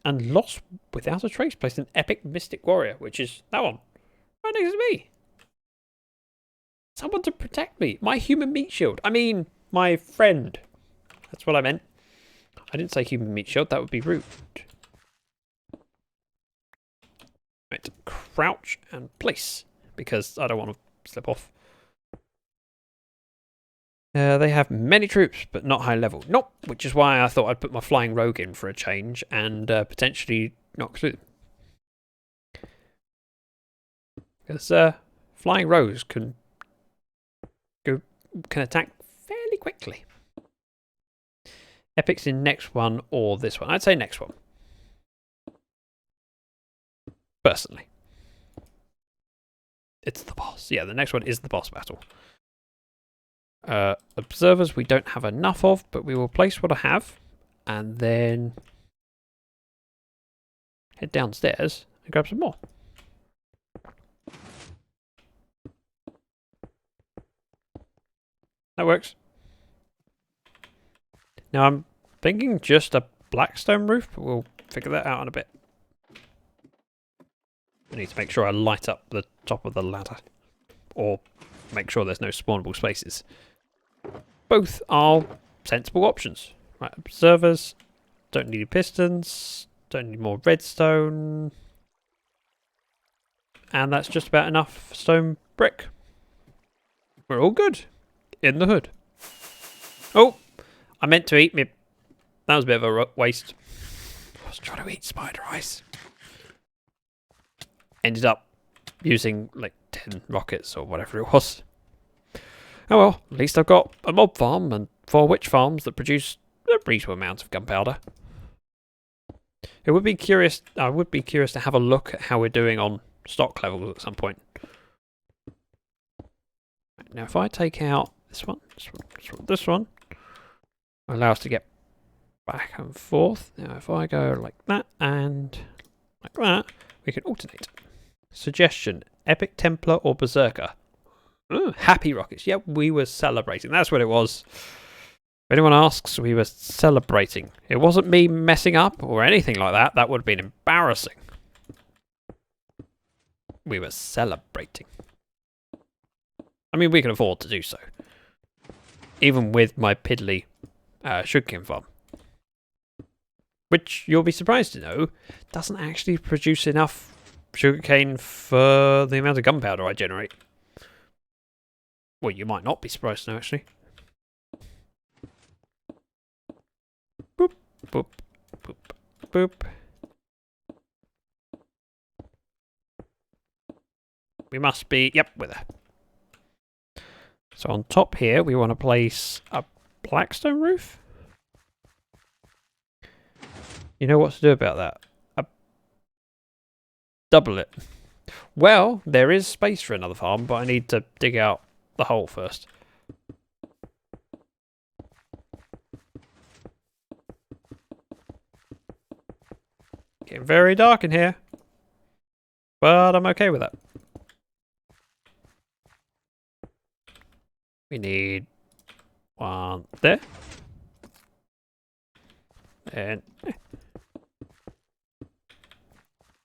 And lost without a trace. Placed an epic mystic warrior, which is that one. Right next to me. Someone to protect me. My human meat shield. I mean, my friend. That's what I meant. I didn't say human meat shield. That would be rude. Right. Crouch and place. Because I don't want to slip off. They have many troops, but not high level. Nope. Which is why I thought I'd put my flying rogue in for a change and potentially knock through them. Because flying rogues can attack fairly quickly. Epics in next one or this one. I'd say next one. Personally. It's the boss. Yeah, the next one is the boss battle. Observers we don't have enough of, but we will place what I have and then head downstairs and grab some more. That works. Now I'm thinking just a Blackstone Roof, but we'll figure that out in a bit. I need to make sure I light up the top of the ladder. Or make sure there's no spawnable spaces. Both are sensible options. Right, observers. Don't need pistons. Don't need more redstone. And that's just about enough stone brick. We're all good. In the hood. Oh! I meant to eat me. That was a bit of a waste. I was trying to eat spider eyes. Ended up using like 10 rockets or whatever it was. Oh well, at least I've got a mob farm and 4 witch farms that produce a reasonable amount of gunpowder. I would be curious to have a look at how we're doing on stock levels at some point. Now if I take out this one, this one, allow us to get back and forth. Now if I go like that and like that, we can alternate. Suggestion, Epic Templar or Berserker? Ooh, happy rockets. Yep, we were celebrating. That's what it was. If anyone asks, we were celebrating. It wasn't me messing up or anything like that. That would have been embarrassing. We were celebrating. I mean, we can afford to do so. Even with my piddly sugarcane farm. Which, you'll be surprised to know, doesn't actually produce enough sugarcane for the amount of gunpowder I generate. Well, you might not be surprised to know, actually. Boop, boop, boop, boop. We must be... Yep, we're there. So on top here, we want to place a Blackstone Roof. You know what to do about that. Double it. Well, there is space for another farm, but I need to dig out the hole first. Getting very dark in here. But I'm okay with that. We need one there. And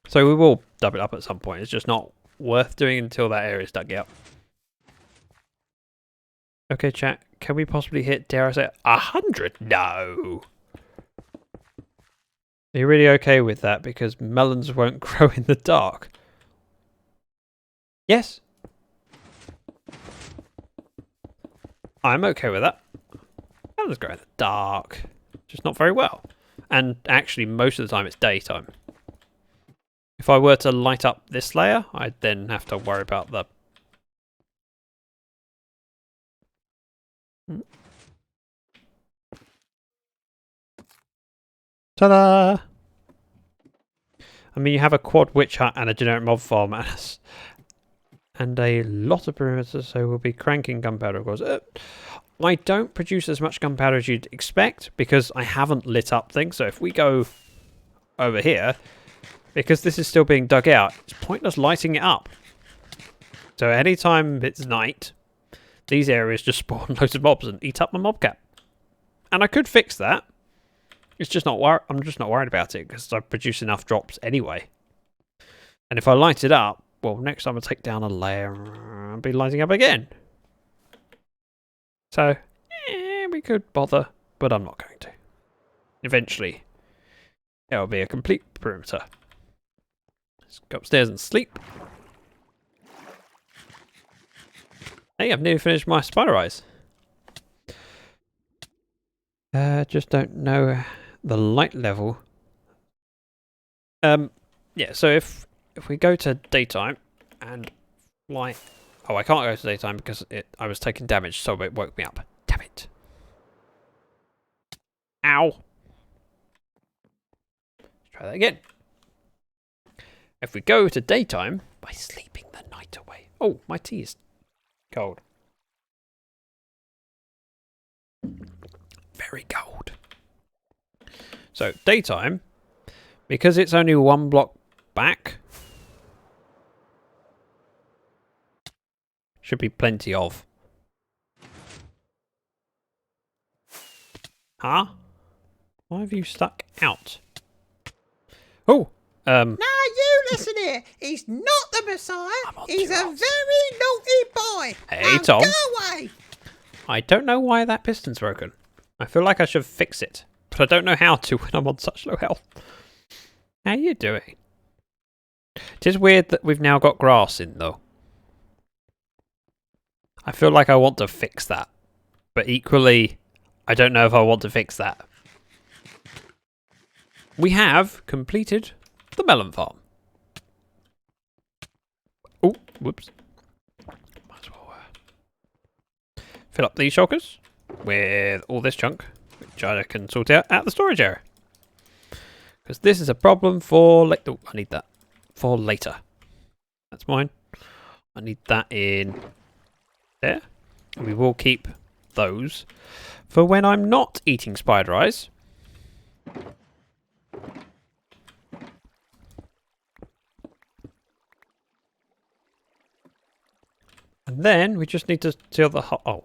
so we will double it up at some point. It's just not worth doing until that area is dug out. Okay, chat. Can we possibly hit, dare I say, 100? No. Are you really okay with that? Because melons won't grow in the dark. Yes. I'm okay with that. Melons grow in the dark. Just not very well. And actually, most of the time it's daytime. If I were to light up this layer, I'd then have to worry about the... Ta-da! I mean, you have a quad witch hut and a generic mob farm and a lot of perimeters, so we'll be cranking gunpowder, of course. I don't produce as much gunpowder as you'd expect because I haven't lit up things. So if we go over here, because this is still being dug out, it's pointless lighting it up. So anytime it's night, these areas just spawn loads of mobs and eat up my mob cap. And I could fix that. It's just not I'm just not worried about it because I produce enough drops anyway. And if I light it up, well, next time I take down a layer, I'll be lighting up again. So, we could bother, but I'm not going to. Eventually, it'll be a complete perimeter. Let's go upstairs and sleep. Hey, I've nearly finished my spider eyes. Just don't know the light level. Yeah, so if we go to daytime and light... Oh, I can't go to daytime because I was taking damage, so it woke me up. Damn it. Ow. Let's try that again. If we go to daytime by sleeping the night away. Oh, my tea is cold. Very cold. So, daytime, because it's only one block back, should be plenty of. Huh? Why have you stuck out? Oh! Now you listen here. He's not the Messiah. He's a very naughty boy. Hey, now Tom. go away. I don't know why that piston's broken. I feel like I should fix it, but I don't know how to when I'm on such low health. How you doing? It is weird that we've now got grass in, though. I feel like I want to fix that, but equally, I don't know if I want to fix that. We have completed the melon farm. Oh, whoops. Might as well fill up these shulkers with all this chunk, which I can sort out at the storage area. Because this is a problem for later. Oh, I need that for later. That's mine. I need that in there. And we will keep those for when I'm not eating spider eyes. And then we just need to seal the hole. Oh.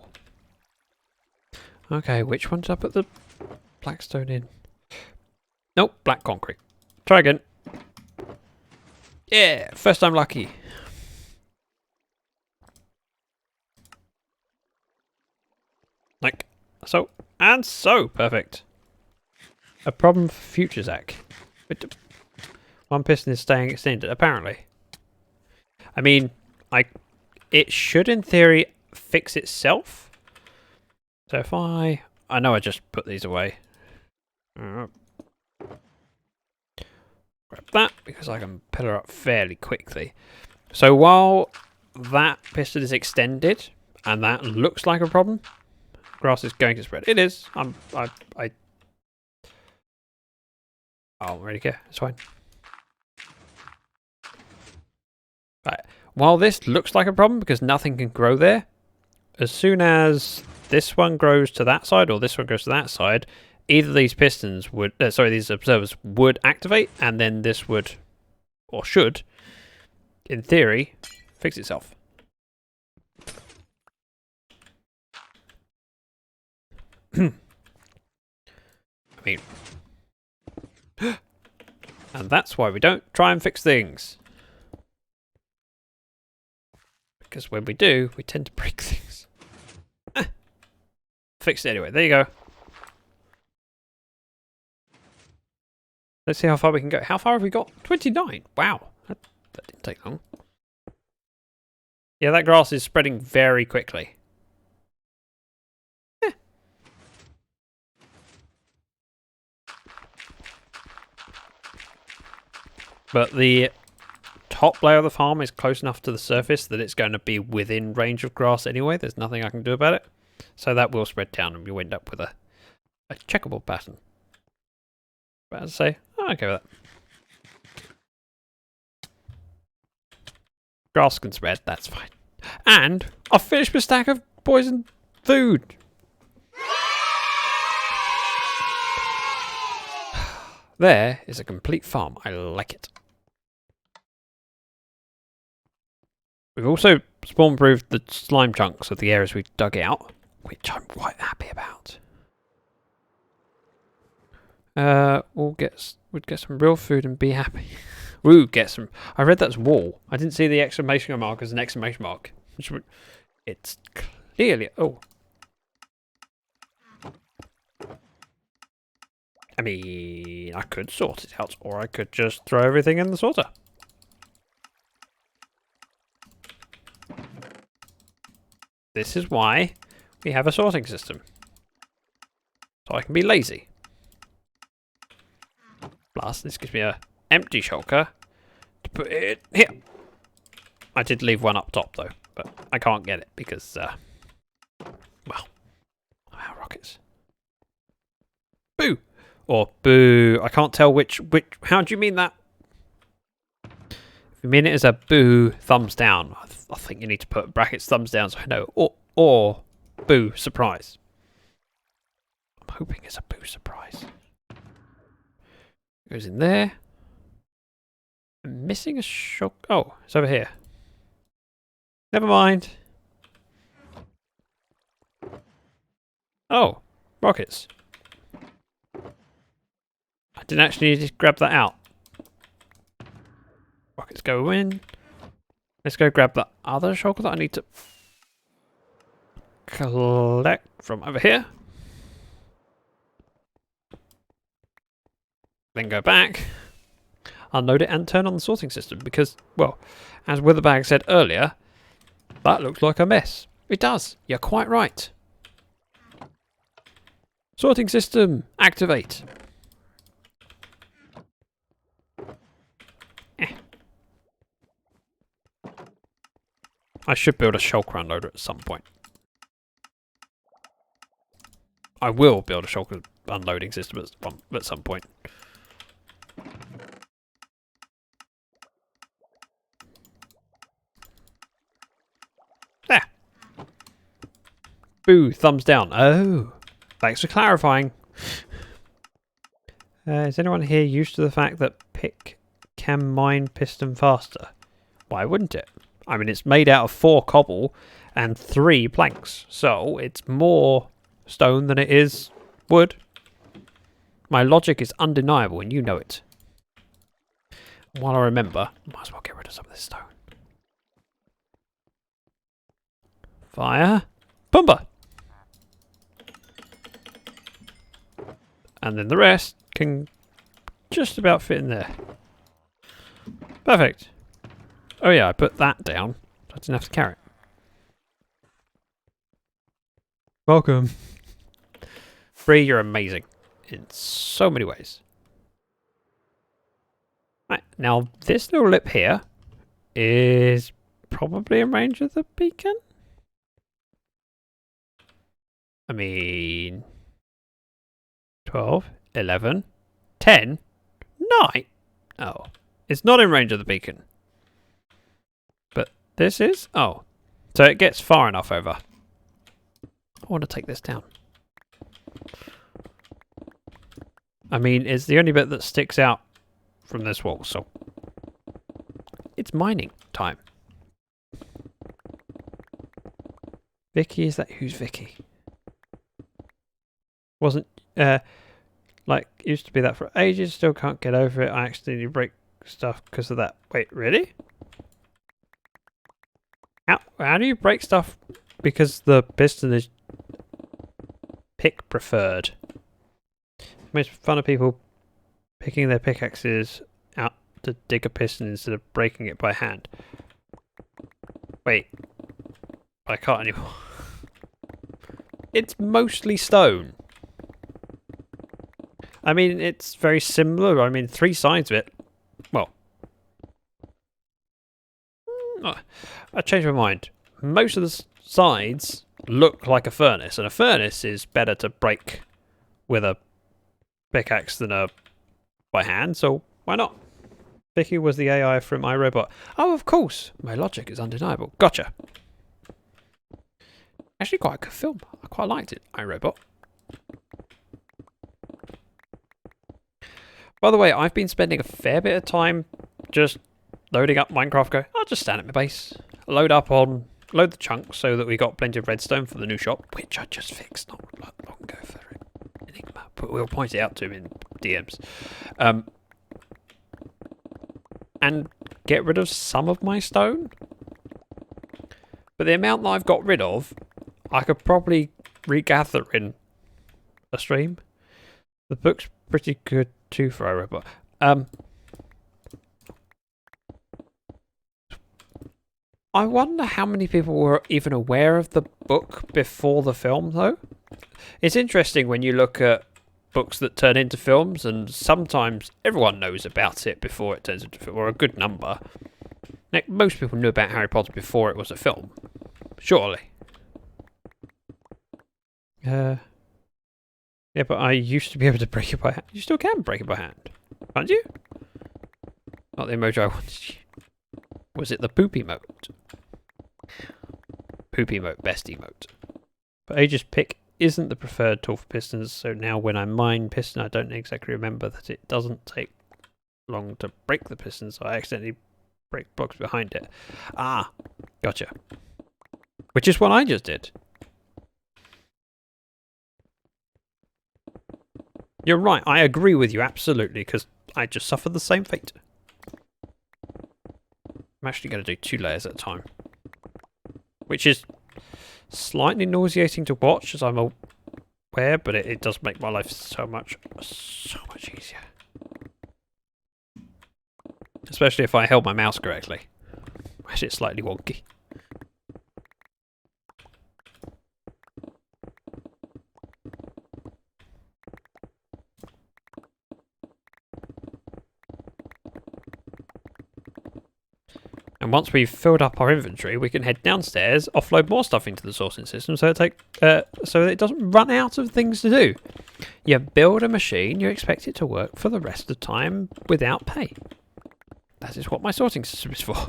Okay, which one did I put the Blackstone in? Nope, black concrete. Try again. Yeah, first time lucky. Like so, and so. Perfect. A problem for future Zach. But one piston is staying extended, apparently. I mean, it should in theory fix itself. So if I know I just put these away. Grab that because I can pillar up fairly quickly. So while that piston is extended and that looks like a problem, grass is going to spread. It is. I don't really care. It's fine. Right. While this looks like a problem because nothing can grow there, as soon as this one grows to that side or this one goes to that side, either these pistons would, these observers would activate, and then this would, or should, in theory, fix itself. I mean, and that's why we don't try and fix things. Because when we do, we tend to break things. Fixed it anyway. There you go. Let's see how far we can go. How far have we got? 29. Wow. That didn't take long. Yeah, that grass is spreading very quickly. Eh. But the top layer of the farm is close enough to the surface that it's going to be within range of grass anyway. There's nothing I can do about it. So that will spread down and you'll end up with a checkerboard pattern. But as I say, I'm okay with that. Grass can spread, that's fine. And I've finished my stack of poison food. There is a complete farm. I like it. We've also spawn-proofed the slime chunks of the areas we dug out, which I'm quite happy about. We'd get some real food and be happy. Ooh, get some. I read that's wall. I didn't see the exclamation mark as an exclamation mark. It's clearly. Oh. I mean, I could sort it out, or I could just throw everything in the sorter. This is why we have a sorting system. So I can be lazy. Plus, this gives me a empty shulker to put it here. I did leave one up top though, but I can't get it because, well, our rockets. Boo! Or boo. I can't tell which, how do you mean that? If you mean it as a boo, thumbs down, I think you need to put brackets thumbs down so I know. Or boo, surprise. I'm hoping it's a boo surprise. Goes in there. I'm missing a shock. Oh, it's over here. Never mind. Oh, rockets. I didn't actually need to grab that out. Rockets go in. Let's go grab the other shulker that I need to collect from over here. Then go back, unload it and turn on the sorting system because, well, as Witherbag said earlier, that looks like a mess. It does. You're quite right. Sorting system, activate. I should build a shulker unloader at some point. I will build a shulker unloading system at some point. There. Boo, thumbs down. Oh, thanks for clarifying. Is anyone here used to the fact that pick can mine piston faster? Why wouldn't it? I mean, it's made out of 4 cobble and 3 planks, so it's more stone than it is wood. My logic is undeniable, and you know it. While I remember, might as well get rid of some of this stone. Fire. Pumba! And then the rest can just about fit in there. Perfect. Oh yeah, I put that down, so I didn't have to carry it. Welcome. Bree, you're amazing. In so many ways. Right, now this little lip here is probably in range of the beacon. I mean, 12, 11, 10, 9. Oh, it's not in range of the beacon. But this is? Oh, so it gets far enough over. I want to take this down. I mean, it's the only bit that sticks out from this wall, so it's mining time. Vicky, is that who's Vicky? Wasn't like used to be that for ages, still can't get over it. I accidentally break stuff because of that. Wait, really? How do you break stuff because the piston is pick preferred? Makes fun of people picking their pickaxes out to dig a piston instead of breaking it by hand. Wait, I can't anymore. It's mostly stone. I mean, it's very similar. I mean, 3 sides of it. Well, I changed my mind. Most of the sides look like a furnace, and a furnace is better to break with a pickaxe than by hand, so why not? Vicky was the AI from iRobot. Oh, of course. My logic is undeniable. Gotcha. Actually, quite a good film. I quite liked it, iRobot. By the way, I've been spending a fair bit of time just loading up Minecraft. I'll just stand at my base. load the chunks so that we got plenty of redstone for the new shop, which I just fixed not long ago for Enigma, but we'll point it out to him in DMs. And get rid of some of my stone. But the amount that I've got rid of, I could probably regather in a stream. The book's pretty good too for a robot. I wonder how many people were even aware of the book before the film, though. It's interesting when you look at books that turn into films, and sometimes everyone knows about it before it turns into a film, or a good number. Like, most people knew about Harry Potter before it was a film. Surely. Yeah, but I used to be able to break it by hand. You still can break it by hand, can't you? Not the emoji I wanted. Was it the poop emote? Poop emote, best emote. But Aegis Pick isn't the preferred tool for pistons, so now when I mine piston, I don't exactly remember that it doesn't take long to break the piston, so I accidentally break blocks behind it. Ah, gotcha. Which is what I just did. You're right, I agree with you, absolutely, because I just suffered the same fate. I'm actually going to do 2 layers at a time. Which is slightly nauseating to watch, as I'm aware, but it does make my life so much easier. Especially if I held my mouse correctly. Actually, it's slightly wonky. And once we've filled up our inventory, we can head downstairs, offload more stuff into the sourcing system, so that it doesn't run out of things to do. You build a machine, you expect it to work for the rest of the time without pay. That is what my sorting system is for.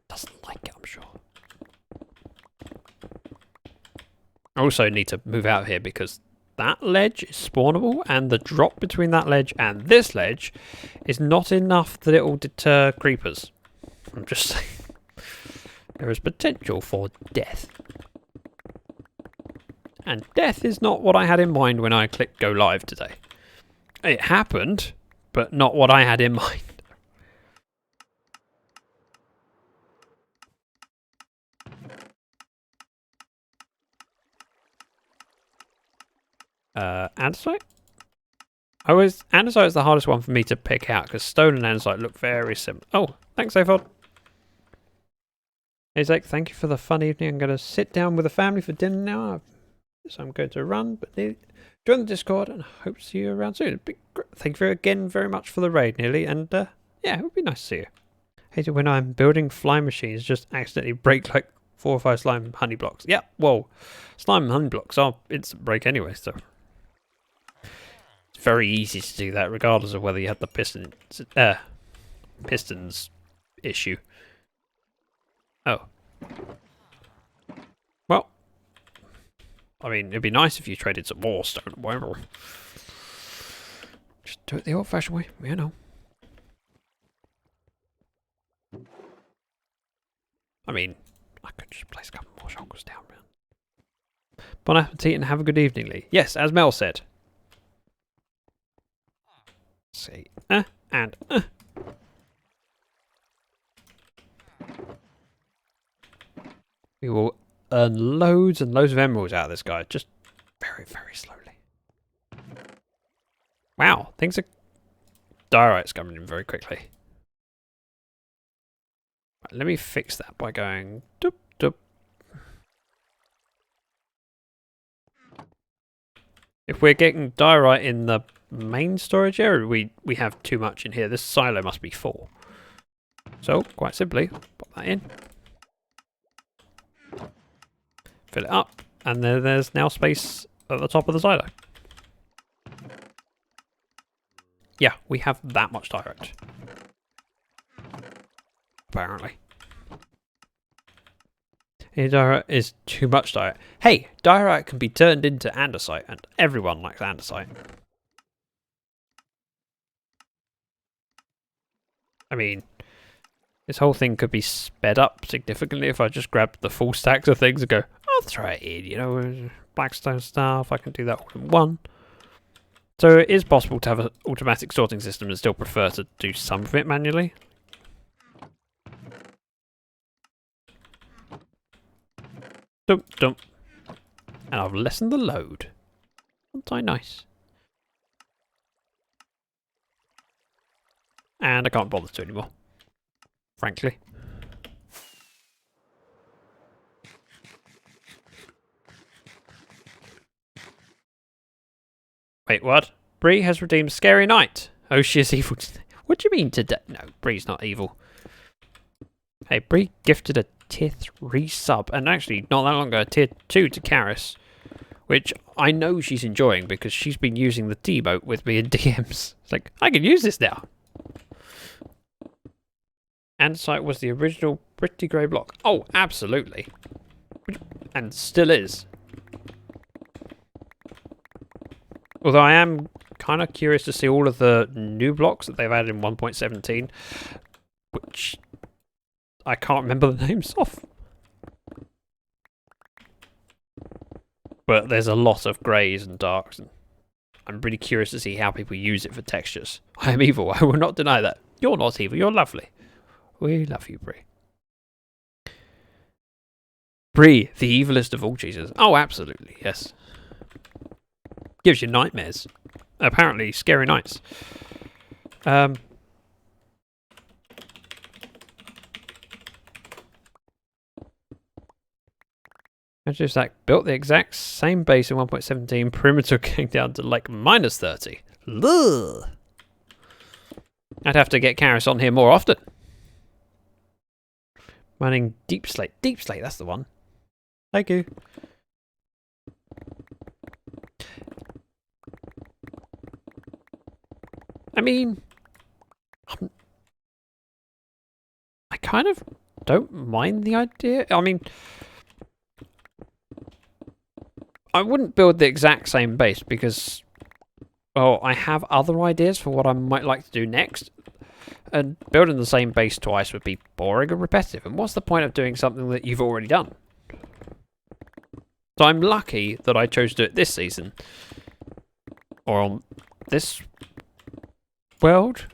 Doesn't like it, I'm sure. I also need to move out of here because that ledge is spawnable, and the drop between that ledge and this ledge is not enough that it will deter creepers. I'm just saying. There is potential for death. And death is not what I had in mind when I clicked go live today. It happened, but not what I had in mind. Andesite? Andesite is the hardest one for me to pick out because stone and andesite look very similar. Oh, thanks, Aphod. Isaac, thank you for the fun evening. I'm going to sit down with the family for dinner now. So I'm going to run, but join the Discord and hope to see you around soon. Thank you again very much for the raid, Nearly. And yeah, it would be nice to see you. Hate it when I'm building fly machines, just accidentally break like 4 or 5 slime honey blocks. Yeah, well, slime and honey blocks are instant break anyway, so it's very easy to do that, regardless of whether you had the pistons issue. Oh. Well, I mean, it'd be nice if you traded some more stone or whatever. Just do it the old-fashioned way, you know. I mean, I could just place a couple more shulkers down, man. Bon appetit and have a good evening, Lee. Yes, as Mel said. Let's see. And. We will earn loads and loads of emeralds out of this guy, just very, very slowly. Wow, things are... Diorite's coming in very quickly. Right, let me fix that by going... Doop, doop. If we're getting diorite in the main storage area, we have too much in here. This silo must be full. So, quite simply, pop that in. Fill it up, and there's now space at the top of the silo. Yeah, we have that much diorite. Apparently. Diorite is too much diorite. Hey, diorite can be turned into andesite, and everyone likes andesite. I mean, This whole thing could be sped up significantly if I just grabbed the full stacks of things and go, I'll throw it in, you know, Blackstone stuff, I can do that all in one. So it is possible to have an automatic sorting system and still prefer to do some of it manually. Dump, dump. And I've lessened the load. Aren't I nice? And I can't bother to anymore, frankly. Wait, what? Bree has redeemed Scary Night. Oh, she is evil. What do you mean today? No, Bree's not evil. Hey, Bree gifted a tier 3 sub, and actually not that long ago, a tier 2 to Karis, which I know she's enjoying because she's been using the D-mote with me in DMs. It's like, I can use this now. Andesite was the original pretty grey block. Oh, absolutely. And still is. Although I am kind of curious to see all of the new blocks that they've added in 1.17, which I can't remember the names of. But there's a lot of greys and darks, and I'm really curious to see how people use it for textures. I am evil, I will not deny that. You're not evil, you're lovely. We love you, Bree. Bree, the evilest of all cheeses. Oh, absolutely, yes. Gives you nightmares. Apparently, scary nights. Imagine if Zach built the exact same base in 1.17, perimeter going down to like -30. Ugh. I'd have to get Karis on here more often. Mining Deep Slate. Deep Slate, that's the one. Thank you. I mean, I kind of don't mind the idea. I mean, I wouldn't build the exact same base because, well, I have other ideas for what I might like to do next. And building the same base twice would be boring and repetitive. And what's the point of doing something that you've already done? So I'm lucky that I chose to do it this season. Or on this world.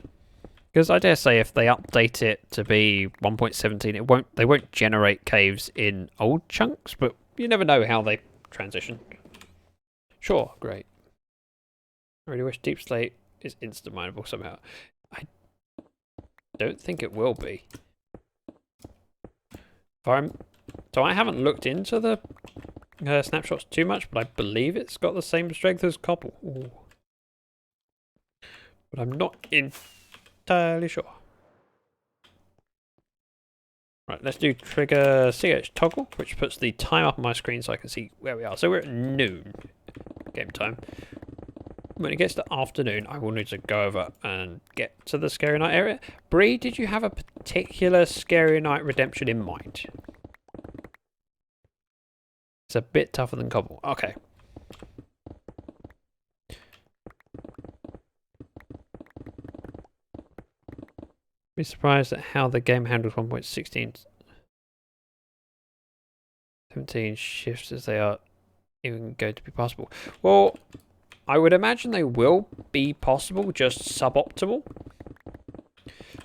Because I dare say if they update it to be 1.17, they won't generate caves in old chunks, but you never know how they transition. Sure, great. I really wish Deep Slate is instant mineable somehow. I don't think it will be. So I haven't looked into the snapshots too much, but I believe it's got the same strength as cobble. Ooh. But I'm not entirely sure. Right, let's do trigger CH toggle, which puts the time up on my screen so I can see where we are. So we're at noon game time. When it gets to afternoon, I will need to go over and get to the Scary Night area. Bree, did you have a particular Scary Night redemption in mind? It's a bit tougher than cobble. Okay. Be surprised at how the game handles 1.16 17 shifts as they are even going to be possible. Well, I would imagine they will be possible, just suboptimal.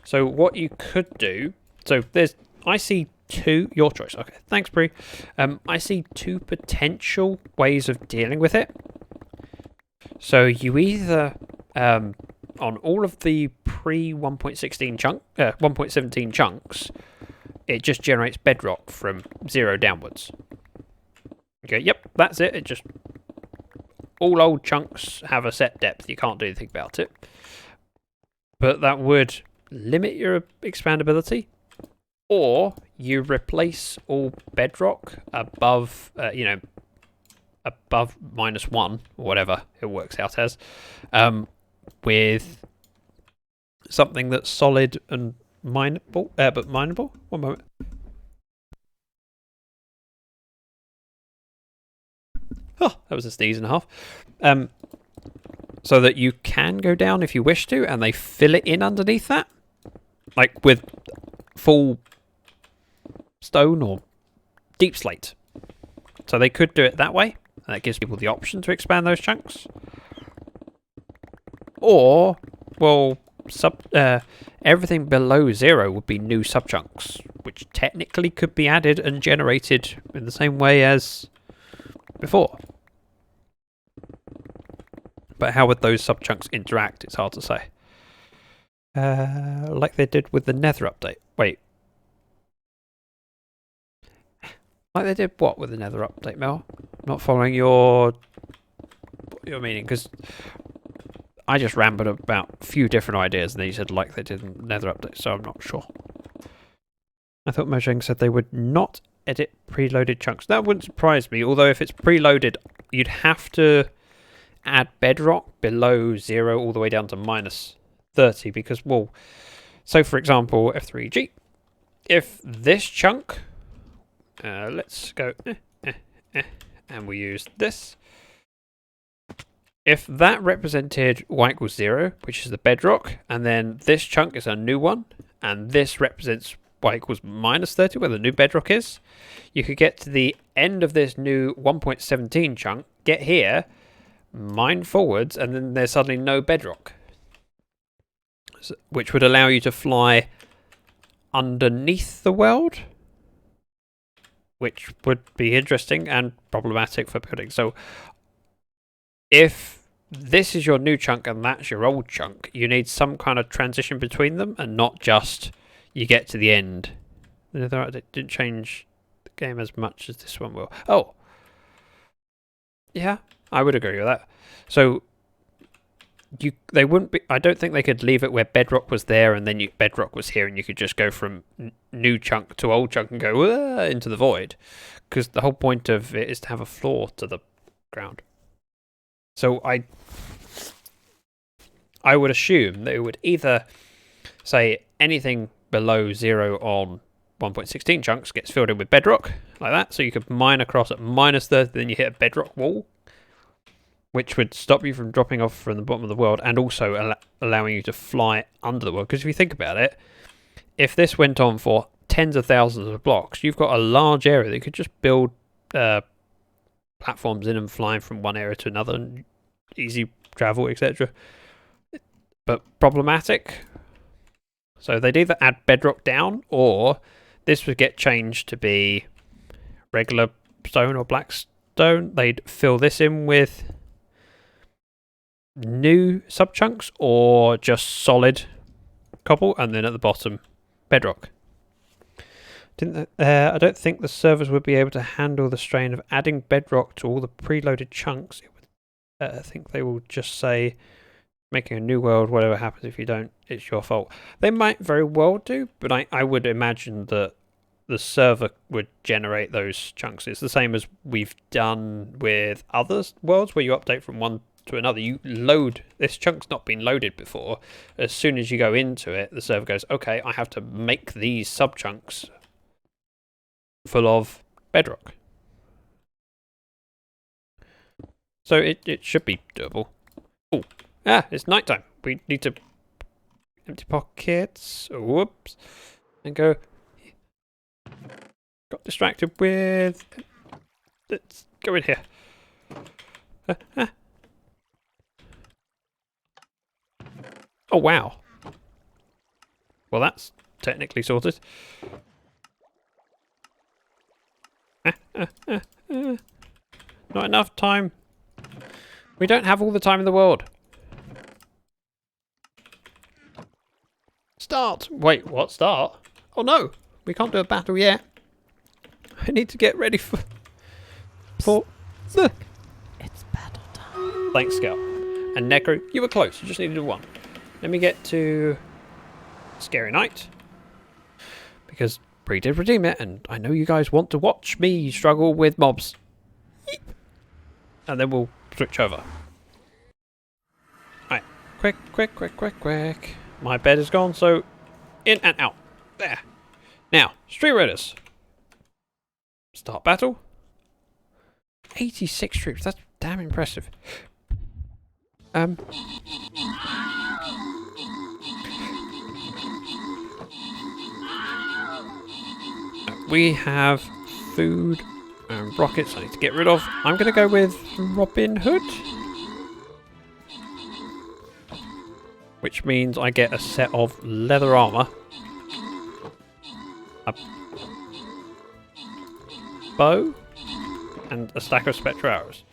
So what you could do, so I see two, your choice. Okay, thanks, Bree. I see two potential ways of dealing with it. So you either on all of the pre-1.16 1.17 chunks, it just generates bedrock from 0 downwards. Okay, yep, that's it. It just all old chunks have a set depth. You can't do anything about it. But that would limit your expandability. Or you replace all bedrock above, above -1, or whatever it works out as, with something that's solid and mineable, but mineable. One moment. Oh, that was a sneeze and a half. So that you can go down if you wish to, and they fill it in underneath that. Like with full stone or deep slate. So they could do it that way, and that gives people the option to expand those chunks. Or, well, everything below 0 would be new subchunks, which technically could be added and generated in the same way as before. But how would those subchunks interact? It's hard to say. Like they did with the Nether update. Wait. Like they did what with the Nether update, Mel? Not following your meaning, because I just rambled about a few different ideas and then you said like they did in the Nether update, so I'm not sure. I thought Mojang said they would not edit preloaded chunks. That wouldn't surprise me, although if it's preloaded, you'd have to add bedrock below 0 all the way down to -30 because, well, so for example, F3G, if this chunk, let's go, and we use this. If that represented y equals 0, which is the bedrock, and then this chunk is a new one, and this represents y equals -30, where the new bedrock is, you could get to the end of this new 1.17 chunk, get here, mine forwards, and then there's suddenly no bedrock, which would allow you to fly underneath the world, which would be interesting and problematic for building. So if this is your new chunk and that's your old chunk, you need some kind of transition between them and not just you get to the end. It didn't change the game as much as this one will. Oh, yeah, I would agree with that. So they wouldn't be. I don't think they could leave it where bedrock was there and then bedrock was here, and you could just go from new chunk to old chunk and go into the void, because the whole point of it is to have a floor to the ground. So I would assume that it would either say anything below 0 on 1.16 chunks gets filled in with bedrock, like that, so you could mine across at -30, then you hit a bedrock wall, which would stop you from dropping off from the bottom of the world and also allowing you to fly under the world. Because if you think about it, if this went on for tens of thousands of blocks, you've got a large area that you could just build platforms in and flying from one area to another, and easy travel, etc. But problematic. So they'd either add bedrock down, or this would get changed to be regular stone or blackstone. They'd fill this in with new subchunks or just solid cobble, and then at the bottom bedrock. I don't think the servers would be able to handle the strain of adding bedrock to all the preloaded chunks. I think they will just say, making a new world, whatever happens if you don't, it's your fault. They might very well do, but I would imagine that the server would generate those chunks. It's the same as we've done with other worlds where you update from one to another. You load, this chunk's not been loaded before. As soon as you go into it, the server goes, okay, I have to make these sub-chunks full of bedrock. So it should be doable. Oh, it's nighttime. We need to empty pockets. Whoops. And go. Got distracted with. Let's go in here. Oh, wow. Well, that's technically sorted. Not enough time. We don't have all the time in the world. Start. Wait, what? Start? Oh no, we can't do a battle yet. I need to get ready for. It's battle time. Thanks, Scout. And Necro, you were close. You just needed one. Let me get to Scary Night, because Bree did redeem it, and I know you guys want to watch me struggle with mobs. And then we'll switch over. Alright, quick. My bed is gone, so in and out. There. Now, Street Raiders. Start battle. 86 troops, that's damn impressive. we have food and rockets I need to get rid of. I'm going to go with Robin Hood. Which means I get a set of leather armor. A bow. And a stack of spectre arrows.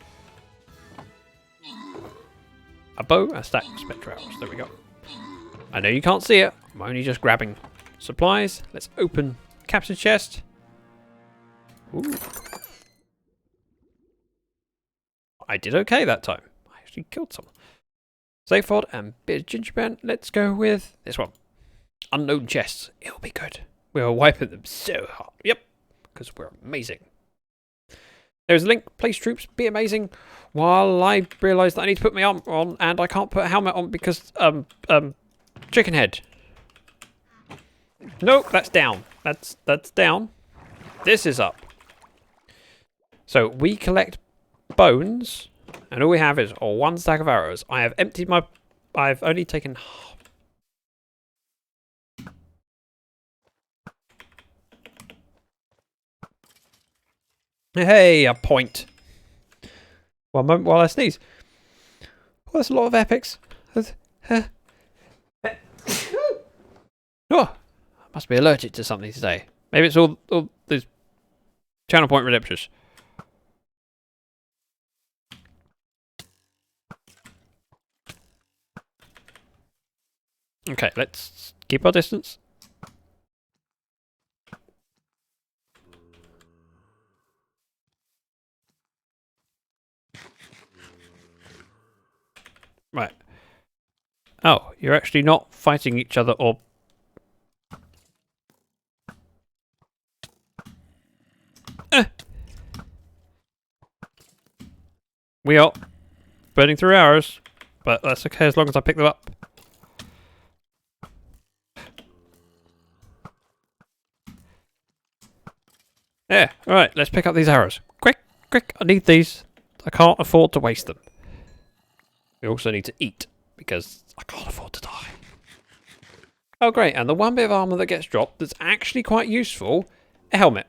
A bow, a stack of spectre arrows. There we go. I know you can't see it. I'm only just grabbing supplies. Let's open captain chest. Ooh. I did okay that time. I actually killed someone. Safe pod and bit of gingerbread. Let's go with this one. Unknown chests. It'll be good. We're wiping them so hard. Yep. Because we're amazing. There's a link. Place troops. Be amazing. While I realise that I need to put my armor on and I can't put a helmet on because, chicken head. Nope, that's down. That's down. This is up. So we collect bones, and all we have is one stack of arrows. I have emptied my... I've only taken... Hey, a point. One moment while I sneeze. Oh, that's a lot of epics. Oh, I must be allergic to something today. Maybe it's all these channel point redemptors. Okay, let's keep our distance. Right. Oh, you're actually not fighting each other or... We are burning through arrows, but that's okay as long as I pick them up. Yeah, alright, let's pick up these arrows. Quick, quick, I need these. I can't afford to waste them. We also need to eat, because I can't afford to die. Oh great, and the one bit of armour that gets dropped that's actually quite useful, a helmet.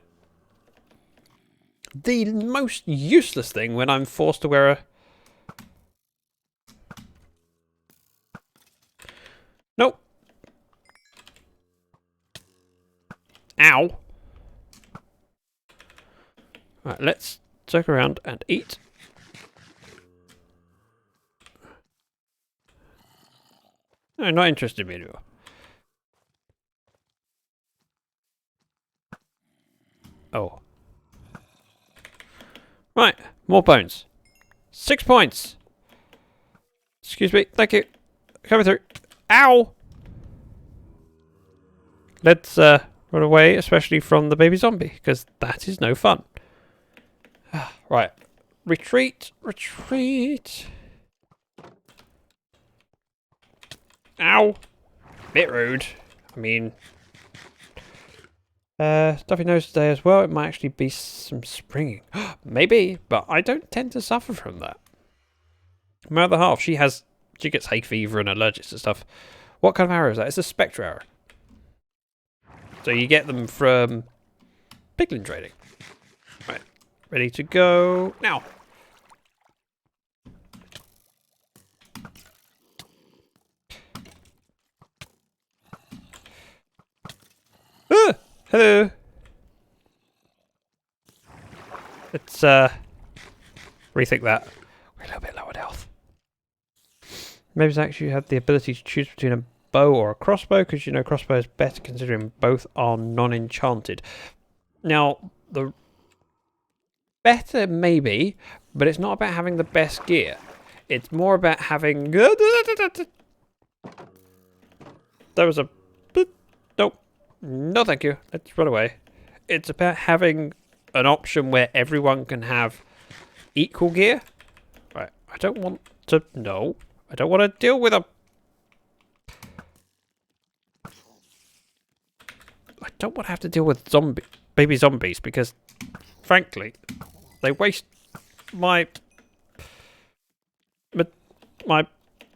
The most useless thing when I'm forced to wear a... Nope. Ow. Right, let's check around and eat. No, not interested in me anymore. Oh. Right, more bones. 6 points. Excuse me, thank you. Coming through. Ow! Let's run away, especially from the baby zombie, because that is no fun. Right. Retreat, retreat. Ow! Bit rude. I mean... stuffy nose today as well. It might actually be some springing. Maybe, but I don't tend to suffer from that. My other half, she gets hay fever and allergics and stuff. What kind of arrow is that? It's a spectre arrow. So you get them from piglin trading. Right, ready to go now. Hello. Let's rethink that. We're a little bit low on health. Maybe it's actually had the ability to choose between a bow or a crossbow, because you know crossbow is better considering both are non-enchanted. Now, the better maybe, but it's not about having the best gear. It's more about having... There was a... Nope. No, thank you. Let's run away. It's about having an option where everyone can have equal gear. Right. I don't want to... No. I don't want to deal with a... I don't want to have to deal with baby zombies because, frankly, they waste my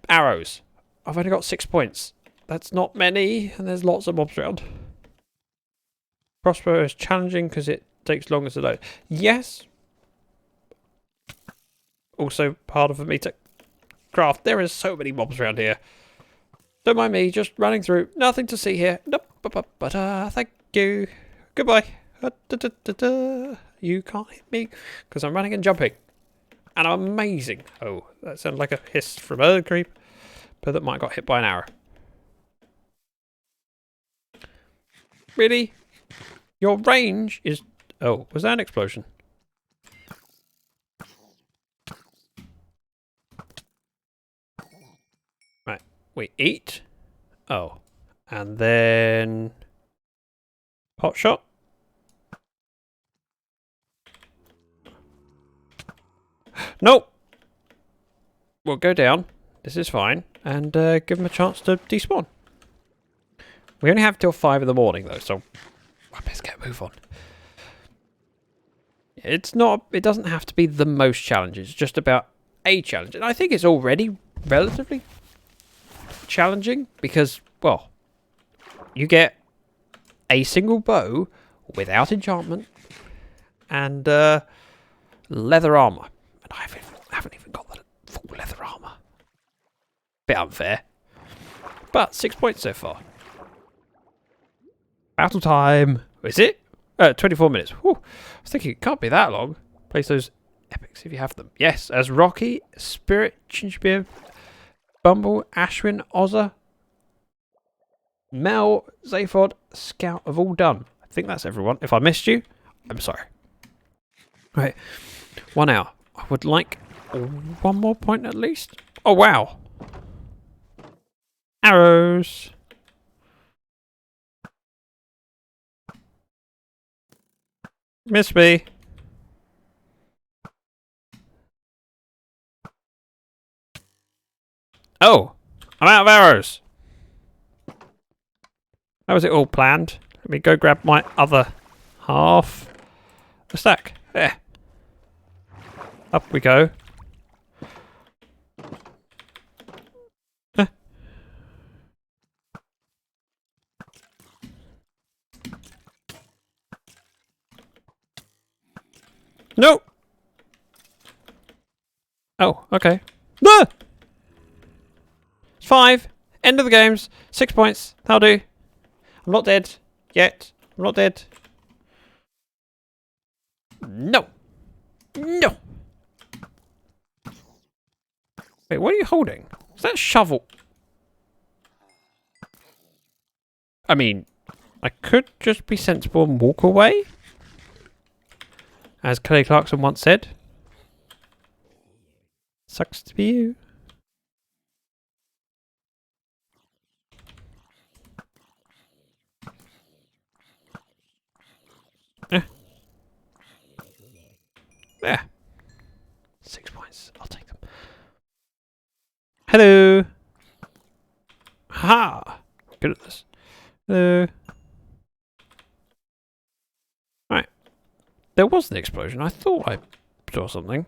arrows. I've only got 6 points. That's not many, and there's lots of mobs around. Crossbow is challenging because it takes longer to load. Yes. Also harder for me to craft. There is so many mobs around here. Don't mind me, just running through. Nothing to see here. Nope. But thank you. Goodbye. You can't hit me because I'm running and jumping. And I'm amazing. Oh, that sounded like a hiss from Earth Creep. But that might have got hit by an arrow. Really? Your range is... Oh, was that an explosion? Right. We eat. Oh. And then... Pot shot. Nope. We'll go down. This is fine. And give them a chance to despawn. We only have till 5 in the morning though, so I best get a move on. It's not. It doesn't have to be the most challenging. It's just about a challenge, and I think it's already relatively challenging because, well, you get a single bow without enchantment and leather armor, and I haven't even got the full leather armor. Bit unfair, but 6 points so far. Battle time. Is it? 24 minutes. Whew. I was thinking it can't be that long. Place those epics if you have them. Yes, as Rocky, Spirit, Gingerbeard, Bumble, Ashwin, Ozza, Mel, Zaphod, Scout have all done. I think that's everyone. If I missed you, I'm sorry. Right. 1 hour. I would like 1 more point at least. Oh, wow. Arrows. Miss me. Oh, I'm out of arrows. How was it all planned? Let me go grab my other half. A stack. There. Up we go. No. Oh, okay. No. It's 5. End of the games. 6 points. That'll do. I'm not dead yet. I'm not dead. No. No. Wait, what are you holding? Is that a shovel? I mean, I could just be sensible and walk away. As Kelly Clarkson once said. Sucks to be you. There. 6 points. I'll take them. Hello. Ha! Good at this. Hello. Right. There was an explosion. I thought I saw something.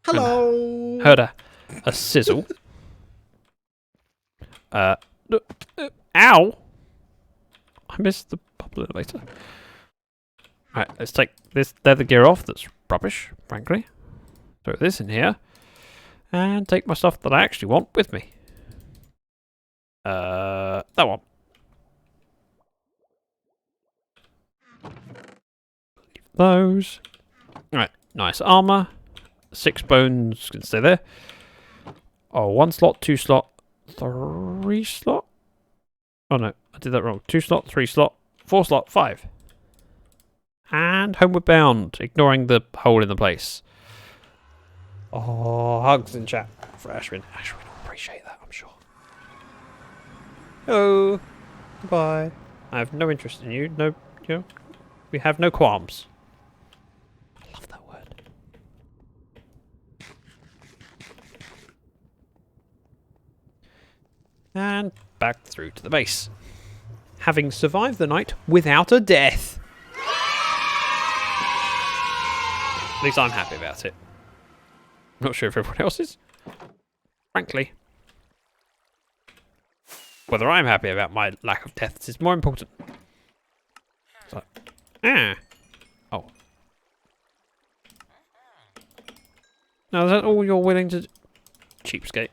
Hello. Heard a sizzle. Ow! I missed the bubble elevator. Right, let's take this leather gear off. That's rubbish, frankly. Throw this in here. And take my stuff that I actually want with me. That one. Leave those. Right, nice armor. 6 bones can stay there. Oh, 1 slot, 2 slot, 3 slot. Oh no, I did that wrong. 2 slot, 3 slot, 4 slot, 5. And homeward bound, ignoring the hole in the place. Oh, hugs in chat for Ashwin. Ashwin will appreciate that, I'm sure. Hello. Goodbye. I have no interest in you. No, you know, we have no qualms. I love that word. And back through to the base. Having survived the night without a death. At least I'm happy about it. Not sure if everyone else is. Frankly. Whether I'm happy about my lack of deaths is more important. So, Ah. Oh. Now, is that all you're willing to... Cheapskate.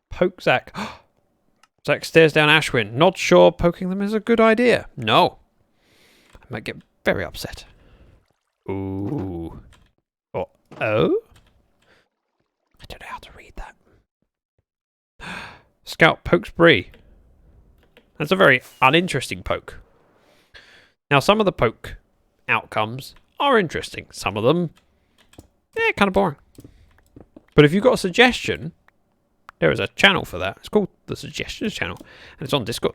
Poke Zach. Zach stares down Ashwin. Not sure poking them is a good idea. No. I might get very upset. Ooh. Oh. Oh? I don't know how to read that. Scout pokes Bree. That's a very uninteresting poke. Now, some of the poke outcomes are interesting. Some of them, kind of boring. But if you've got a suggestion, there is a channel for that. It's called the Suggestions channel, and it's on Discord.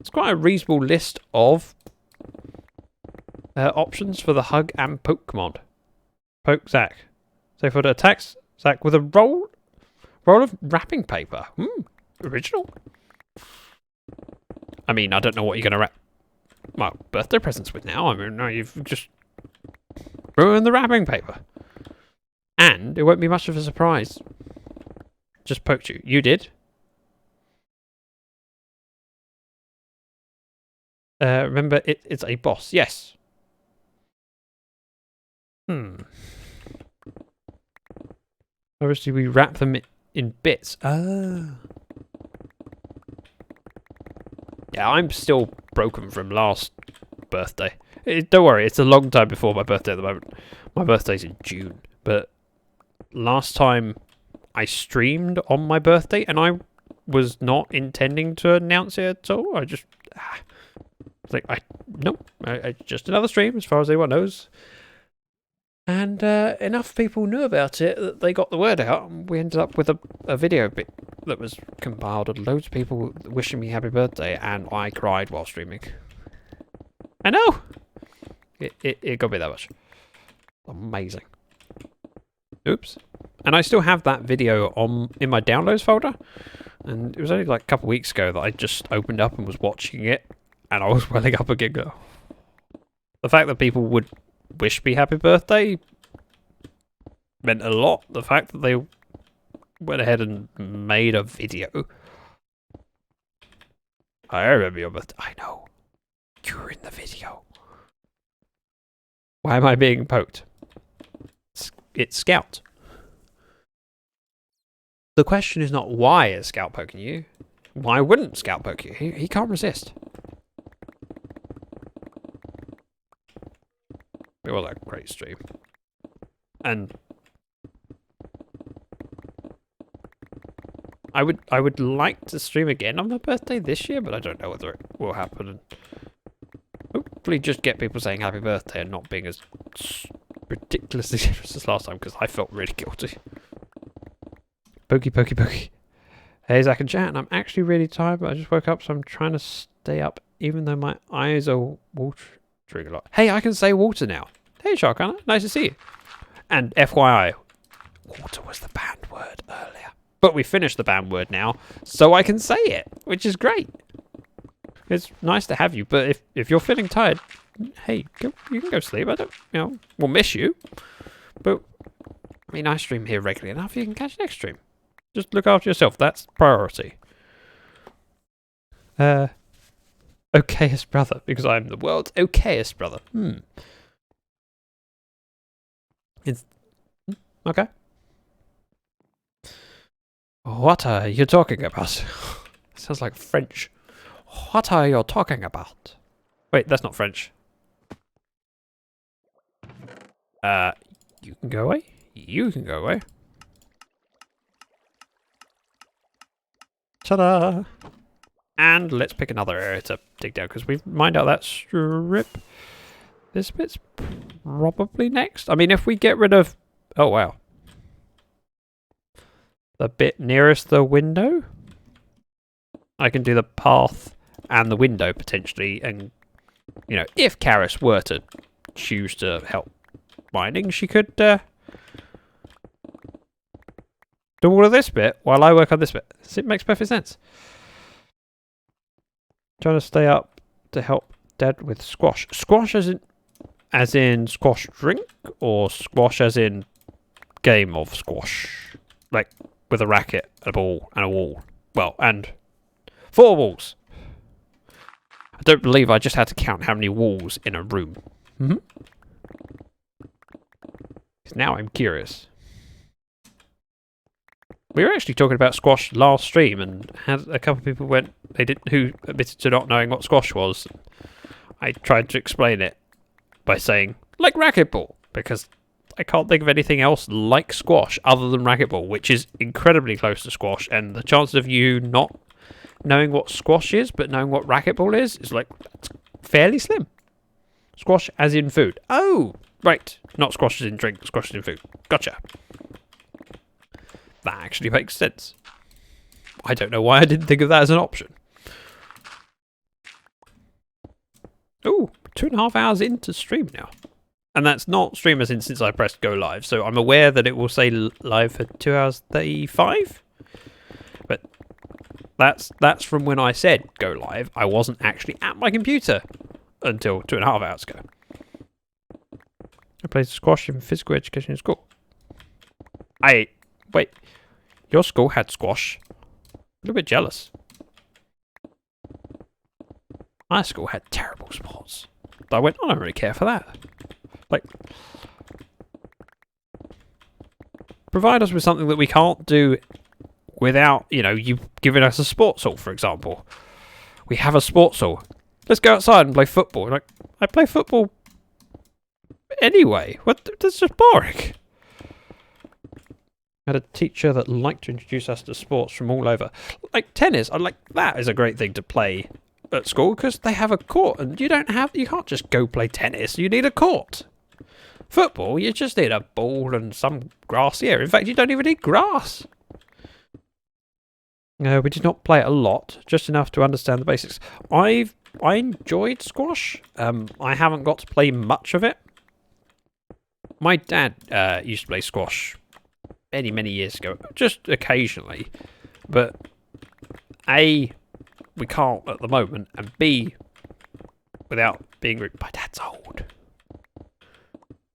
It's quite a reasonable list of options for the hug and poke command. Poke Zach. So for the attacks, Zach with a roll of wrapping paper. Original. I mean, I don't know what you're going to wrap my birthday presents with now. I mean, no, you've just ruined the wrapping paper. And it won't be much of a surprise. Just poked you. You did. Remember, it's a boss. Yes. Obviously, we wrap them in bits. Ah. Yeah, I'm still broken from last birthday. Don't worry, it's a long time before my birthday at the moment. My birthday's in June. But last time I streamed on my birthday, and I was not intending to announce it at all. I just... nope. It's just another stream, as far as anyone knows. And enough people knew about it that they got the word out. And we ended up with a video bit that was compiled of loads of people wishing me happy birthday, and I cried while streaming. I know! It got me that much. Amazing. Oops. And I still have that video in my downloads folder. And it was only like a couple of weeks ago that I just opened up and was watching it, and I was welling up a giggle. The fact that people would wish me happy birthday meant a lot. The fact that they went ahead and made a video. I remember your birthday. I know. You were in the video. Why am I being poked? It's Scout. The question is not why is Scout poking you. Why wouldn't Scout poke you? He can't resist. It was a great stream. And I would like to stream again on my birthday this year, but I don't know whether it will happen. And hopefully just get people saying happy birthday and not being as ridiculously generous as last time, because I felt really guilty. Pokey, pokey, pokey. Hey, Zach and chat, and I'm actually really tired, but I just woke up, so I'm trying to stay up, even though my eyes are watering a lot. Hey, I can say water now. Hey, Sharkana, nice to see you. And FYI, water was the banned word earlier. But we finished the banned word now, so I can say it, which is great. It's nice to have you, but if you're feeling tired, hey, you can go sleep. I don't, we'll miss you. But, I mean, I stream here regularly enough, you can catch next stream. Just look after yourself, that's priority. Okayest brother, because I'm the world's okayest brother. It's... Okay. What are you talking about? Sounds like French. What are you talking about? Wait, that's not French. You can go away. You can go away. Ta-da! And let's pick another area to dig down, because we've mined out that strip. This bit's probably next. I mean, if we get rid of... Oh, wow. The bit nearest the window? I can do the path and the window, potentially. And, if Karis were to choose to help mining, she could do all of this bit while I work on this bit. It makes perfect sense. Trying to stay up to help Dad with squash. Squash as in squash drink, or squash as in game of squash? Like with a racket, a ball, and a wall. Well, and 4 walls. I don't believe I just had to count how many walls in a room. Now I'm curious. We were actually talking about squash last stream, and had a couple of people who admitted to not knowing what squash was. I tried to explain it by saying, like racquetball, because I can't think of anything else like squash other than racquetball, which is incredibly close to squash, and the chances of you not knowing what squash is, but knowing what racquetball is like fairly slim. Squash as in food. Oh, right. Not squash as in drink, squash as in food. Gotcha. That actually makes sense. I don't know why I didn't think of that as an option. Ooh, 2.5 hours into stream now. And that's not stream as in since I pressed go live, so I'm aware that it will say live for 2 hours 35. But that's from when I said go live. I wasn't actually at my computer until 2.5 hours ago. I played squash in physical education in school. Wait, your school had squash? A little bit jealous. My school had terrible sports. But I went, I don't really care for that. Like, provide us with something that we can't do without, you giving us a sports hall, for example. We have a sports hall. Let's go outside and play football. Like, I play football anyway. That's just boring. I had a teacher that liked to introduce us to sports from all over. Like tennis, that is a great thing to play at school because they have a court and you can't just go play tennis. You need a court. Football, you just need a ball and some grassy area. In fact, you don't even need grass. We did not play it a lot, just enough to understand the basics. I enjoyed squash. I haven't got to play much of it. My dad used to play squash many, many years ago, just occasionally. But A, we can't at the moment, and B, without being rude, my dad's old.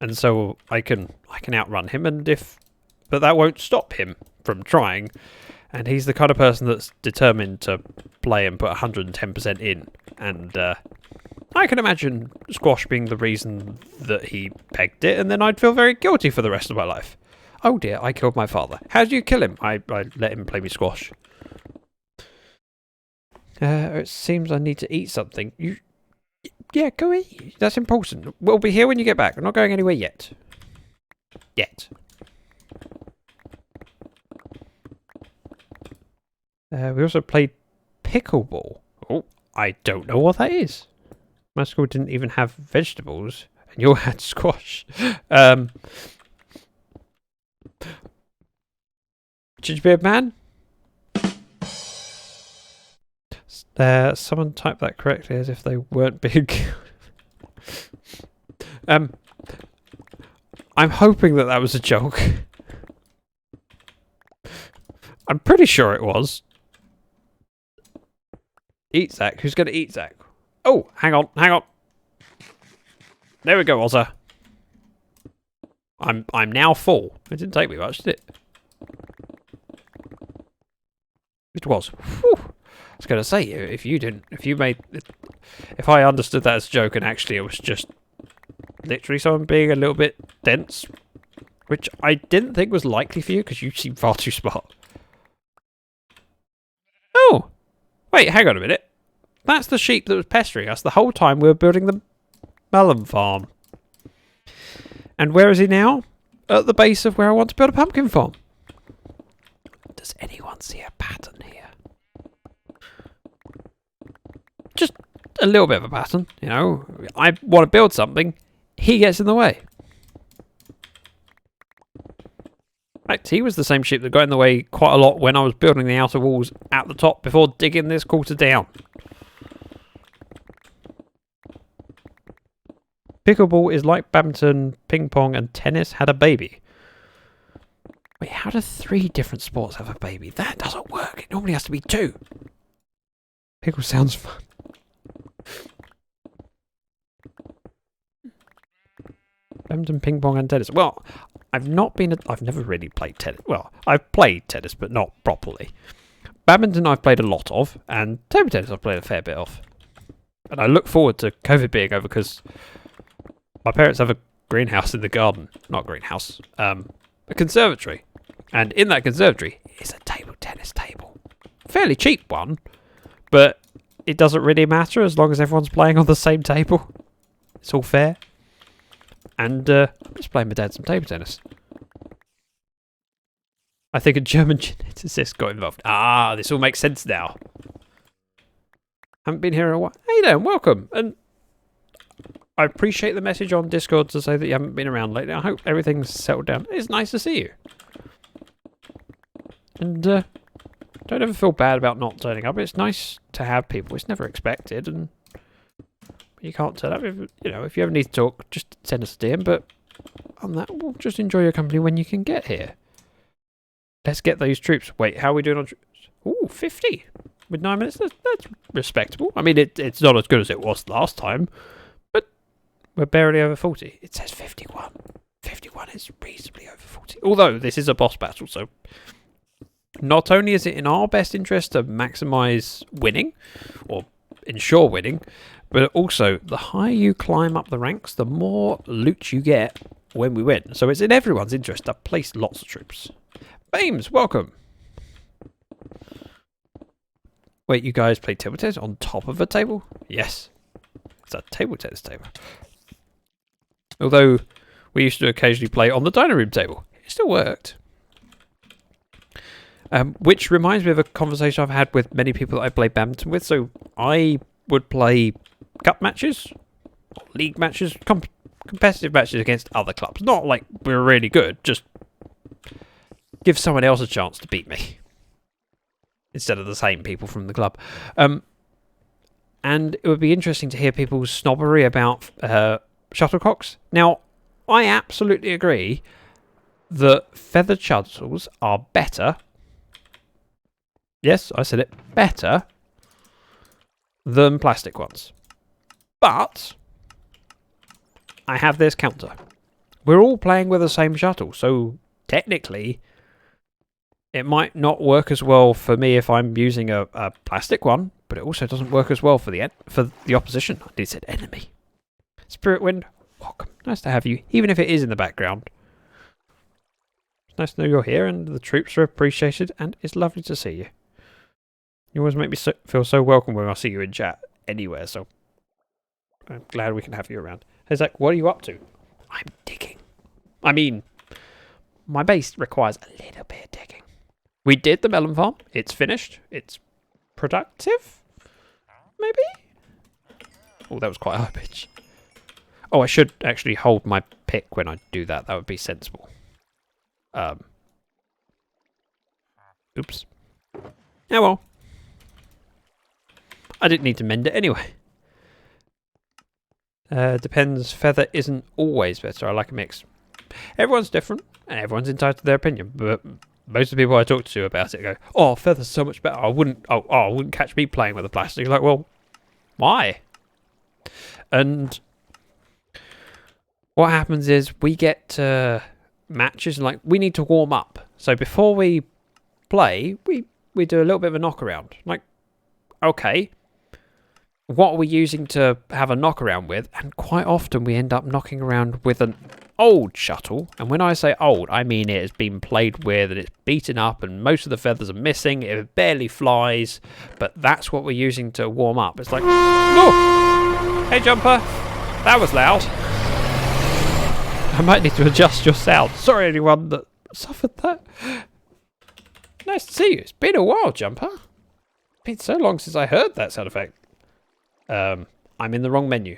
And so I can outrun him, but that won't stop him from trying. And he's the kind of person that's determined to play and put 110% in. And I can imagine squash being the reason that he pegged it, and then I'd feel very guilty for the rest of my life. Oh dear, I killed my father. How did you kill him? I let him play me squash. It seems I need to eat something. Yeah, go eat. That's important. We'll be here when you get back. We're not going anywhere yet. We also played pickleball. Oh, I don't know what that is. My school didn't even have vegetables, and you all had squash. Gingerbeard man? Someone typed that correctly as if they weren't big. I'm hoping that was a joke. I'm pretty sure it was. Eat Zach. Who's going to eat Zach? Oh, hang on. There we go, Ozza. I'm now full. It didn't take me much, did it? It was. Whew. I was going to say, if I understood that as a joke and actually it was just literally someone being a little bit dense, which I didn't think was likely for you because you seem far too smart. Oh, wait, hang on a minute. That's the sheep that was pestering us the whole time we were building the Melon farm. And where is he now? At the base of where I want to build a pumpkin farm. Does anyone see a pattern here? Just a little bit of a pattern, I want to build something, he gets in the way. In fact, he was the same sheep that got in the way quite a lot when I was building the outer walls at the top before digging this quarter down. Pickleball is like badminton, ping pong, and tennis had a baby. Wait, how do 3 different sports have a baby? That doesn't work. It normally has to be 2. Pickle sounds fun. Badminton, ping pong, and tennis. Well, I've never really played tennis. Well, I've played tennis, but not properly. Badminton I've played a lot of, and table tennis I've played a fair bit of. And I look forward to COVID being over because my parents have a greenhouse in the garden. Not greenhouse. A conservatory. And in that conservatory is a table tennis table. Fairly cheap one. But it doesn't really matter as long as everyone's playing on the same table. It's all fair. And I'm just playing my dad some table tennis. I think a German geneticist got involved. Ah, this all makes sense now. Haven't been here in a while. Hey there, welcome. And I appreciate the message on Discord to say that you haven't been around lately. I hope everything's settled down. It's nice to see you. And don't ever feel bad about not turning up. It's nice to have people. It's never expected, and you can't turn up. If you ever need to talk, just send us a DM. But on that, we'll just enjoy your company when you can get here. Let's get those troops. Wait, how are we doing on troops? Ooh, 50 with 9 minutes. That's respectable. I mean, it's not as good as it was last time, but we're barely over 40. It says 51. 51 is reasonably over 40. Although this is a boss battle, so not only is it in our best interest to maximize winning or ensure winning, but also the higher you climb up the ranks, the more loot you get when we win. So it's in everyone's interest to place lots of troops. Bames, welcome. Wait, you guys play table tennis on top of a table? Yes. It's a table tennis table. Although we used to occasionally play on the dining room table. It still worked. Which reminds me of a conversation I've had with many people that I play badminton with. So I would play cup matches, or league matches, competitive matches against other clubs. Not like we're really good, just give someone else a chance to beat me instead of the same people from the club. And it would be interesting to hear people's snobbery about shuttlecocks. Now, I absolutely agree that feathered shuttles are better. Yes, I said it. Better than plastic ones. But I have this counter. We're all playing with the same shuttle, so technically it might not work as well for me if I'm using a plastic one, but it also doesn't work as well for the opposition. I did said enemy. Spirit Wind, welcome. Nice to have you, even if it is in the background. It's nice to know you're here, and the troops are appreciated, and it's lovely to see you. You always make me feel so welcome when I see you in chat anywhere, so I'm glad we can have you around. Hey Zach, what are you up to? I'm digging. I mean, my base requires a little bit of digging. We did the melon farm. It's finished. It's productive? Maybe? Oh, that was quite high pitch. Oh, I should actually hold my pick when I do that. That would be sensible. Oops. Oh well. I didn't need to mend it anyway. Depends. Feather isn't always better. I like a mix. Everyone's different, and everyone's entitled to their opinion, but most of the people I talk to about it go, "Oh, feather's so much better. I wouldn't catch me playing with a plastic." You're like, well, why? And what happens is we get matches, and like we need to warm up. So before we play, we do a little bit of a knock around. Like, okay, what are we using to have a knock around with? And quite often we end up knocking around with an old shuttle, and when I say old, I mean it has been played with and it's beaten up and most of the feathers are missing, it barely flies, but that's what we're using to warm up. It's like, oh, hey Jumper, that was loud. I might need to adjust your sound. Sorry anyone that suffered that. Nice to see you. It's been a while, Jumper. It's been so long since I heard that sound effect. I'm in the wrong menu.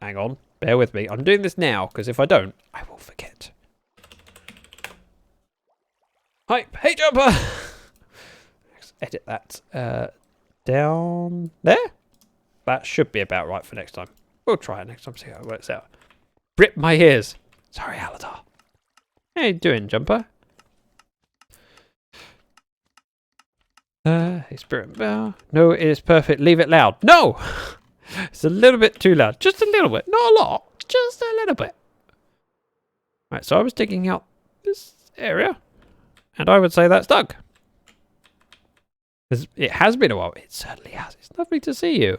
Hang on. Bear with me. I'm doing this now, because if I don't, I will forget. Hi. Hey, Jumper! Let's edit that down there. That should be about right for next time. We'll try it next time, see how it works out. Rip my ears. Sorry, Aladar. How you doing, Jumper? Hey, Spirit Bell. No, it is perfect. Leave it loud. No! It's a little bit too loud. Just a little bit. Not a lot. Just a little bit. Right, so I was digging out this area. And I would say that's dug. It has been a while. It certainly has. It's lovely to see you.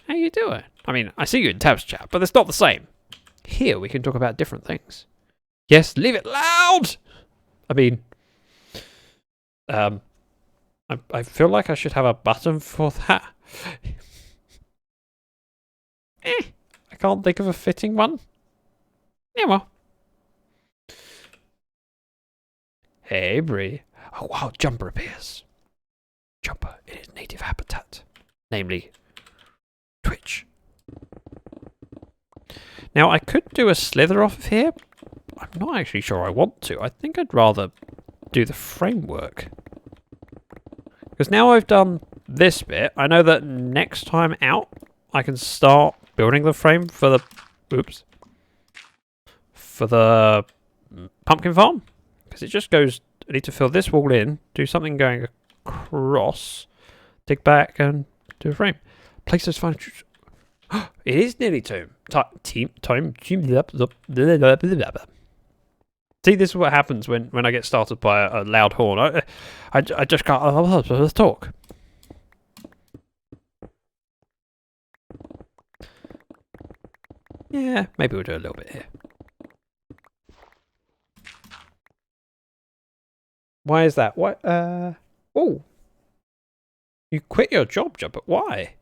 How you doing? I mean, I see you in tabs chat, but it's not the same. Here we can talk about different things. Yes, leave it loud! I mean, I feel like I should have a button for that. I can't think of a fitting one. Yeah, well. Hey, Bree. Oh, wow, Jumper appears. Jumper in his native habitat, namely Twitch. Now, I could do a slither off of here. I'm not actually sure I want to. I think I'd rather do the framework. Because now I've done this bit, I know that next time out, I can start building the frame for the... Oops. For the pumpkin farm. Because it just goes... I need to fill this wall in, do something going across, dig back, and do a frame. Place those final... It is nearly time. See, this is what happens when I get started by a loud horn. I just can't talk. Yeah, maybe we'll do a little bit here. Why is that? What? Oh, you quit your job, but why?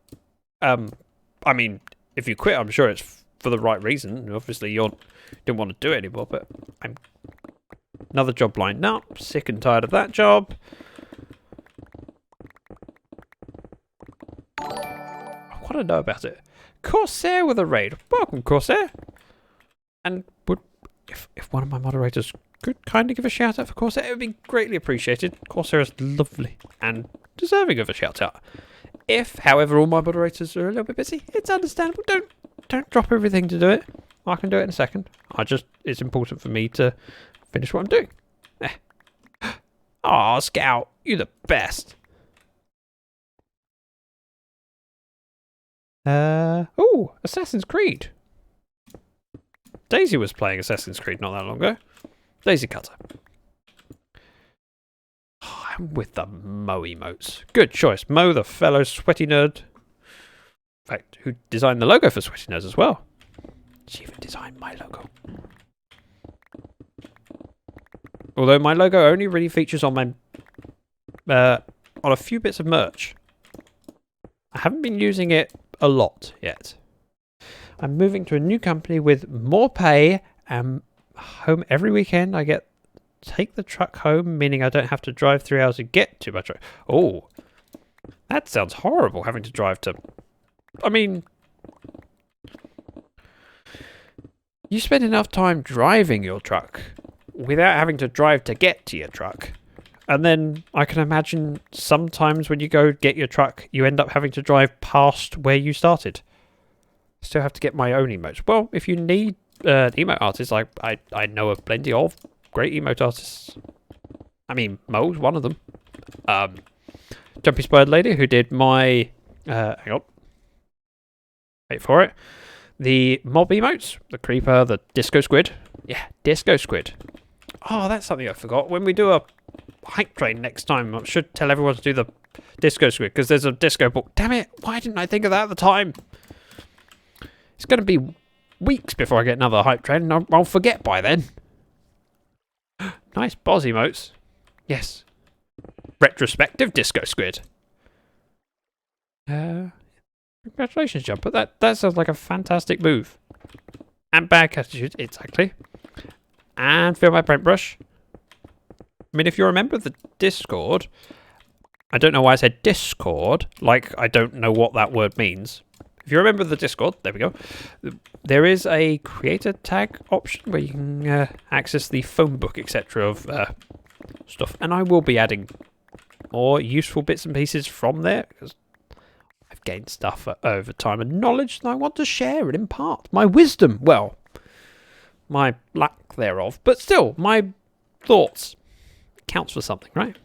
I mean, if you quit, I'm sure it's for the right reason. Obviously, you didn't want to do it anymore, but I'm another job lined up. Sick and tired of that job. I want to know about it. Corsair with a raid. Welcome, Corsair. And would if one of my moderators could kindly give a shout out for Corsair, it would be greatly appreciated. Corsair is lovely and deserving of a shout out. If, however, all my moderators are a little bit busy, it's understandable. Don't drop everything to do it. I can do it in a second. It's important for me to finish what I'm doing. Aw, Scout, you're the best. Oh, Assassin's Creed. Daisy was playing Assassin's Creed not that long ago. Daisy Cutter. Oh, I'm with the Mo emotes. Good choice. Mo, the fellow sweaty nerd. In fact, who designed the logo for Sweaty Nerds as well. She even designed my logo. Although my logo only really features on my on a few bits of merch. I haven't been using it a lot yet. I'm moving to a new company with more pay and home every weekend. I take the truck home, meaning I don't have to drive 3 hours to get to my truck. Oh, that sounds horrible, having to drive to... I mean, you spend enough time driving your truck without having to drive to get to your truck. And then I can imagine sometimes when you go get your truck, you end up having to drive past where you started. Still have to get my own emotes. Well, if you need emote artists, I know of plenty of great emote artists. I mean, Mo's one of them. Jumpy Spired Lady, who did my... hang on. Wait for it. The mob emotes. The creeper, the disco squid. Yeah, disco squid. Oh, that's something I forgot. When we do a hype train next time, I should tell everyone to do the disco squid, because there's a disco ball. Damn it, why didn't I think of that at the time? It's going to be weeks before I get another hype train, and I'll forget by then. Nice boss emotes. Yes. Retrospective disco squid. Congratulations, Jumper. That sounds like a fantastic move. And bad attitude, exactly. And fill my paintbrush. I mean, if you're a member of the Discord, I don't know why I said Discord, like I don't know what that word means. If you're a member of the Discord, there we go. There is a creator tag option where you can access the phone book, etc. of stuff. And I will be adding more useful bits and pieces from there, because I've gained stuff over time and knowledge that I want to share and impart. My wisdom, well, my lack thereof, but still, my thoughts. Counts for something, right?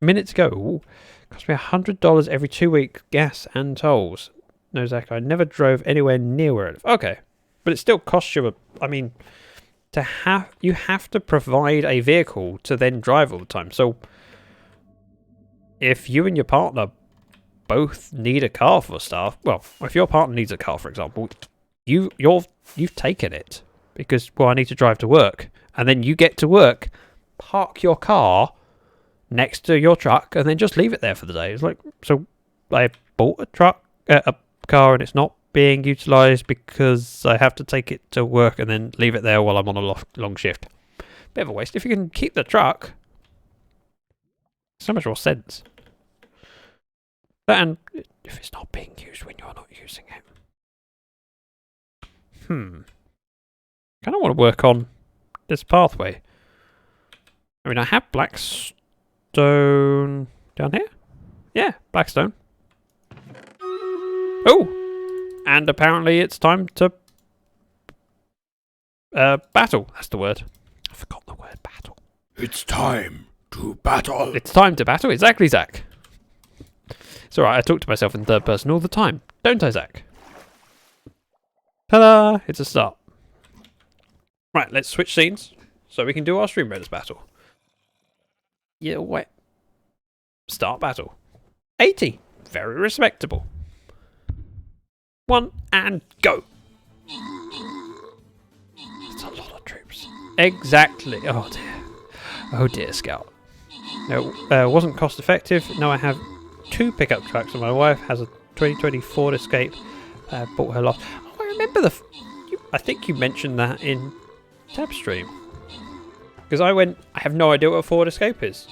Minutes ago, ooh, cost me $100 every 2 weeks, gas and tolls. No, Zach, I never drove anywhere near where I live. Okay, but it still costs you I mean, you have to provide a vehicle to then drive all the time. So, if you and your partner both need a car for stuff, well, if your partner needs a car, for example, you've taken it because, well, I need to drive to work, and then you get to work, park your car next to your truck, and then just leave it there for the day. It's like, so I bought a car, and it's not being utilised because I have to take it to work and then leave it there while I'm on a long shift. Bit of a waste. If you can keep the truck, so much more sense. And if it's not being used when you're not using it. Kind of want to work on this pathway. I mean, I have Blackstone down here. Yeah, Blackstone. Oh! And apparently it's time to battle. That's the word. I forgot the word battle. It's time to battle. It's time to battle. Exactly, Zach. It's alright, I talk to myself in third person all the time. Don't I, Zach? Ta-da! It's a start. Right, let's switch scenes so we can do our Stream Raiders battle. Yeah, wait. Start battle. 80. Very respectable. 1 and go. It's a lot of troops. Exactly. Oh dear. Oh dear, Scout. No, wasn't cost effective. Now I have 2 pickup trucks and my wife has a 2020 Ford Escape. Bought her lost. Oh, I remember I think you mentioned that in Tab Stream. Because I have no idea what a Ford Escape is.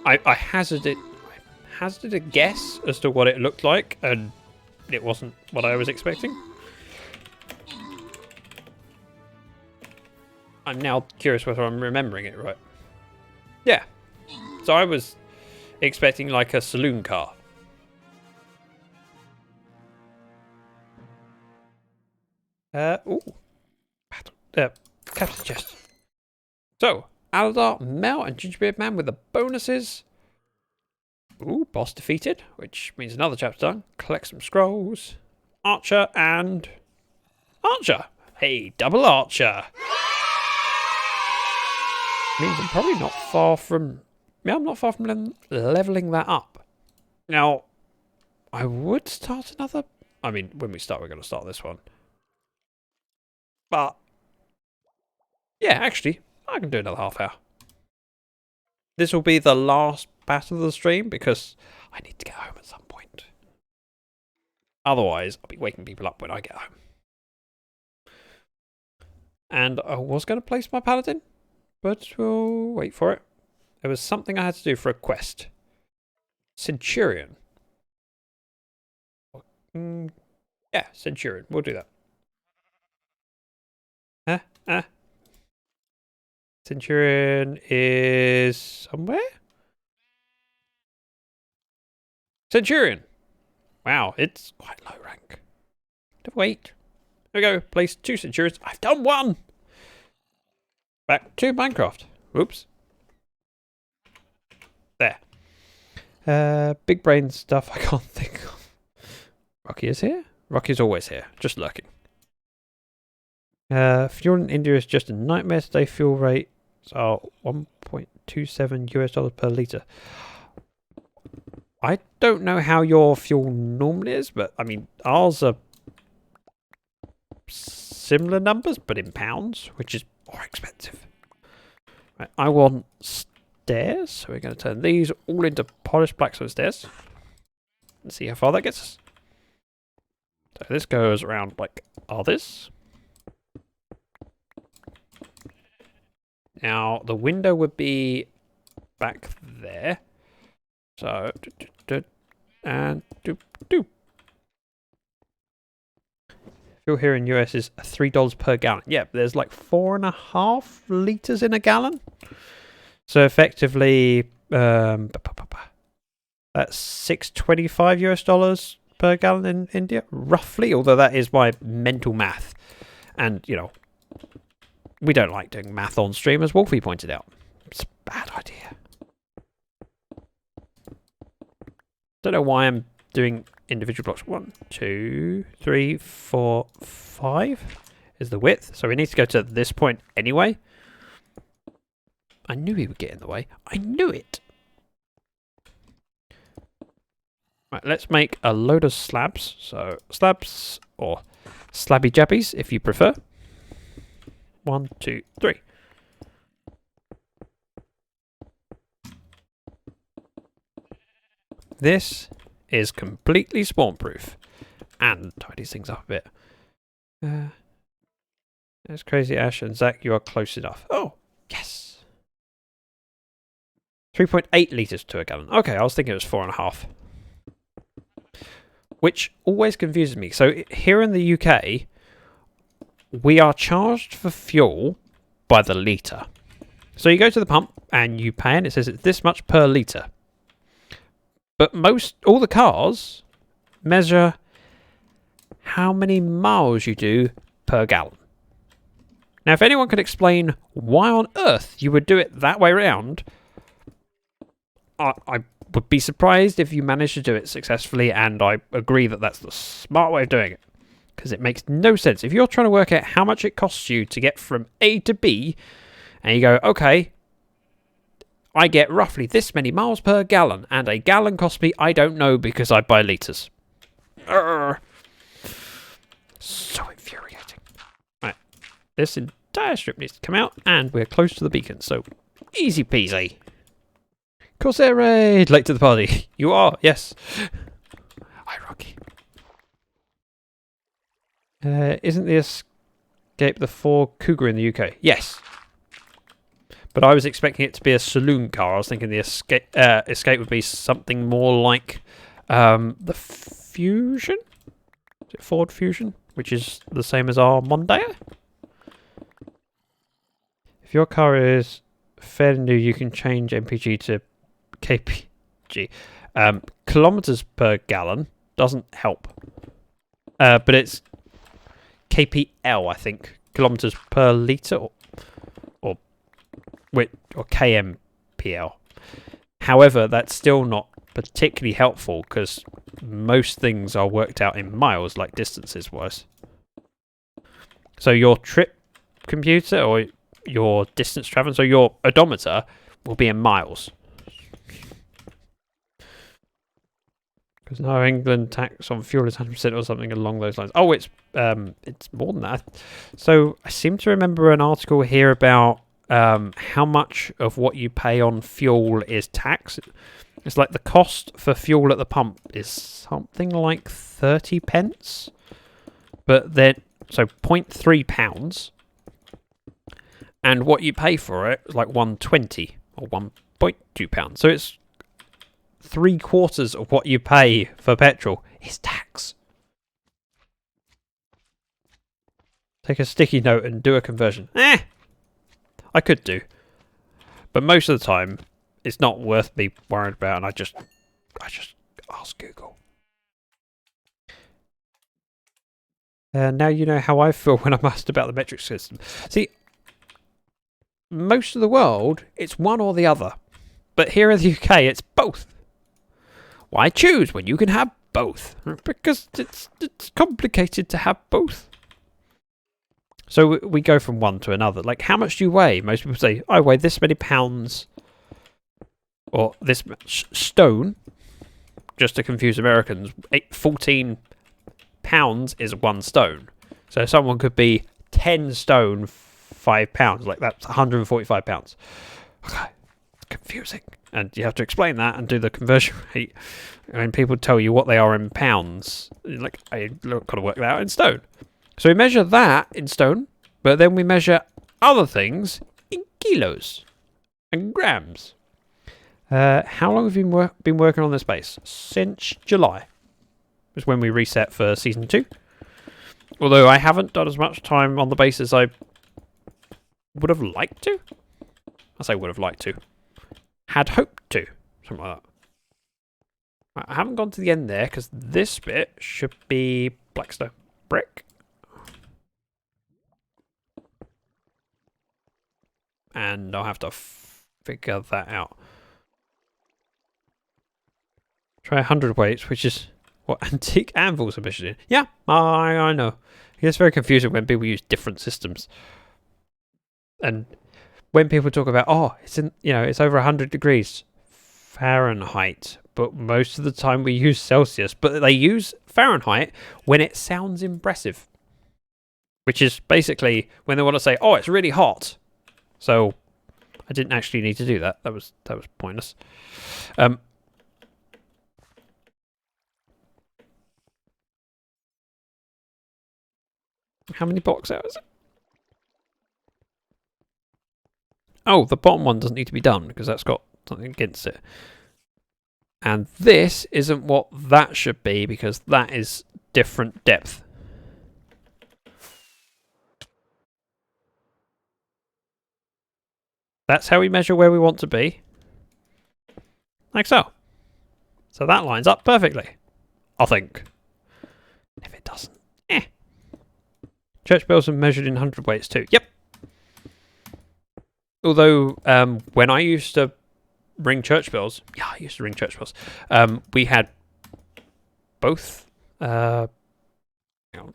I hazarded a guess as to what it looked like, and it wasn't what I was expecting. I'm now curious whether I'm remembering it right. Yeah. So I was expecting like a saloon car. Ooh. Captain chest. So, Aladar, Mel, and Gingerbeard Man with the bonuses. Ooh, boss defeated, which means another chapter done. Collect some scrolls. Archer and Archer. Hey, double Archer. Means I'm probably not far from... Yeah, I'm not far from leveling that up. Now, I would start another... I mean, when we start, we're going to start this one. But, yeah, actually, I can do another half hour. This will be the last battle of the stream because I need to get home at some point. Otherwise, I'll be waking people up when I get home. And I was going to place my paladin, but we'll wait for it. There was something I had to do for a quest. Centurion. Yeah, Centurion. We'll do that. Centurion is somewhere? Centurion! Wow, it's quite low rank. Wait. There we go. Place 2 Centurions. I've done 1! Back to Minecraft. Whoops. There. Big brain stuff I can't think of. Rocky is here? Rocky's always here. Just lurking. Fuel in India is just a nightmare. Today fuel rates are $1.27 US per litre. I don't know how your fuel normally is, but I mean, ours are similar numbers, but in pounds, which is more expensive. Right, I want stairs, so we're going to turn these all into polished blackstone stairs. Let's see how far that gets us. So this goes around like this. Now, the window would be back there. So, and doop. Fuel here in US is $3 per gallon. Yeah, there's like 4.5 litres in a gallon. So effectively, that's $6.25 US per gallon in India, roughly. Although that is my mental math, and you know, we don't like doing math on stream, as Wolfie pointed out. It's a bad idea. Don't know why I'm doing individual blocks. 1, 2, 3, 4, 5 is the width. So we need to go to this point anyway. I knew he would get in the way. I knew it. Right, let's make a load of slabs. So slabs or slabby jabbies if you prefer. 1, 2, 3. This is completely spawn proof and tidies things up a bit. There's Crazy Ash and Zach, you are close enough. Oh, yes. 3.8 litres to a gallon. Okay, I was thinking it was 4.5. Which always confuses me. So here in the UK, we are charged for fuel by the litre. So you go to the pump and you pay and it says it's this much per litre. But all the cars measure how many miles you do per gallon. Now, if anyone could explain why on earth you would do it that way around, I would be surprised if you managed to do it successfully, and I agree that that's the smart way of doing it. Because it makes no sense. If you're trying to work out how much it costs you to get from A to B, and you go, okay, I get roughly this many miles per gallon, and a gallon costs me, I don't know, because I buy litres. So infuriating. Right, this entire strip needs to come out, and we're close to the beacon, so easy peasy. Corsair Raid! Late to the party. You are, yes. Hi, Rocky. Isn't the Escape the Ford Cougar in the UK? Yes. But I was expecting it to be a saloon car. I was thinking the Escape would be something more like the Fusion? Is it Ford Fusion? Which is the same as our Mondeo? If your car is fairly new, you can change MPG to KPG. Kilometers per gallon doesn't help. But it's KPL, I think. Kilometers per litre or KMPL. However, that's still not particularly helpful because most things are worked out in miles, like distances wise. So your trip computer or your distance travel, so your odometer will be in miles. Because now England tax on fuel is 100% or something along those lines. Oh, it's more than that. So I seem to remember an article here about how much of what you pay on fuel is tax. It's like the cost for fuel at the pump is something like 30 pence. But then, so 0.3 pounds. And what you pay for it is like 1.20 or 1.2 pounds. So it's 3/4 of what you pay for petrol is tax. Take a sticky note and do a conversion. I could do. But most of the time, it's not worth me worrying about, and I just ask Google. Now you know how I feel when I'm asked about the metric system. See, most of the world, it's one or the other. But here in the UK, it's both. Why choose when you can have both? Because it's complicated to have both. So we go from one to another. Like, how much do you weigh? Most people say, I weigh this many pounds. Or this much stone. Just to confuse Americans. 14 pounds is 1 stone. So someone could be 10 stone, 5 pounds. Like, that's 145 pounds. Okay. It's confusing. And you have to explain that and do the conversion rate. And people tell you what they are in pounds. Like, I've got to work that out in stone. So we measure that in stone, but then we measure other things in kilos and grams. How long have you been working on this base? Since July. Was when we reset for Season 2. Although I haven't done as much time on the base as I would have liked to. I say would have liked to. Had hoped to. Something like that. I haven't gone to the end there, because this bit should be Blackstone brick. And I'll have to figure that out. Try 100 weights, which is what antique anvils are measured in. Yeah, I know. It gets very confusing when people use different systems. And when people talk about, oh, it's in, it's over 100 degrees Fahrenheit. but most of the time we use Celsius. But they use Fahrenheit when it sounds impressive, which is basically when they want to say, "Oh, it's really hot." So I didn't actually need to do that. That was pointless. How many box hours? Oh, the bottom one doesn't need to be done because that's got something against it. And this isn't what that should be because that is different depth. That's how we measure where we want to be. Like so. So that lines up perfectly, I think. If it doesn't, Church bells are measured in hundredweights too. Yep. Although, when I used to ring church bells, we had both. Hang on.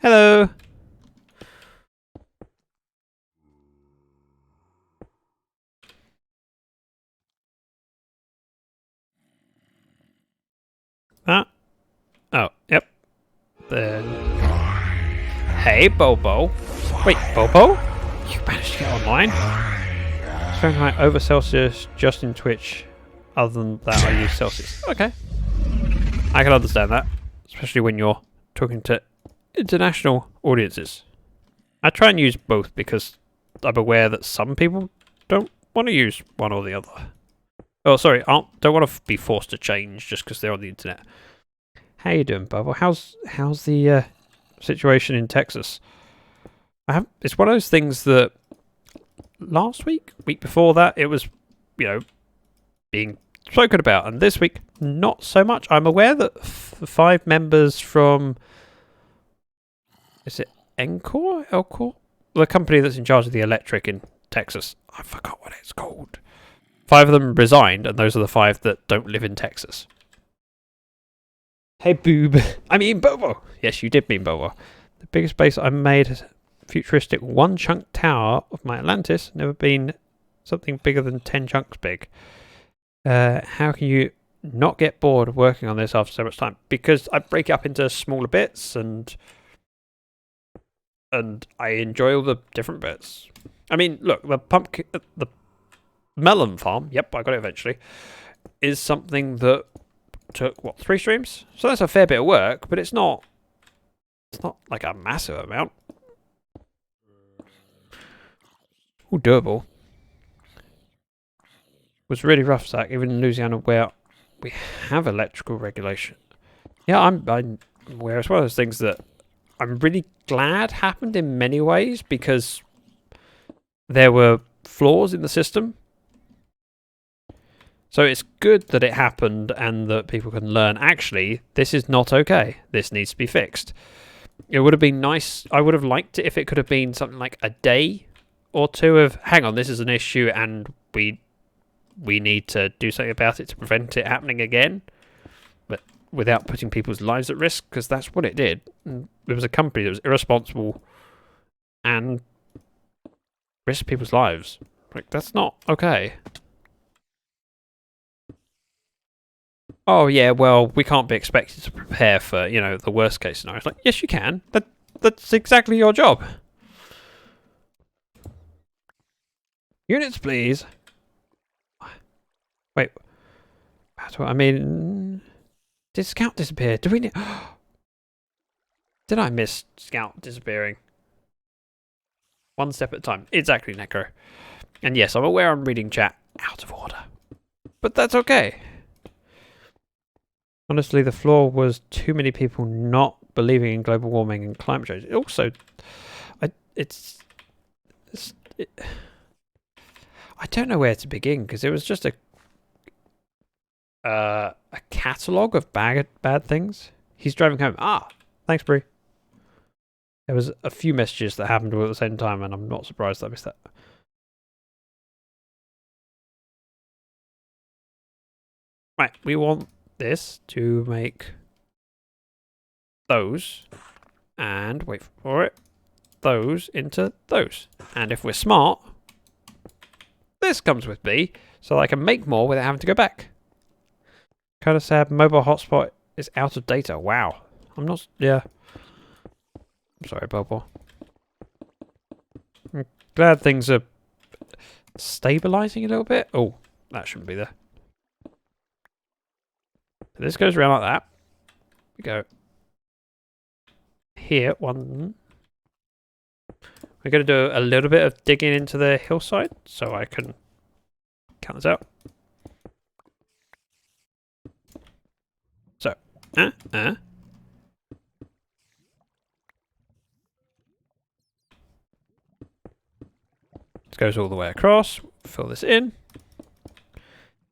Hello. That. Oh, yep. Then. Hey, Bobo. Wait, Bobo? You managed to get online? Fahrenheit over Celsius, just in Twitch. Other than that, I use Celsius. Okay. I can understand that. Especially when you're talking to international audiences. I try and use both because I'm aware that some people don't want to use one or the other. Oh, sorry, don't want to be forced to change just because they're on the internet. How you doing, Bobo? How's the situation in Texas? It's one of those things that last week before that, it was, being spoken about, and this week not so much. I'm aware that 5 members from, is it Elcor, the company that's in charge of the electric in Texas. I forgot what it's called. 5 of them resigned, and those are the 5 that don't live in Texas. Hey, boob. I mean, Bobo. Yes, you did mean Bobo. The biggest base I made is a futuristic 1-chunk tower of my Atlantis. Never been something bigger than 10 chunks big. How can you not get bored of working on this after so much time? Because I break it up into smaller bits, and I enjoy all the different bits. I mean, look, the Melon farm, yep, I got it eventually, is something that took, 3 streams? So that's a fair bit of work, but it's not like a massive amount. All doable. It was really rough, Zach, even in Louisiana where we have electrical regulation. Yeah, I'm aware. It's one of those things that I'm really glad happened in many ways because there were flaws in the system. So it's good that it happened and that people can learn, actually, this is not okay. This needs to be fixed. It would have been nice. I would have liked it if it could have been something like a day or 2 of, hang on, this is an issue and we need to do something about it to prevent it happening again. But without putting people's lives at risk, because that's what it did. There was a company that was irresponsible and risked people's lives. Like, that's not okay. Oh, yeah, well, we can't be expected to prepare for, the worst case scenario. It's like, yes, you can. That's exactly your job. Units, please. Wait. I mean, did Scout disappear? Do we need... Did I miss Scout disappearing? One step at a time. Exactly, Necro. And yes, I'm aware I'm reading chat out of order. But that's okay. Honestly, the flaw was too many people not believing in global warming and climate change. It also, I don't know where to begin because it was just a catalogue of bad things. He's driving home. Ah, thanks, Brie. There was a few messages that happened all at the same time, and I'm not surprised I missed that. Right, we want this to make those, and wait for it, those into those. And if we're smart, this comes with B, so that I can make more without having to go back. Kind of sad. Mobile hotspot is out of data. Wow. I'm not. Yeah. I'm sorry, Bobo. I'm glad things are stabilizing a little bit. Oh, that shouldn't be there. This goes around like that. We go here. One. We're going to do a little bit of digging into the hillside so I can count this out. So, This goes all the way across. Fill this in.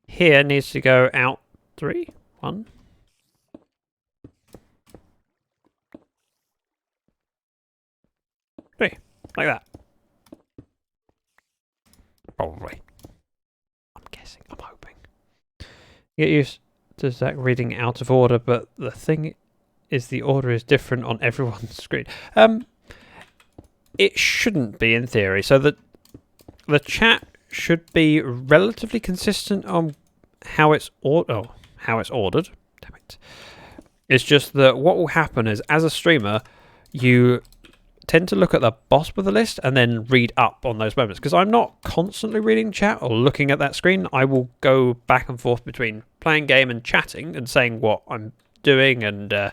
Here needs to go out 3. 1. Like that. Probably. I'm guessing. I'm hoping. Get used to Zach reading out of order, but the thing is the order is different on everyone's screen. It shouldn't be in theory. So the chat should be relatively consistent on how it's ordered. Damn it. It's just that what will happen is, as a streamer, you tend to look at the bottom of the list and then read up on those moments. Because I'm not constantly reading chat or looking at that screen. I will go back and forth between playing game and chatting and saying what I'm doing and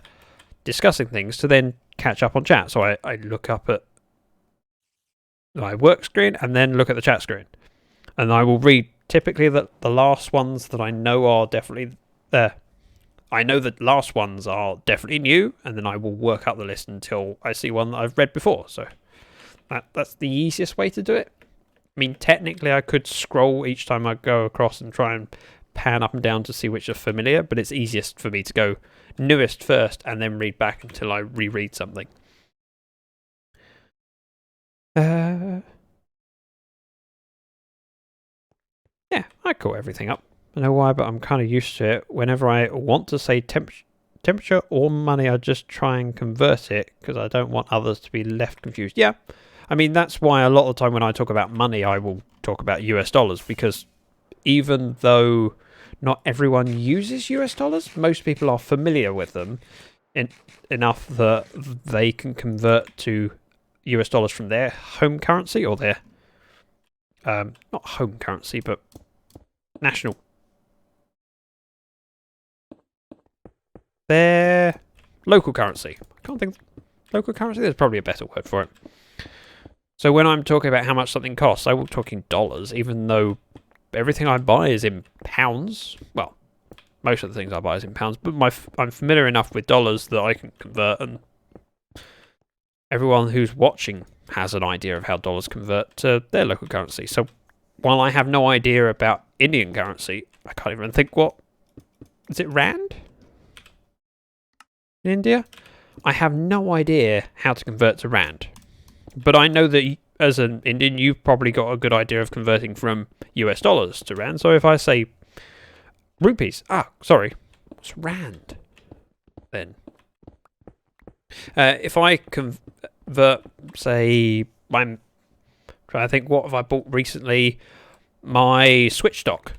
discussing things to then catch up on chat. So I look up at my work screen and then look at the chat screen. And I will read typically the last ones that I know are definitely there. I know the last ones are definitely new, and then I will work up the list until I see one that I've read before. So that's the easiest way to do it. I mean, technically I could scroll each time I go across and try and pan up and down to see which are familiar, but it's easiest for me to go newest first and then read back until I reread something. Yeah, I caught everything up. I don't know why, but I'm kind of used to it. Whenever I want to say temperature or money, I just try and convert it because I don't want others to be left confused. Yeah, I mean, that's why a lot of the time when I talk about money, I will talk about US dollars, because even though not everyone uses US dollars, most people are familiar with them enough that they can convert to US dollars from their home currency or their, not home currency, but national. Their local currency. I can't think. Local currency? There's probably a better word for it. So when I'm talking about how much something costs, I will be talking dollars, even though everything I buy is in pounds. Well, most of the things I buy is in pounds, but I'm familiar enough with dollars that I can convert, and everyone who's watching has an idea of how dollars convert to their local currency. So while I have no idea about Indian currency, I can't even think what... Is it Rand? In India? I have no idea how to convert to Rand. But I know that as an Indian, you've probably got a good idea of converting from US dollars to Rand. So if I say rupees, what's Rand then? If I convert, say, I'm trying to think, what have I bought recently? My Switch stock.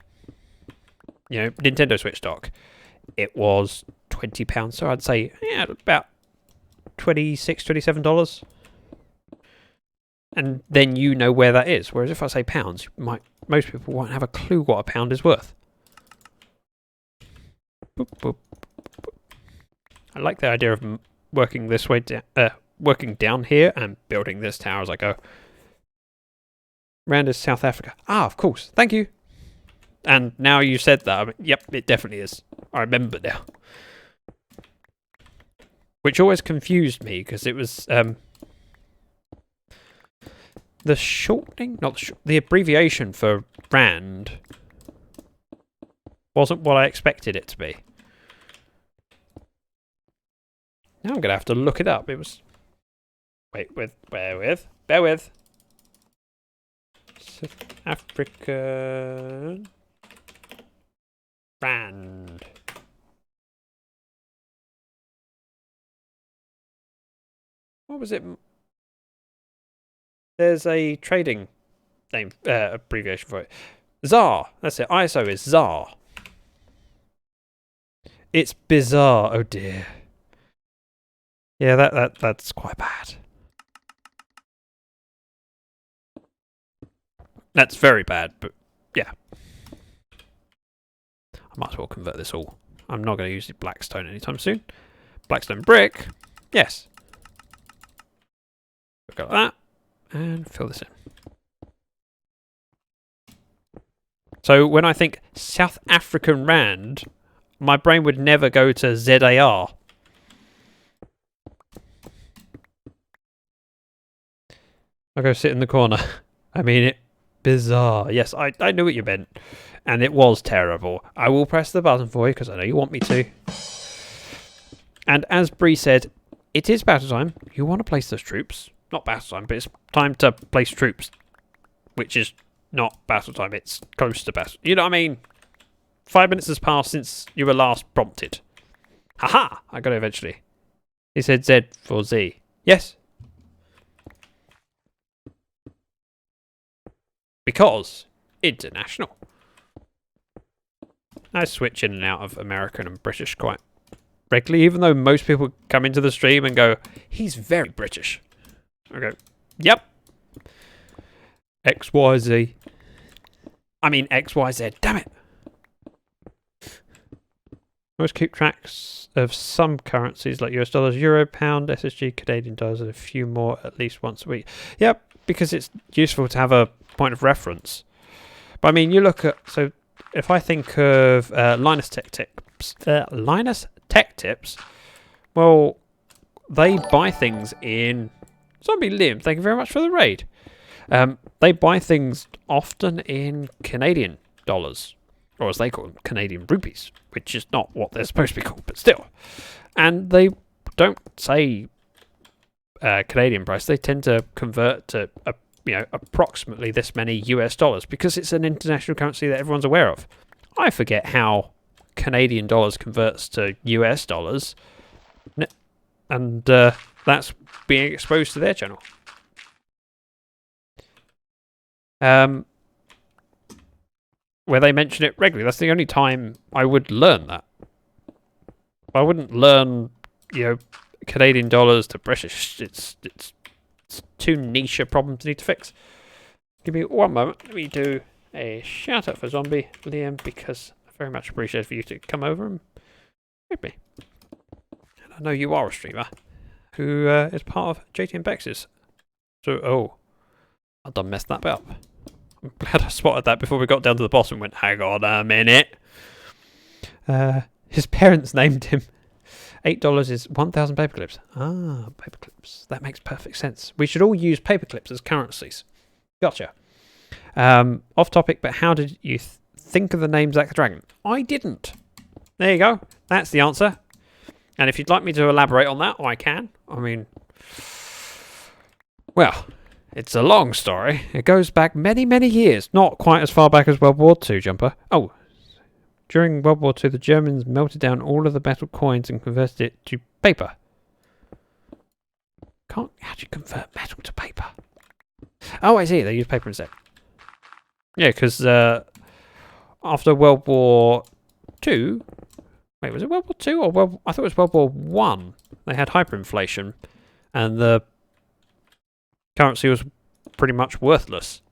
You know, Nintendo Switch stock. It was £20, so I'd say about $26, $27. And then you know where that is. Whereas if I say pounds, most people won't have a clue what a pound is worth. Boop, boop, boop. I like the idea of working this way, working down here and building this tower as I go. Rand is South Africa. Ah, of course. Thank you. And now you said that, I mean, yep, it definitely is. I remember now. Which always confused me, because it was the shortening, the abbreviation for Rand wasn't what I expected it to be. Now I'm going to have to look it up. It was... Bear with. South African Rand. What was it? There's a trading name abbreviation for it. ZAR. That's it. ISO is ZAR. It's bizarre. Oh dear. Yeah, that's quite bad. That's very bad, but yeah. I might as well convert this all. I'm not going to use the Blackstone anytime soon. Blackstone brick. Yes. Go like that. And fill this in. So when I think South African Rand, my brain would never go to ZAR. I'll go sit in the corner. I mean it. Bizarre. Yes, I knew what you meant. And it was terrible. I will press the button for you because I know you want me to. And as Bree said, it is battle time. You want to place those troops. Not battle time, but it's time to place troops. Which is not battle time. It's close to battle. You know what I mean? 5 minutes has passed since you were last prompted. Haha! I got it eventually. He said Z for Z. Yes. Because international. I switch in and out of American and British quite regularly, even though most people come into the stream and go, he's very British. I go, yep. XYZ. I mean XYZ, damn it. Most keep tracks of some currencies like US dollars, euro, pound, SSG, Canadian dollars, and a few more at least once a week. Yep, because it's useful to have a point of reference. But I mean, you look at, so if I think of Linus Tech Tips, well, they buy things in Zombie Liam. Thank you very much for the raid. They buy things often in Canadian dollars, or as they call them, Canadian rupees, which is not what they're supposed to be called, but still. And they don't say Canadian price. They tend to convert to approximately this many US dollars because it's an international currency that everyone's aware of. I forget how Canadian dollars converts to US dollars, and that's being exposed to their channel. Where they mention it regularly. That's the only time I would learn that. I wouldn't learn, Canadian dollars to British. It's too niche a problem to need to fix. Give me one moment. Let me do a shout out for Zombie Liam because I very much appreciate for you to come over and read me. And I know you are a streamer who is part of JT and Bex's. So, I done messed that bit up. I'm glad I spotted that before we got down to the bottom and went, hang on a minute. His parents named him. $8 is 1,000 paperclips. Ah, paperclips. That makes perfect sense. We should all use paperclips as currencies. Gotcha. Off topic, but how did you think of the name Zack the Dragon? I didn't. There you go. That's the answer. And if you'd like me to elaborate on that, I can. I mean, well, it's a long story. It goes back many, many years. Not quite as far back as World War II, Jumper. Oh, during World War II, the Germans melted down all of the metal coins and converted it to paper. How do you convert metal to paper? Oh, I see. They use paper instead. Yeah, because after World War II... Wait, was it World War II or I thought it was World War One. They had hyperinflation, and the currency was pretty much worthless.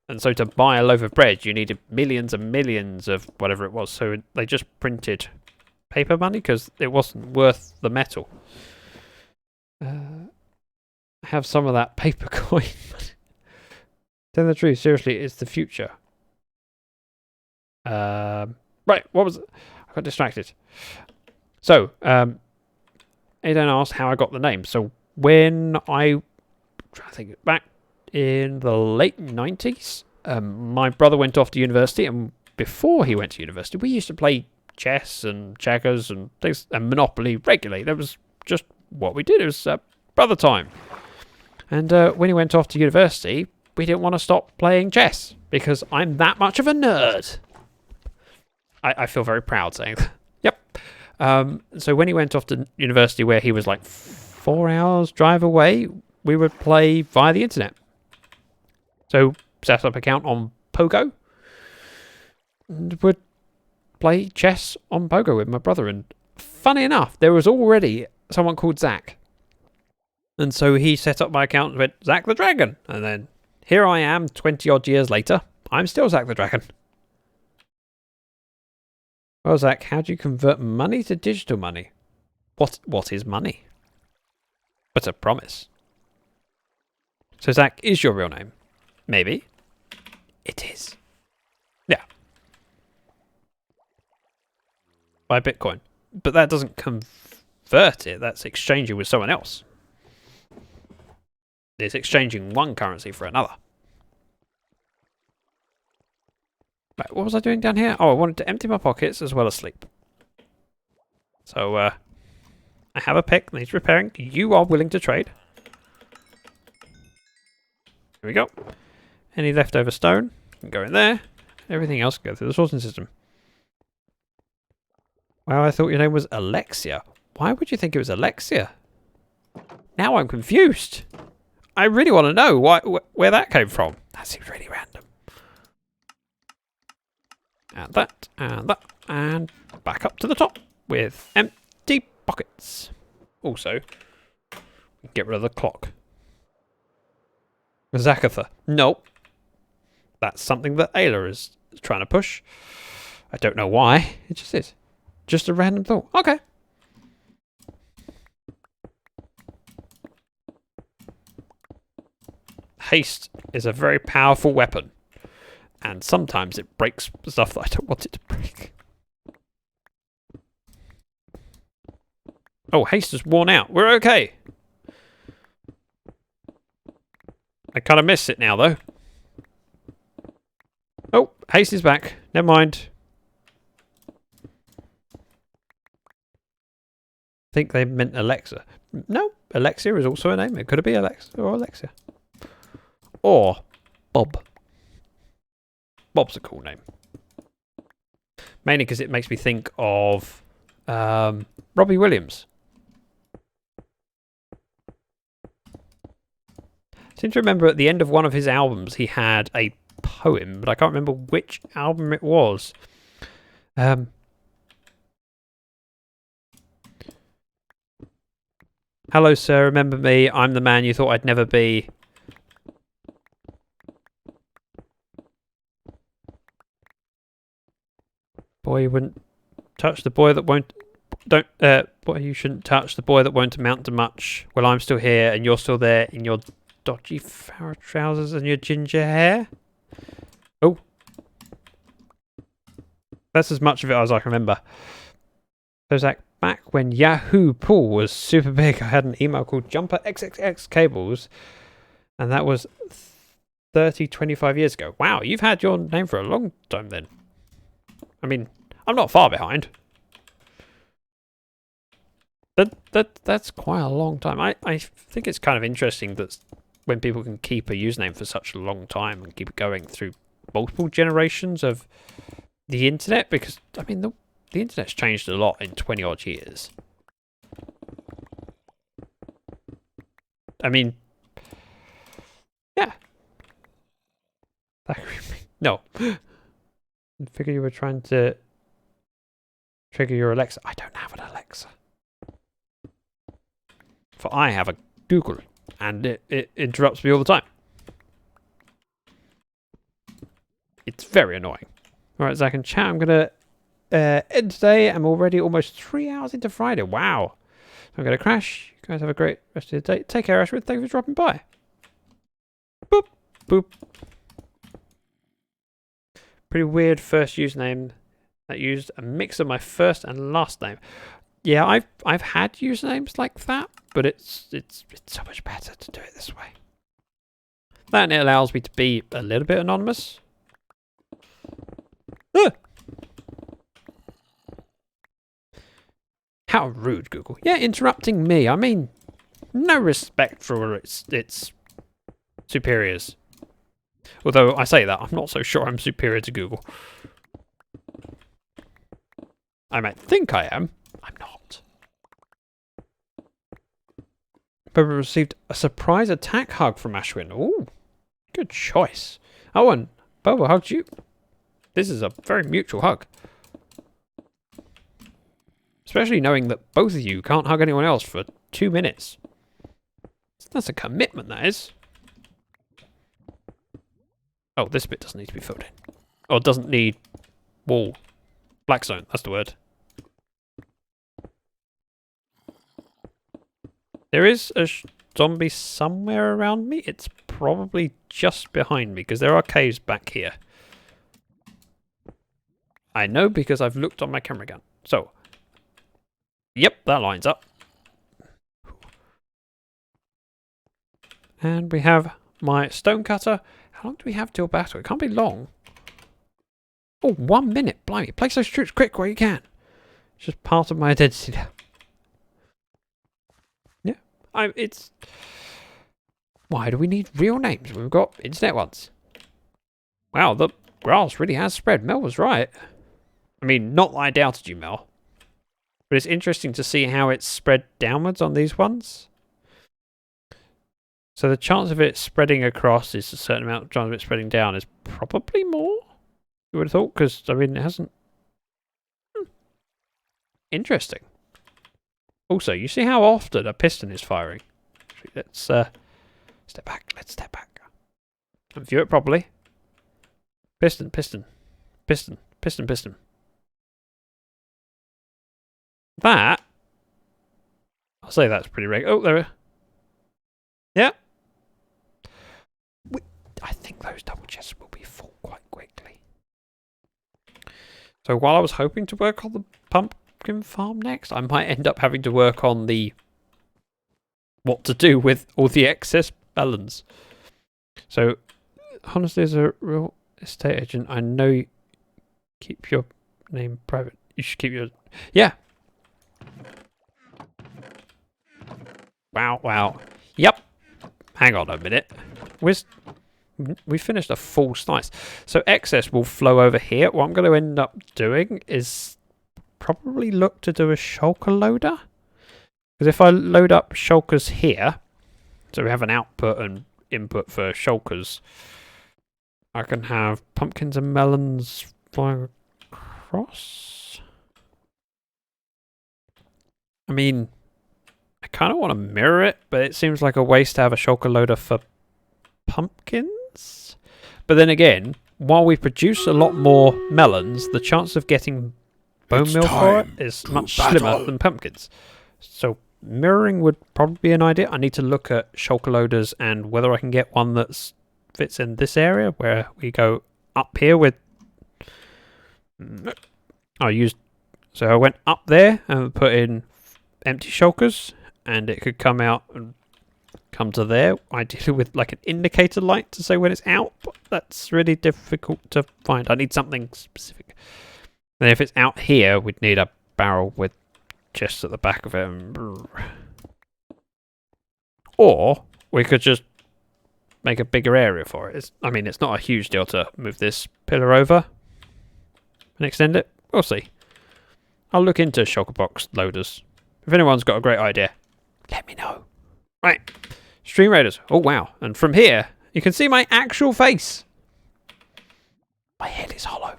And so to buy a loaf of bread, you needed millions and millions of whatever it was. So they just printed paper money because it wasn't worth the metal. I have some of that paper coin. Tell the truth, seriously, it's the future. Right, what was it? I got distracted. So, Aidan asked how I got the name. So when I'm trying to think back in the late 90s, my brother went off to university, and before he went to university, we used to play chess and checkers and things and Monopoly regularly. That was just what we did. It was brother time. And when he went off to university, we didn't want to stop playing chess because I'm that much of a nerd. I feel very proud saying that. Yep. So when he went off to university, where he was like 4 hours drive away, we would play via the internet. So set up an account on Pogo and would play chess on Pogo with my brother. And funny enough, there was already someone called Zach. And so he set up my account and went, Zach the Dragon. And then here I am 20 odd years later. I'm still Zach the Dragon. Well, Zach, how do you convert money to digital money? What is money? But a promise. So Zach is your real name? Maybe. It is. Yeah. Buy Bitcoin. But that doesn't convert it. That's exchanging with someone else. It's exchanging one currency for another. Right, what was I doing down here? Oh, I wanted to empty my pockets as well as sleep. So, I have a pick that needs repairing. You are willing to trade. Here we go. Any leftover stone can go in there. Everything else can go through the sorting system. Well, I thought your name was Alexia. Why would you think it was Alexia? Now I'm confused. I really want to know where that came from. That seems really random. And that, and back up to the top with empty pockets. Also, get rid of the clock. Zakatha. Nope. That's something that Ayla is trying to push. I don't know why. It just is. Just a random thought. Okay. Haste is a very powerful weapon. And sometimes it breaks stuff that I don't want it to break. Oh, haste is worn out. We're okay. I kind of miss it now, though. Oh, haste is back. Never mind. I think they meant Alexa. No, Alexia is also a name. It could be Alexa or Alexia. Or Bob. Bob's a cool name. Mainly because it makes me think of Robbie Williams. I seem to remember at the end of one of his albums he had a poem, but I can't remember which album it was. Hello, sir. Remember me? I'm the man you thought I'd never be. Boy, you wouldn't touch the boy that won't. Boy, you shouldn't touch the boy that won't amount to much. Well, I'm still here, and you're still there in your dodgy Farrah trousers and your ginger hair. Oh, that's as much of it as I can remember. So, Zach, back when Yahoo Pool was super big, I had an email called Jumper XXX Cables, and that was 25 years ago. Wow, you've had your name for a long time then. I mean, I'm not far behind. That's quite a long time. I think it's kind of interesting that when people can keep a username for such a long time and keep it going through multiple generations of the internet, because, I mean, the internet's changed a lot in 20 odd years. I mean, yeah. No. I figure you were trying to trigger your Alexa. I don't have an Alexa. For I have a Google, and it interrupts me all the time. It's very annoying. Alright, Zach and chat, I'm going to end today. I'm already almost 3 hours into Friday. Wow. I'm going to crash. You guys have a great rest of the day. Take care, Ashwood. Thank you for dropping by. Boop. Boop. Pretty weird first username that used a mix of my first and last name. Yeah, I've had usernames like that, but it's so much better to do it this way. That, and it allows me to be a little bit anonymous. Ah! How rude, Google. Yeah, interrupting me. I mean, no respect for its superiors. Although I say that, I'm not so sure I'm superior to Google. I might think I am. I'm not. But we received a surprise attack hug from Ashwin. Ooh, good choice. Oh, and Bobo hugged you. This is a very mutual hug. Especially knowing that both of you can't hug anyone else for 2 minutes. That's a commitment, that is. Oh, this bit doesn't need to be filled in. Or doesn't need wall. Blackstone, that's the word. There is a zombie somewhere around me. It's probably just behind me because there are caves back here. I know because I've looked on my camera gun. So, yep, that lines up. And we have my stone cutter. How long do we have till battle? It can't be long. Oh, 1 minute. Blimey. Place those troops quick where you can. It's just part of my identity now. Yeah. It's... Why do we need real names when we've got internet ones? Wow, the grass really has spread. Mel was right. I mean, not that I doubted you, Mel. But it's interesting to see how it's spread downwards on these ones. So the chance of it spreading across is a certain amount. The chance of it spreading down is probably more. You would have thought, because, I mean, it hasn't... Interesting. Also, you see how often a piston is firing? Let's step back. Let's step back. And view it properly. Piston, piston. Piston, piston, piston. That... I'll say that's pretty regular. Oh, there... Yeah. I think those double chests will be full quite quickly. So while I was hoping to work on the pumpkin farm next, I might end up having to work on the what to do with all the excess melons. So honestly, as a real estate agent, I know you keep your name private. You should keep your... Yeah. Wow, wow. Yep. Hang on a minute. We finished a full slice. So excess will flow over here. What I'm going to end up doing is probably look to do a shulker loader. Because if I load up shulkers here, so we have an output and input for shulkers, I can have pumpkins and melons flying across. I mean, I kind of want to mirror it, but it seems like a waste to have a shulker loader for pumpkins. But then again, while we produce a lot more melons, the chance of getting bone meal for it is much slimmer than pumpkins. So mirroring would probably be an idea. I need to look at shulker loaders and whether I can get one that fits in this area where we go up here with... So I went up there and put in empty shulkers, and it could come out and come to there, ideally with like an indicator light to say when it's out, but that's really difficult to find. I need something specific. And if it's out here, we'd need a barrel with chests at the back of it. Or we could just make a bigger area for it. I mean, it's not a huge deal to move this pillar over and extend it. We'll see. I'll look into shulker box loaders. If anyone's got a great idea, let me know. Right. Stream Raiders. Oh, wow. And from here, you can see my actual face. My head is hollow.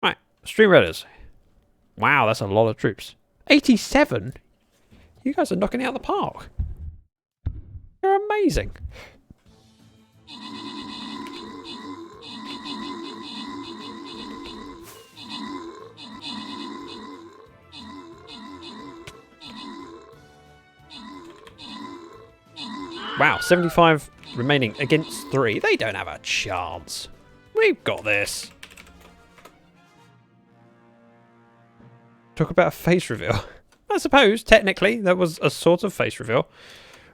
Right. Stream Raiders. Wow, that's a lot of troops. 87? You guys are knocking it out of the park. You're amazing. Wow, 75 remaining against 3. They don't have a chance. We've got this. Talk about a face reveal. I suppose, technically, that was a sort of face reveal.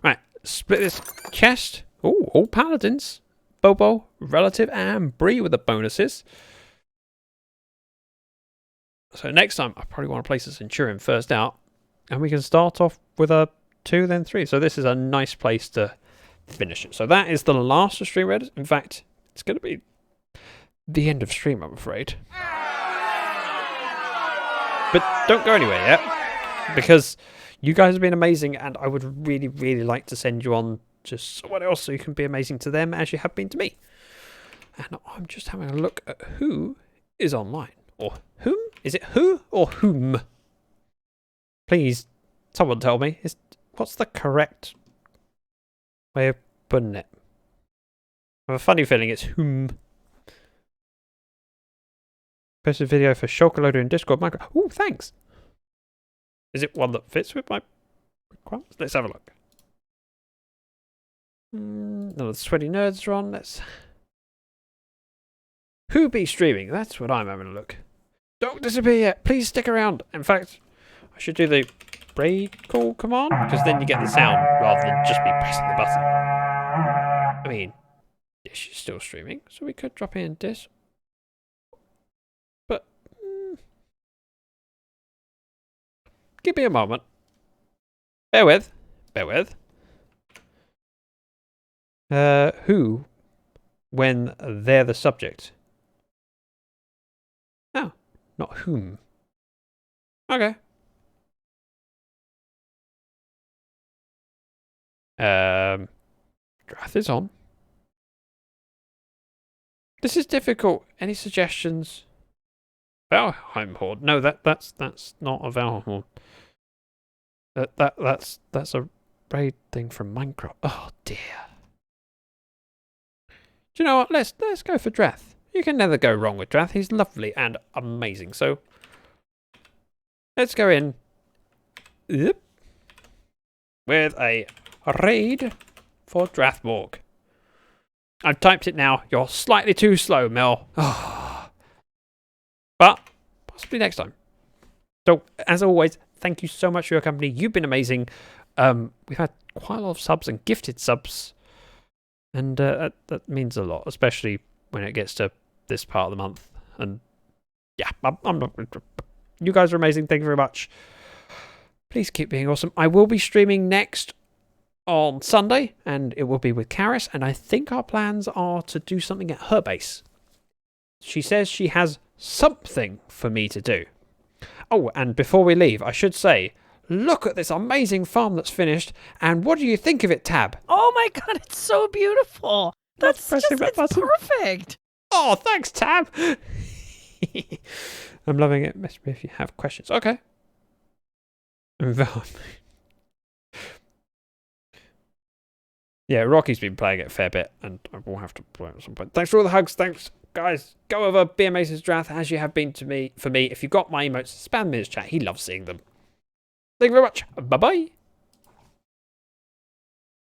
Right, split this chest. Ooh, all paladins. Bobo, Relative, and Bree with the bonuses. So next time, I probably want to place a Centurion first out. And we can start off with a 2, then 3. So this is a nice place to finish it. So that is the last of Stream Raiders. In fact, it's going to be the end of stream, I'm afraid. But don't go anywhere yet, because you guys have been amazing, and I would really, really like to send you on to someone else so you can be amazing to them as you have been to me. And I'm just having a look at who is online. Or whom? Is it who or whom? Please, someone tell me. What's the correct way of putting it? I have a funny feeling it's whom. Posted video for Shulker in Discord. Ooh, thanks. Is it one that fits with my requirements? Let's have a look. None of the sweaty nerds are on. Let's. Who be streaming? That's what I'm having a look. Don't disappear yet. Please stick around. In fact, I should do the raid call command because then you get the sound rather than just me pressing the button. I mean, Dish is still streaming, so we could drop in Dish. But give me a moment. Bear with. Who, when they're the subject? Oh, not whom. Okay. Drath is on. This is difficult. Any suggestions? Valheim Horde. No, that's not a Valheim Horde. That's a raid thing from Minecraft. Oh dear. Do you know what? Let's go for Drath. You can never go wrong with Drath. He's lovely and amazing. So let's go in with a raid for Drathmorg. I've typed it now. You're slightly too slow, Mel. But possibly next time. So, as always, thank you so much for your company. You've been amazing. We've had quite a lot of subs and gifted subs. And that means a lot, especially when it gets to this part of the month. And yeah, I'm not. You guys are amazing. Thank you very much. Please keep being awesome. I will be streaming next on Sunday, and it will be with Karis. And I think our plans are to do something at her base. She says she has something for me to do. Oh, and before we leave, I should say, look at this amazing farm that's finished, and what do you think of it, Tab? Oh my god, it's so beautiful. That's just, it's perfect. Oh, thanks, Tab. I'm loving it. Message me if you have questions. Okay. Yeah, Rocky's been playing it a fair bit, and I will have to play it at some point. Thanks for all the hugs. Thanks, guys. Go over, be amazing, Drath, as you have been to me. For me, if you got my emotes, spam me his chat. He loves seeing them. Thank you very much. Bye-bye.